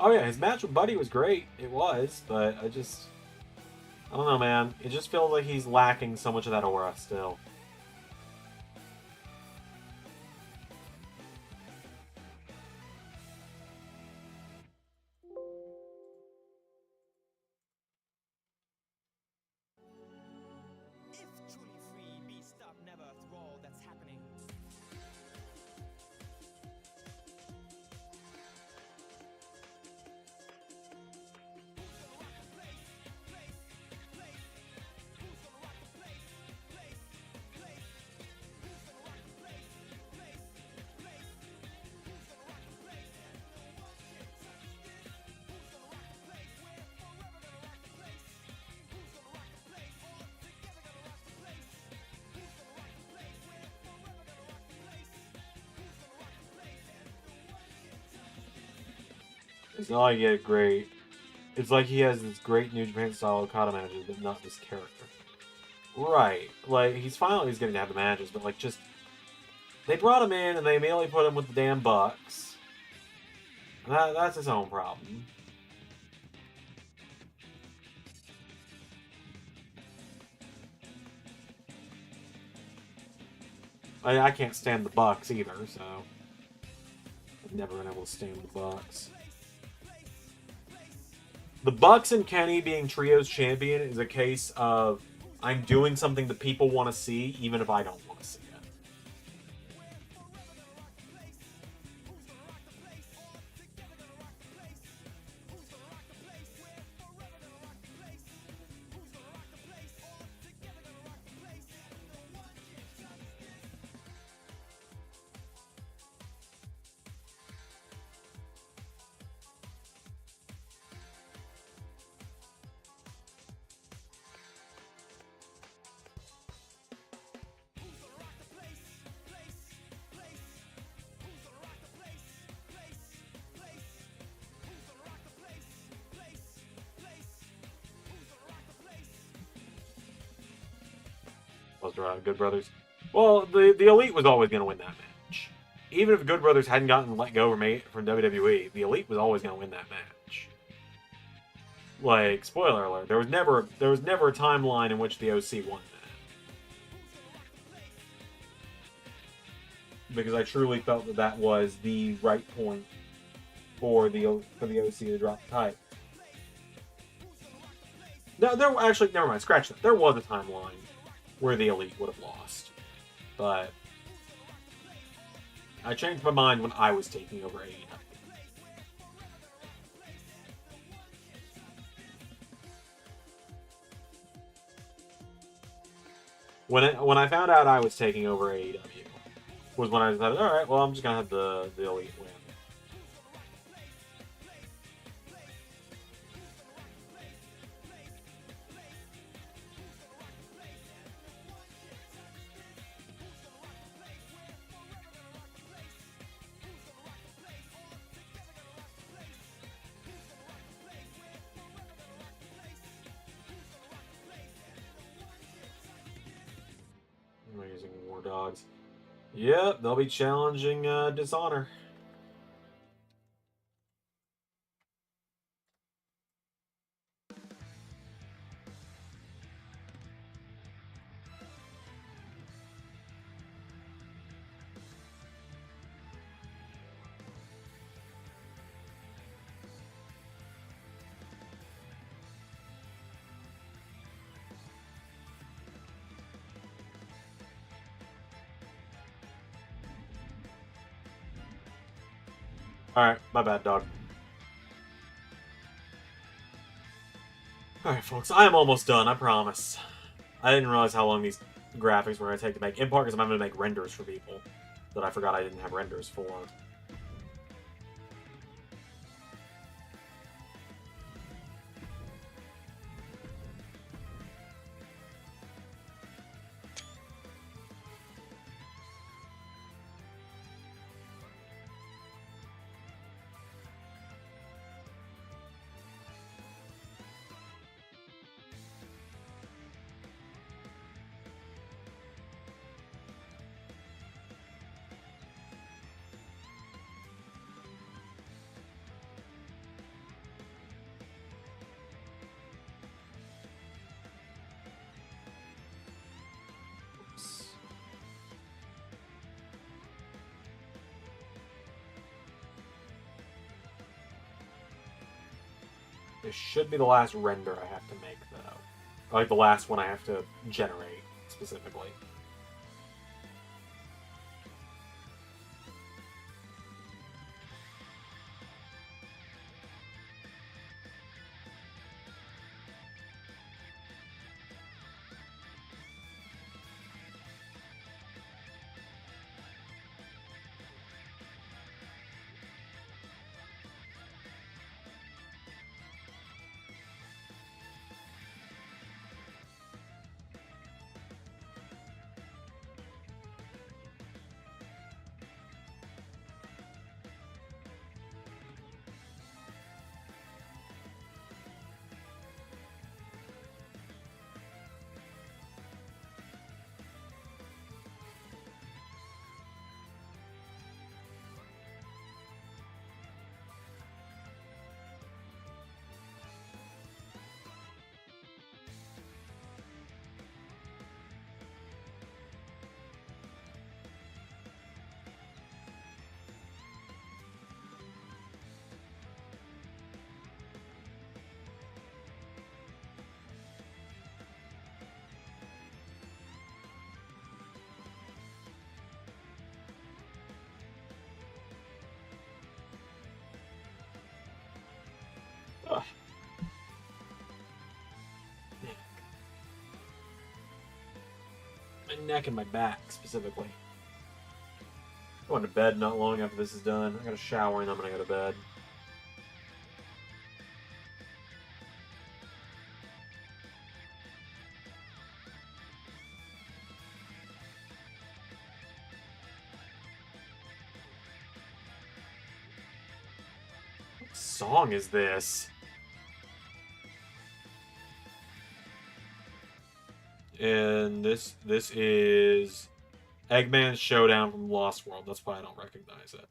Oh yeah, his match with Buddy was great. It was, but I don't know, man. It just feels like he's lacking so much of that aura still. If truly free, be stopped never through all that's happening. It's not like he had great. It's like he has this great New Japan style Okada matches, but not this character. Right. Like, he's getting to have the matches, but like, just, they brought him in and they immediately put him with the damn Bucks. And that's his own problem. I can't stand the Bucks either, so I've never been able to stand the Bucks. The Bucks and Kenny being Trios champion is a case of I'm doing something that people want to see, even if I don't want to see it. Good Brothers. Well, the Elite was always going to win that match. Even if Good Brothers hadn't gotten let go from WWE, the Elite was always going to win that match. Like, spoiler alert, there was never a timeline in which the OC won that. Because I truly felt that that was the right point for the OC to drop the title. No, there actually, never mind. Scratch that. There was a timeline where the Elite would have lost, but I changed my mind when I was taking over AEW. When I found out I was taking over AEW was when I decided, all right, well, I'm just gonna have the Elite win. Am I using War Dogs? Yep, they'll be challenging Dishonor. Alright, my bad, dog. Alright, folks, I am almost done, I promise. I didn't realize how long these graphics were going to take to make, in part because I'm having to make renders for people that I forgot I didn't have renders for. This should be the last render I have to make, though. Like, the last one I have to generate, specifically. Ugh. My neck and my back, specifically. Going to bed not long after this is done. I got a shower and I'm gonna go to bed. What song is this? And this is Eggman's Showdown from Lost World. That's why I don't recognize it.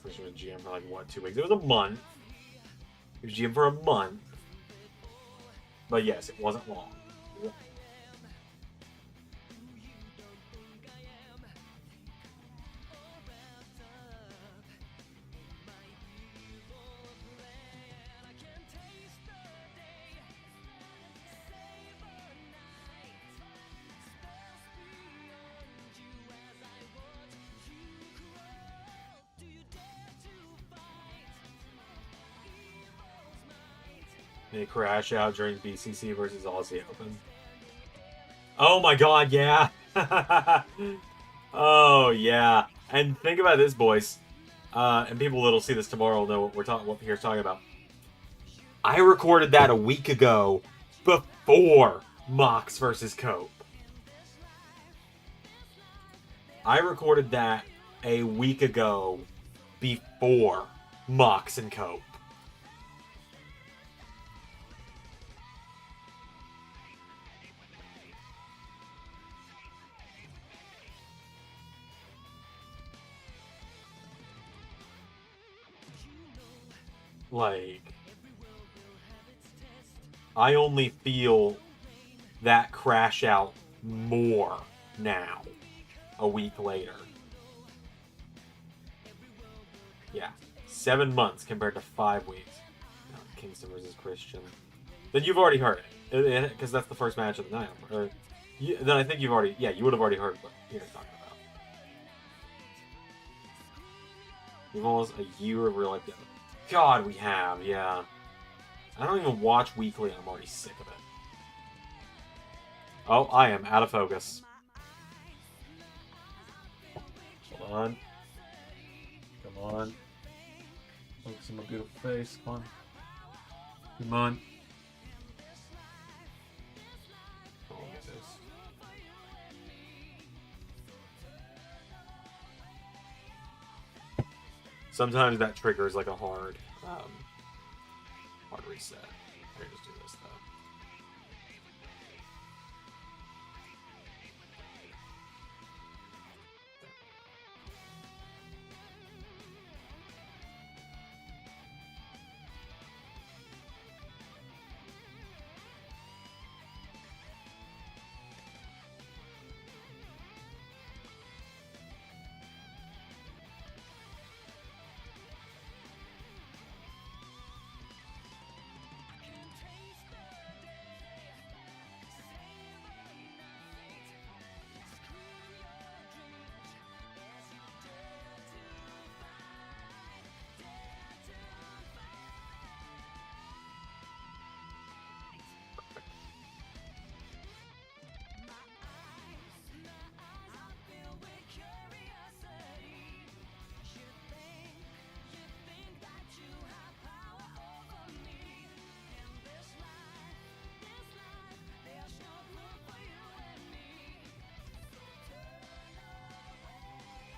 First with GM for like what, 2 weeks? It was a month. He was GM for a month. But yes, it wasn't long. They crash out during BCC versus Aussie Open. Oh my god, yeah. Oh yeah. And think about this, boys. And people that'll see this tomorrow will know what we're talking, what Pierre's talking about. I recorded that a week ago, before Mox versus Cope. I recorded that a week ago, before Mox and Cope. Like, I only feel that crash out more now, a week later. Yeah, 7 months compared to 5 weeks. Oh, Kingston versus Christian. Then you've already heard it, because that's the first match of the night. Or, then I think you've already, yeah, you would have already heard what you're talking about. We've almost a year of real life together. God, we have, yeah. I don't even watch weekly, and I'm already sick of it. Oh, I am out of focus. Hold on. Come on. Focus on my beautiful face. Come on. Come on. Oh, look at this. Sometimes that triggers like a hard reset. Here, just do this though.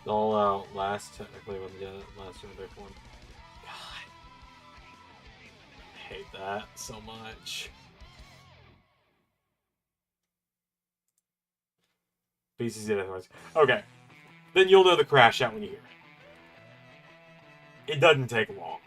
All out last, technically, when the last big one. God. I hate that so much. BCC afterwards. Okay. Then you'll know the crash out when you hear it. It doesn't take long.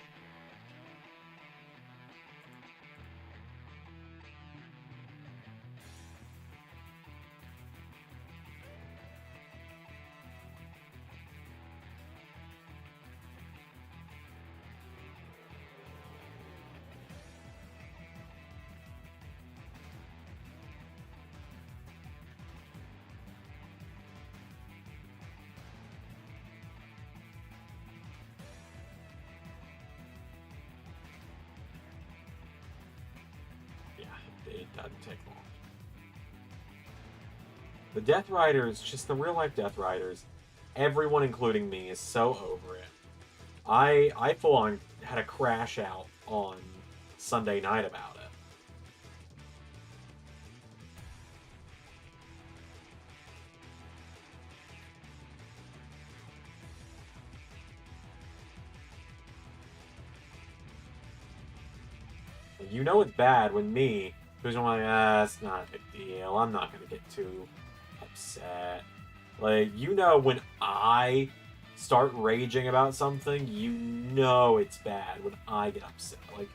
It doesn't take long. The Death Riders, just the real life Death Riders, everyone including me is so over it. I full on had a crash out on Sunday night about it. You know it's bad when me, who's like, it's not a big deal, I'm not gonna get too upset. Like, you know when I start raging about something, you know it's bad when I get upset. Like,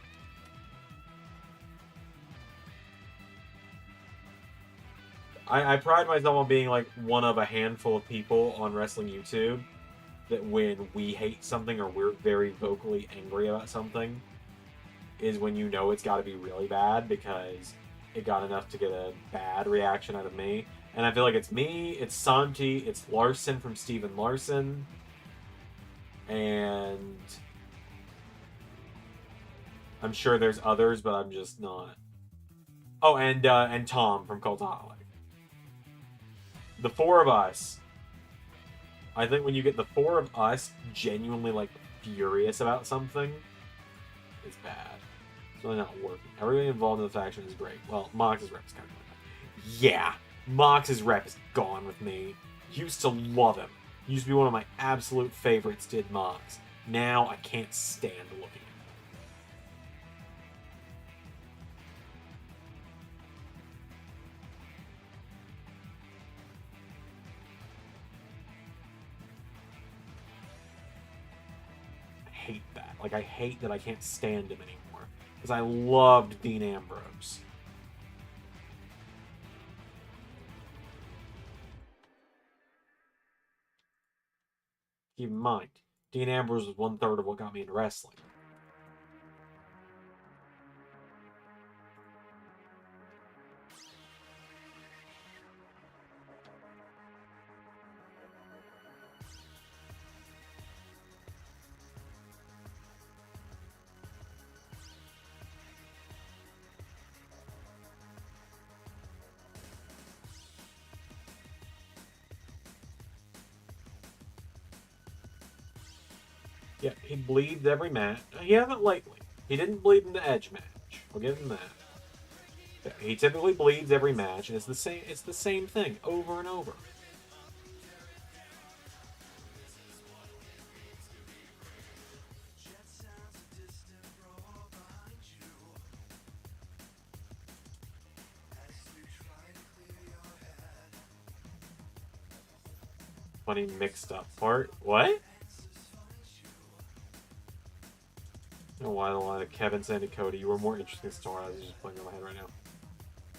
I pride myself on being like one of a handful of people on wrestling YouTube that when we hate something or we're very vocally angry about something is when you know it's got to be really bad because it got enough to get a bad reaction out of me. And I feel like it's me, it's Santi, it's Larson from Steven Larson, and I'm sure there's others, but I'm just not. Oh, and Tom from Cultaholic. The four of us. I think when you get the four of us genuinely like furious about something, it's bad. It's really not working. Everybody involved in the faction is great. Well, Mox's rep is kind of like that. Yeah, Mox's rep is gone with me. Used to love him. Used to be one of my absolute favorites, did Mox. Now I can't stand looking at him. I hate that. Like, I hate that I can't stand him anymore. Because I loved Dean Ambrose. Keep in mind, Dean Ambrose was 1/3 of what got me into wrestling. Yeah, he bleeds every match. He hasn't lately. He didn't bleed in the Edge match. I'll give him that. Yeah, he typically bleeds every match, and it's the same. It's the same thing over and over. Funny mixed up part. What? A while line of Kevin, Sandy, Cody. You were more interesting story. I was just playing in my head right now.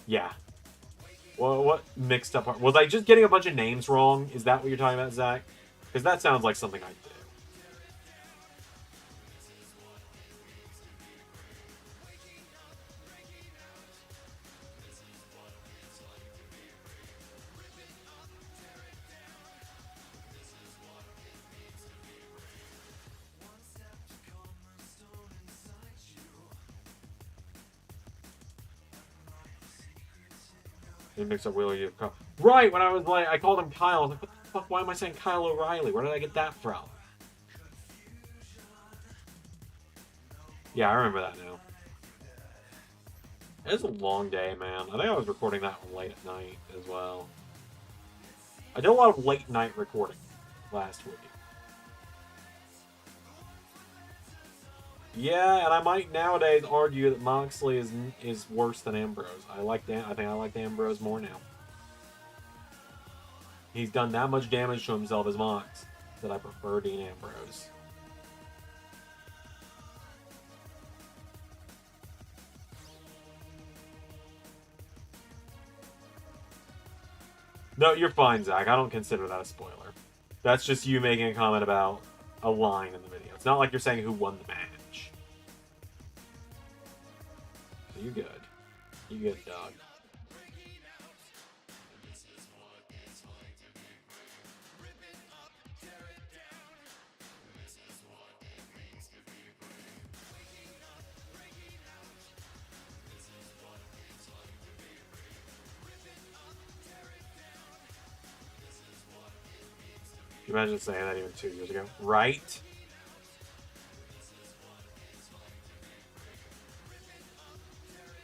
Yeah. Well, what mixed up part? Was I just getting a bunch of names wrong? Is that what you're talking about, Zach? Because that sounds like something I did. You mix up Wheeler, you Kyle. Right, when I was like, I called him Kyle. I was like, what the fuck? Why am I saying Kyle O'Reilly? Where did I get that from? Yeah, I remember that now. It was a long day, man. I think I was recording that one late at night as well. I did a lot of late night recording last week. Yeah, and I might nowadays argue that Moxley is worse than Ambrose. I think I like Ambrose more now. He's done that much damage to himself as Mox that I prefer Dean Ambrose. No, you're fine, Zach. I don't consider that a spoiler. That's just you making a comment about a line in the video. It's not like you're saying who won the match. So you good. You good, dog. Can you imagine saying that even 2 years ago? Right?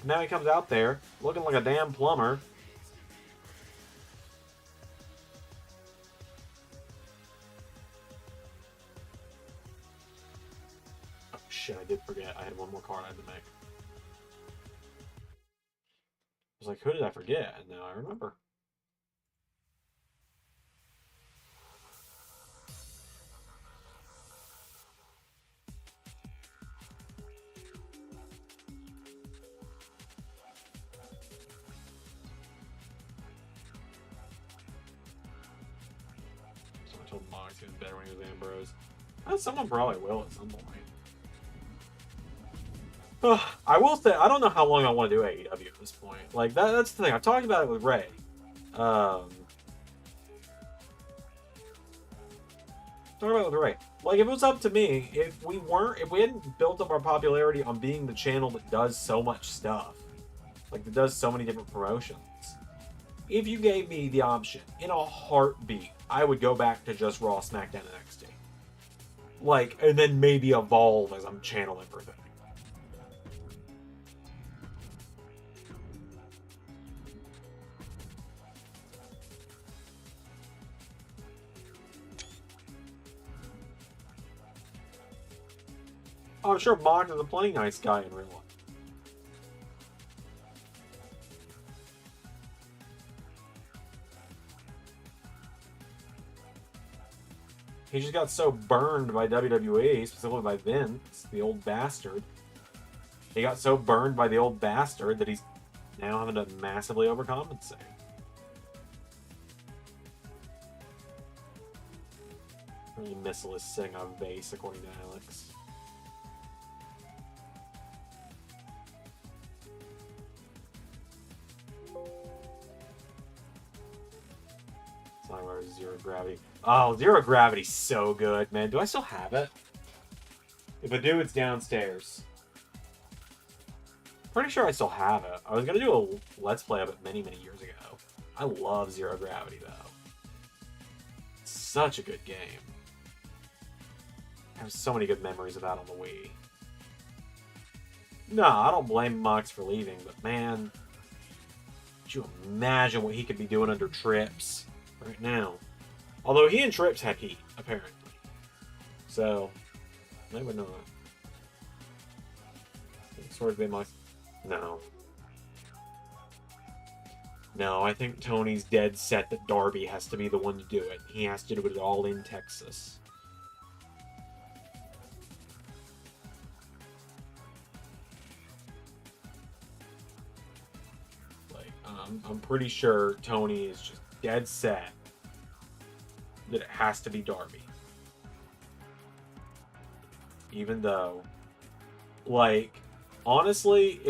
Now he comes out there looking like a damn plumber. Oh shit, I did forget. I had one more card I had to make. I was like, who did I forget? And now I remember. told Mox he was better when he was Ambrose. Someone probably will at some point. I will say, I don't know how long I want to do AEW at this point. Like, that's the thing. I've talked about it with Ray. Talking about it with Ray. Like, if it was up to me, if we hadn't built up our popularity on being the channel that does so much stuff, like, that does so many different promotions, if you gave me the option, in a heartbeat, I would go back to just Raw, SmackDown, and NXT. Like, and then maybe evolve as I'm channeling everything. Oh, I'm sure Mox is a plenty nice guy in real life. He just got so burned by WWE, specifically by Vince, the old bastard. He got so burned by the old bastard that he's now having to massively overcompensate. Really Missile is sitting on base, according to Alex. Zero Gravity. Oh, Zero Gravity's so good, man. Do I still have it? If I do, it's downstairs. Pretty sure I still have it. I was going to do a Let's Play of it many, many years ago. I love Zero Gravity, though. It's such a good game. I have so many good memories of that on the Wii. No, I don't blame Mox for leaving, but man, could you imagine what he could be doing under Trips right now? Although he and Trips had heat, apparently. So, maybe not. Sort of been my... No. No, I think Tony's dead set that Darby has to be the one to do it. He has to do it all in Texas. Like, I'm pretty sure Tony is just dead set that it has to be Darby. Even though, like, honestly,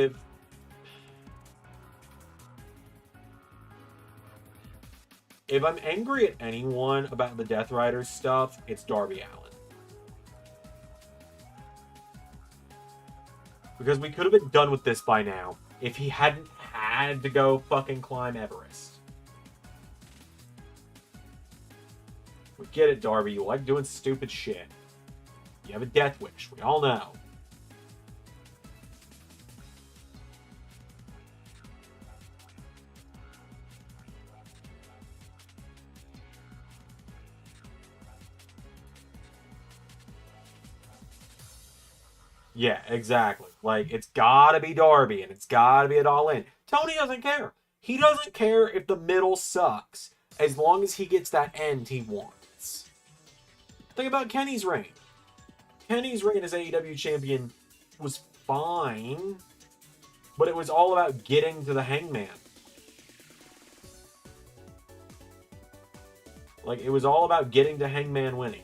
if I'm angry at anyone about the Death Riders stuff, it's Darby Allin. Because we could have been done with this by now if he hadn't had to go fucking climb Everest. We get it, Darby. You like doing stupid shit. You have a death wish. We all know. Yeah, exactly. Like, it's gotta be Darby, and it's gotta be it all in. Tony doesn't care. He doesn't care if the middle sucks, as long as he gets that end he wants. Think about Kenny's reign. Kenny's reign as AEW champion was fine, but it was all about getting to the Hangman. Like, it was all about getting to Hangman winning.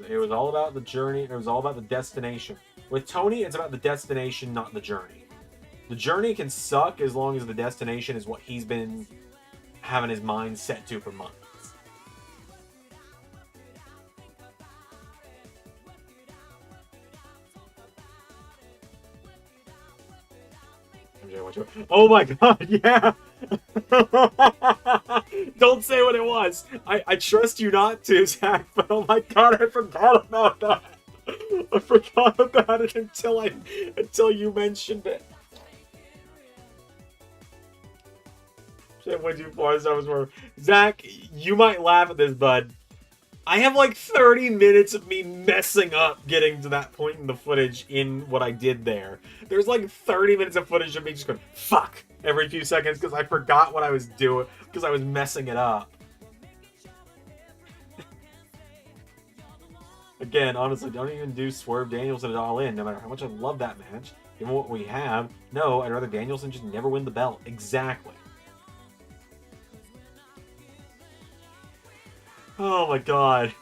It was all about the journey. It was all about the destination. With Tony, it's about the destination, not the journey. The journey can suck as long as the destination is what he's been having his mind set to for months. Oh my god, yeah! Don't say what it was. I trust you not to, Zach, but oh my god, I forgot about that. I forgot about it until you mentioned it. Shit, went too far. That was more. Zach, you might laugh at this, bud. I have like 30 minutes of me messing up getting to that point in the footage in what I did there. There's like 30 minutes of footage of me just going, fuck, every few seconds because I forgot what I was doing, because I was messing it up. Again, honestly, don't even do Swerve Danielson at All In, no matter how much I love that match. Given what we have, no, I'd rather Danielson just never win the belt. Exactly. Oh my god.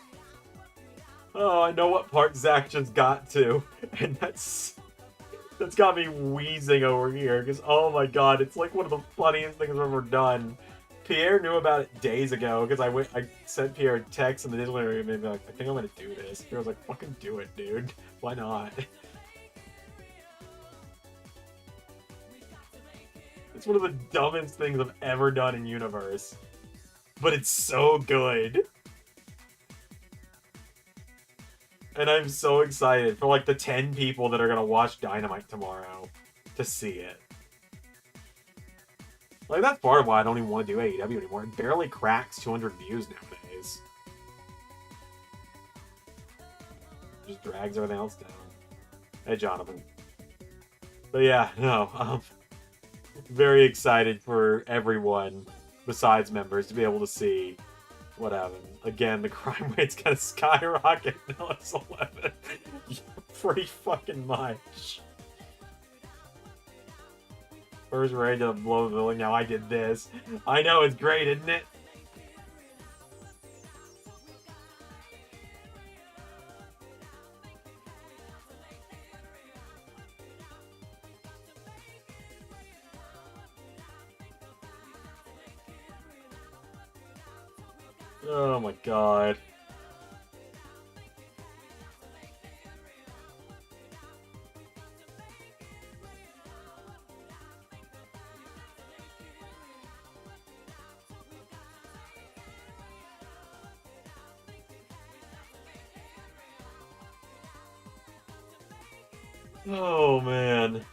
Oh, I know what part Zach just got to, and that's got me wheezing over here, because oh my god, it's like one of the funniest things I've ever done. Pierre knew about it days ago, because I sent Pierre a text in the Nizzle area and be like, I think I'm gonna do this. Pierre was like, fucking do it, dude. Why not? It's one of the dumbest things I've ever done in Universe. But it's so good. And I'm so excited for like the 10 people that are gonna watch Dynamite tomorrow to see it. Like, that's part of why I don't even want to do AEW anymore. It barely cracks 200 views nowadays. Just drags everything else down. Hey, Jonathan. But yeah, no, very excited for everyone besides members to be able to see what happened. Again, the crime rate's gonna skyrocket in LS11. Pretty fucking much. First ready to blow the building, now I did this. I know, it's great, isn't it? Oh my god. Oh man.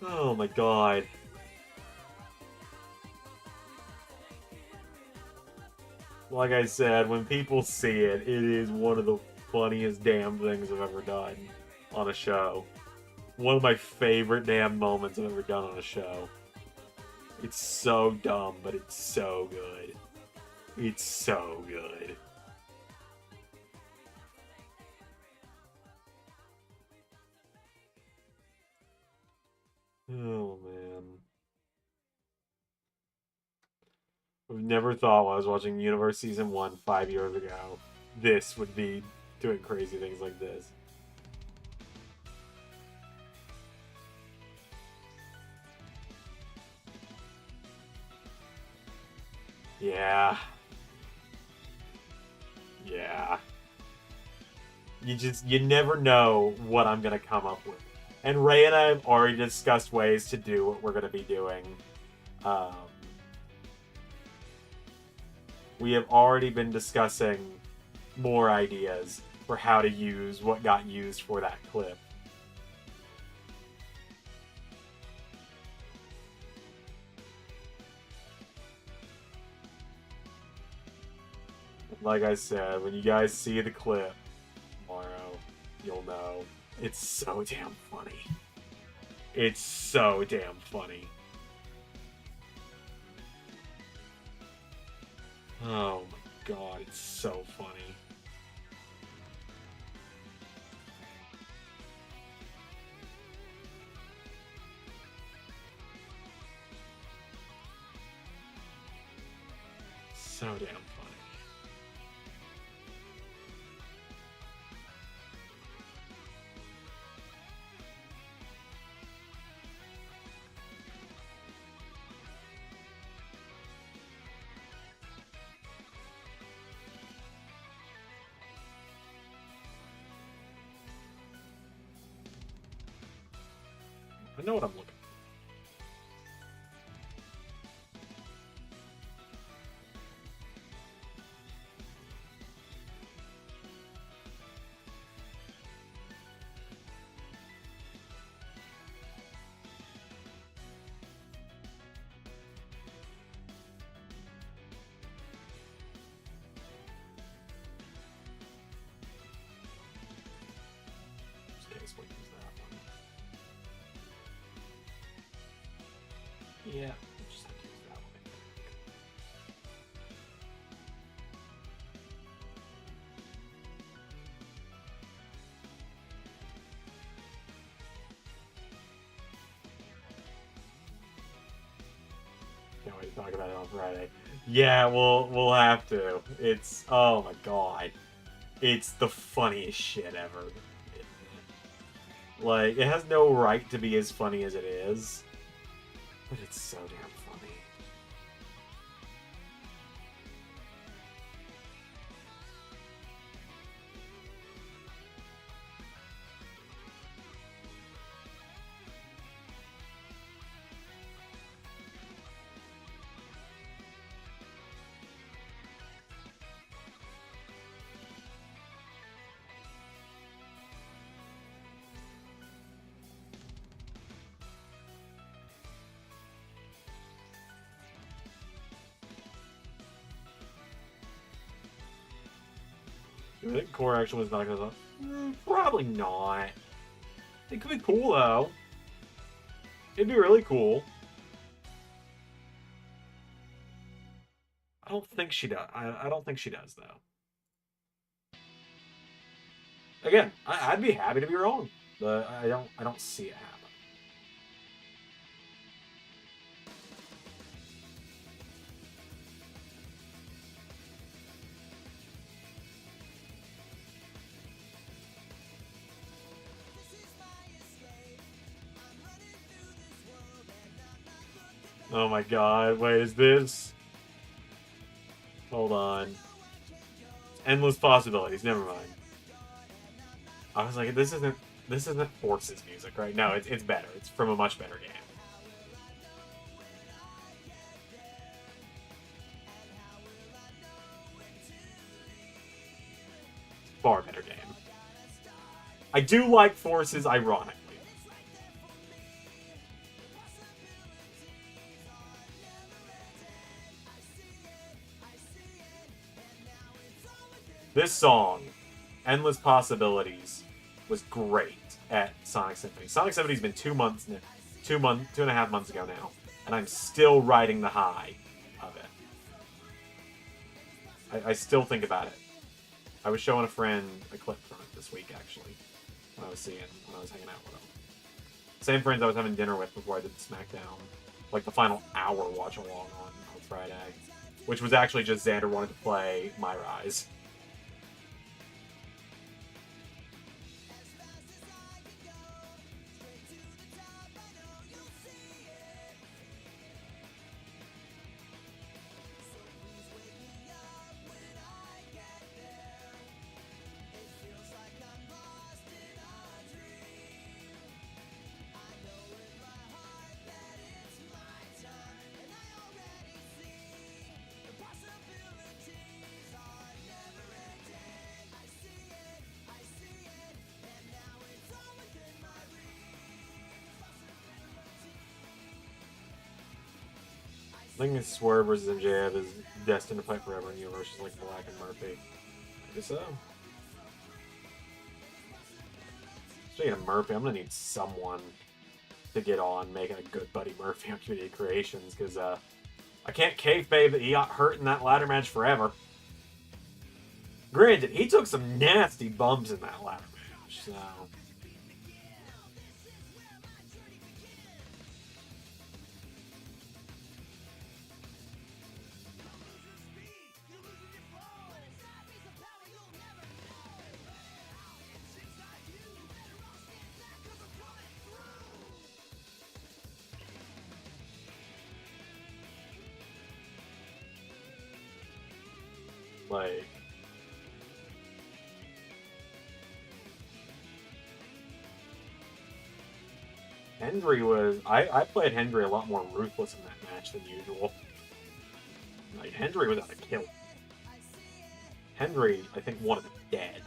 Oh my god. Like I said, when people see it, it is one of the funniest damn things I've ever done on a show. One of my favorite damn moments I've ever done on a show. It's so dumb, but it's so good. It's so good. Oh, man. I've never thought while I was watching Universe Season 1 5 years ago, this would be doing crazy things like this. Yeah. Yeah. You never know what I'm gonna come up with. And Ray and I have already discussed ways to do what we're gonna be doing. We have already been discussing more ideas for how to use what got used for that clip. Like I said, when you guys see the clip tomorrow, you'll know. It's so damn funny. It's so damn funny. Oh my god, it's so funny. So damn funny. I know what I'm looking for. Yeah, just have to use that one. Can't wait to talk about it on Friday. Yeah, we'll have to. It's, oh my god. It's the funniest shit ever. Like, it has no right to be as funny as it is, but it's so damn funny. Do you think Core actually was not gonna? Probably not. It could be cool though. It'd be really cool. I don't think she does. I don't think she does though. Again, I'd be happy to be wrong, but I don't see it happen. Oh my god, wait, is this? Hold on. Endless possibilities, never mind. I was like, this isn't Force's music, right? No, it's better. It's from a much better game. Far better game. I do like Force's ironically. This song, Endless Possibilities, was great at Sonic Symphony. Sonic Symphony's been 2 months, 2.5 months ago now, and I'm still riding the high of it. I still think about it. I was showing a friend a clip from it this week, actually, when I was hanging out with him. Same friends I was having dinner with before I did the SmackDown, like the final hour watch along on Friday, which was actually just Xander wanted to play My Rise. I think Swerve versus MJF is destined to fight forever in universes like Black and Murphy. I guess so. Speaking of Murphy, I'm gonna need someone to get on making a good Buddy Murphy on Community Creations, because I can't kayfabe that he got hurt in that ladder match forever. Granted, he took some nasty bumps in that ladder match, so... Like, Hendry was... I played Hendry a lot more ruthless in that match than usual. Like, Hendry was out to kill. Hendry, I think, wanted him dead.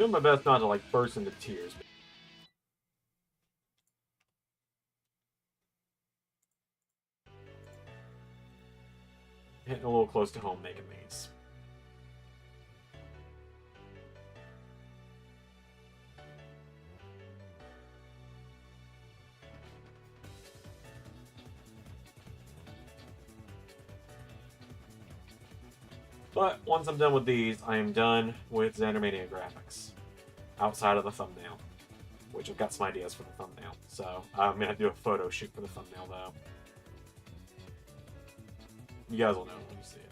Doing my best not to like burst into tears. Hitting a little close to home making these. But once I'm done with these, I am done with Xandermania graphics. Outside of the thumbnail. Which I've got some ideas for the thumbnail. So I'm gonna have to do a photo shoot for the thumbnail though. You guys will know when you see it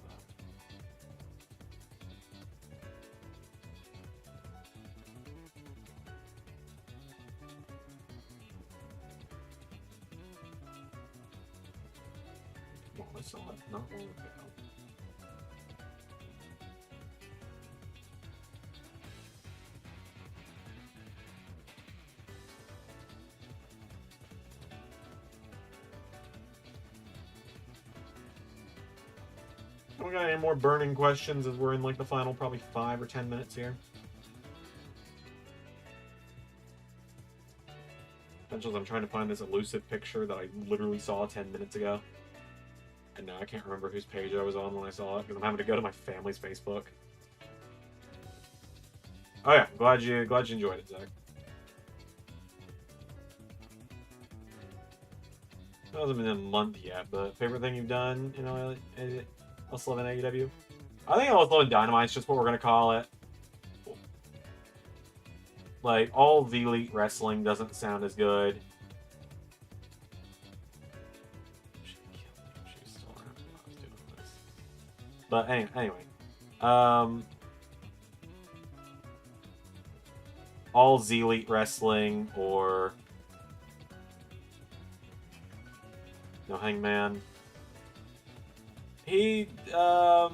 though. Well, I saw it not long ago. We got any more burning questions as we're in like the final probably 5 or 10 minutes here? Essentially, I'm trying to find this elusive picture that I literally saw 10 minutes ago. And now I can't remember whose page I was on when I saw it because I'm having to go to my family's Facebook. Oh yeah, glad you enjoyed it, Zach. It hasn't been a month yet, but favorite thing you've done, you know, LS11 AEW? I think LS11 Dynamite's just what we're gonna call it. Like, all the Elite Wrestling doesn't sound as good. She's still around when I was doing this. But anyway. All Z Elite Wrestling or no Hangman. He, I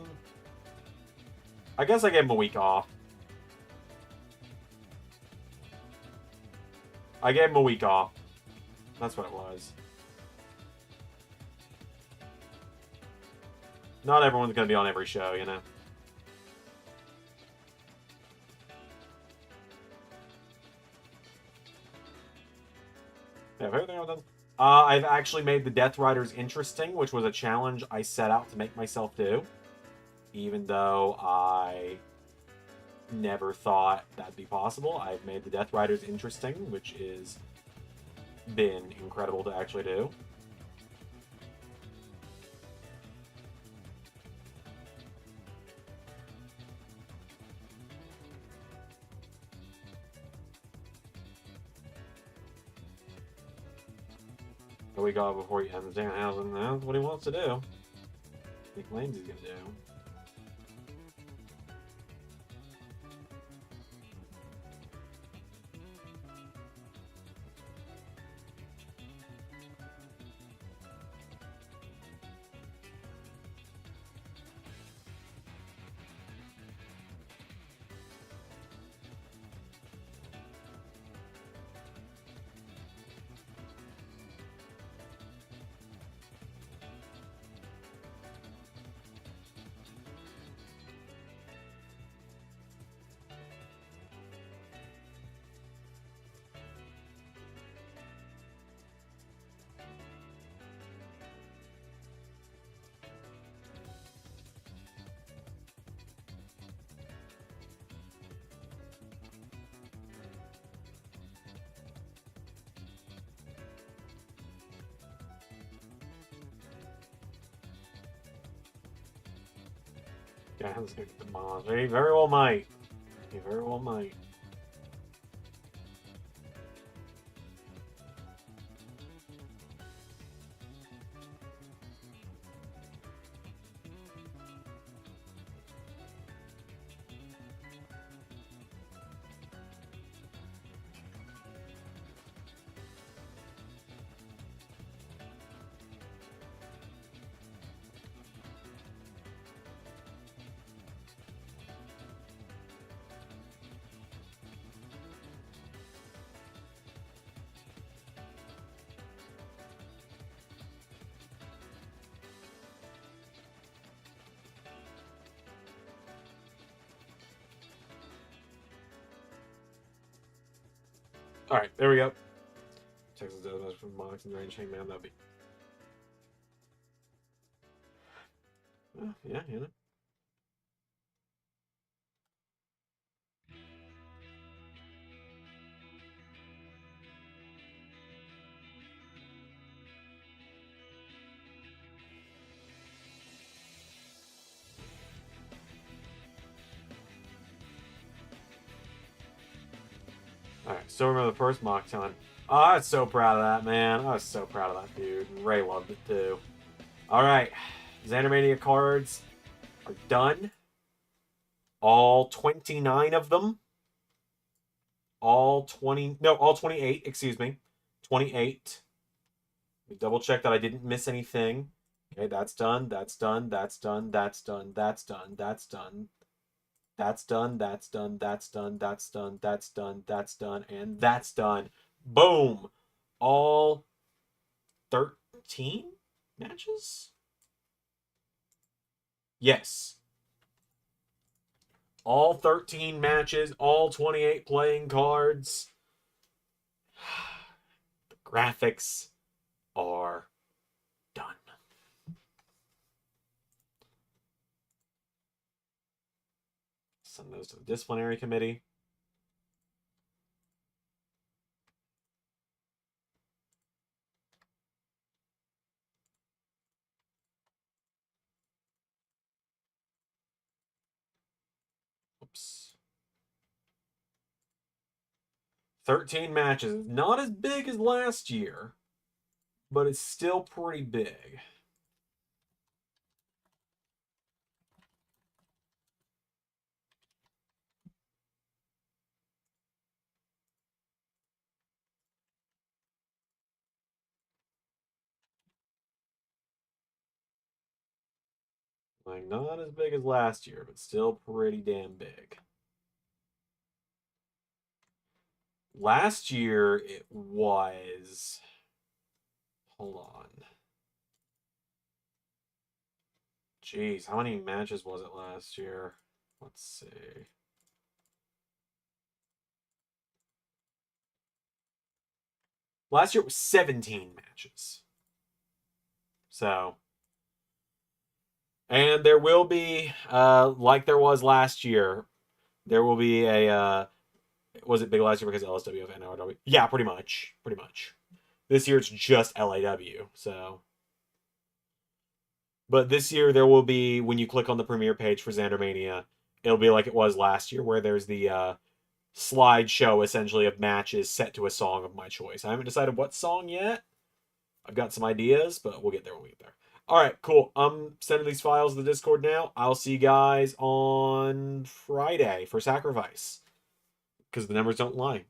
guess I gave him a week off. I gave him a week off. That's what it was. Not everyone's going to be on every show, you know. Yeah, everything I've done. I've actually made the Death Riders interesting, which was a challenge I set out to make myself do. Even though I never thought that'd be possible. I've made the Death Riders interesting, which is been incredible to actually do. A week off before he ends Danhausen. That's what he wants to do. He claims he's gonna do. Yeah, this is gonna get demolished. He very well might. He very well might. All right, there we go. Texas does much from Mox and Range Hangman. That'd be. Yeah, you know. Alright, so remember the first mock time. Oh, I was so proud of that, man. I was so proud of that dude. And Ray loved it too. Alright, Xandermania cards are done. All 29 of them. All 28, excuse me. 28. Let me double check that I didn't miss anything. Okay, that's done, that's done, that's done, that's done, that's done, that's done. That's done, that's done, that's done, that's done, that's done, that's done, and that's done. Boom! All 13 matches? Yes. All 13 matches, all 28 playing cards. The graphics are done. Send those to the disciplinary committee. Oops. 13 matches. Not as big as last year, but it's still pretty big. Like, not as big as last year, but still pretty damn big. Last year, it was... Hold on. Jeez, how many matches was it last year? Let's see. Last year it was 17 matches. So... And there will be, like there was last year, there will be a, was it big last year because LSW of NRW? Yeah, pretty much. Pretty much. This year it's just LAW, so. But this year there will be, when you click on the premiere page for Xandermania, it'll be like it was last year, where there's the slideshow, essentially, of matches set to a song of my choice. I haven't decided what song yet. I've got some ideas, but we'll get there when we get there. All right, cool. I'm sending these files to the Discord now. I'll see you guys on Friday for Sacrifice, because the numbers don't lie.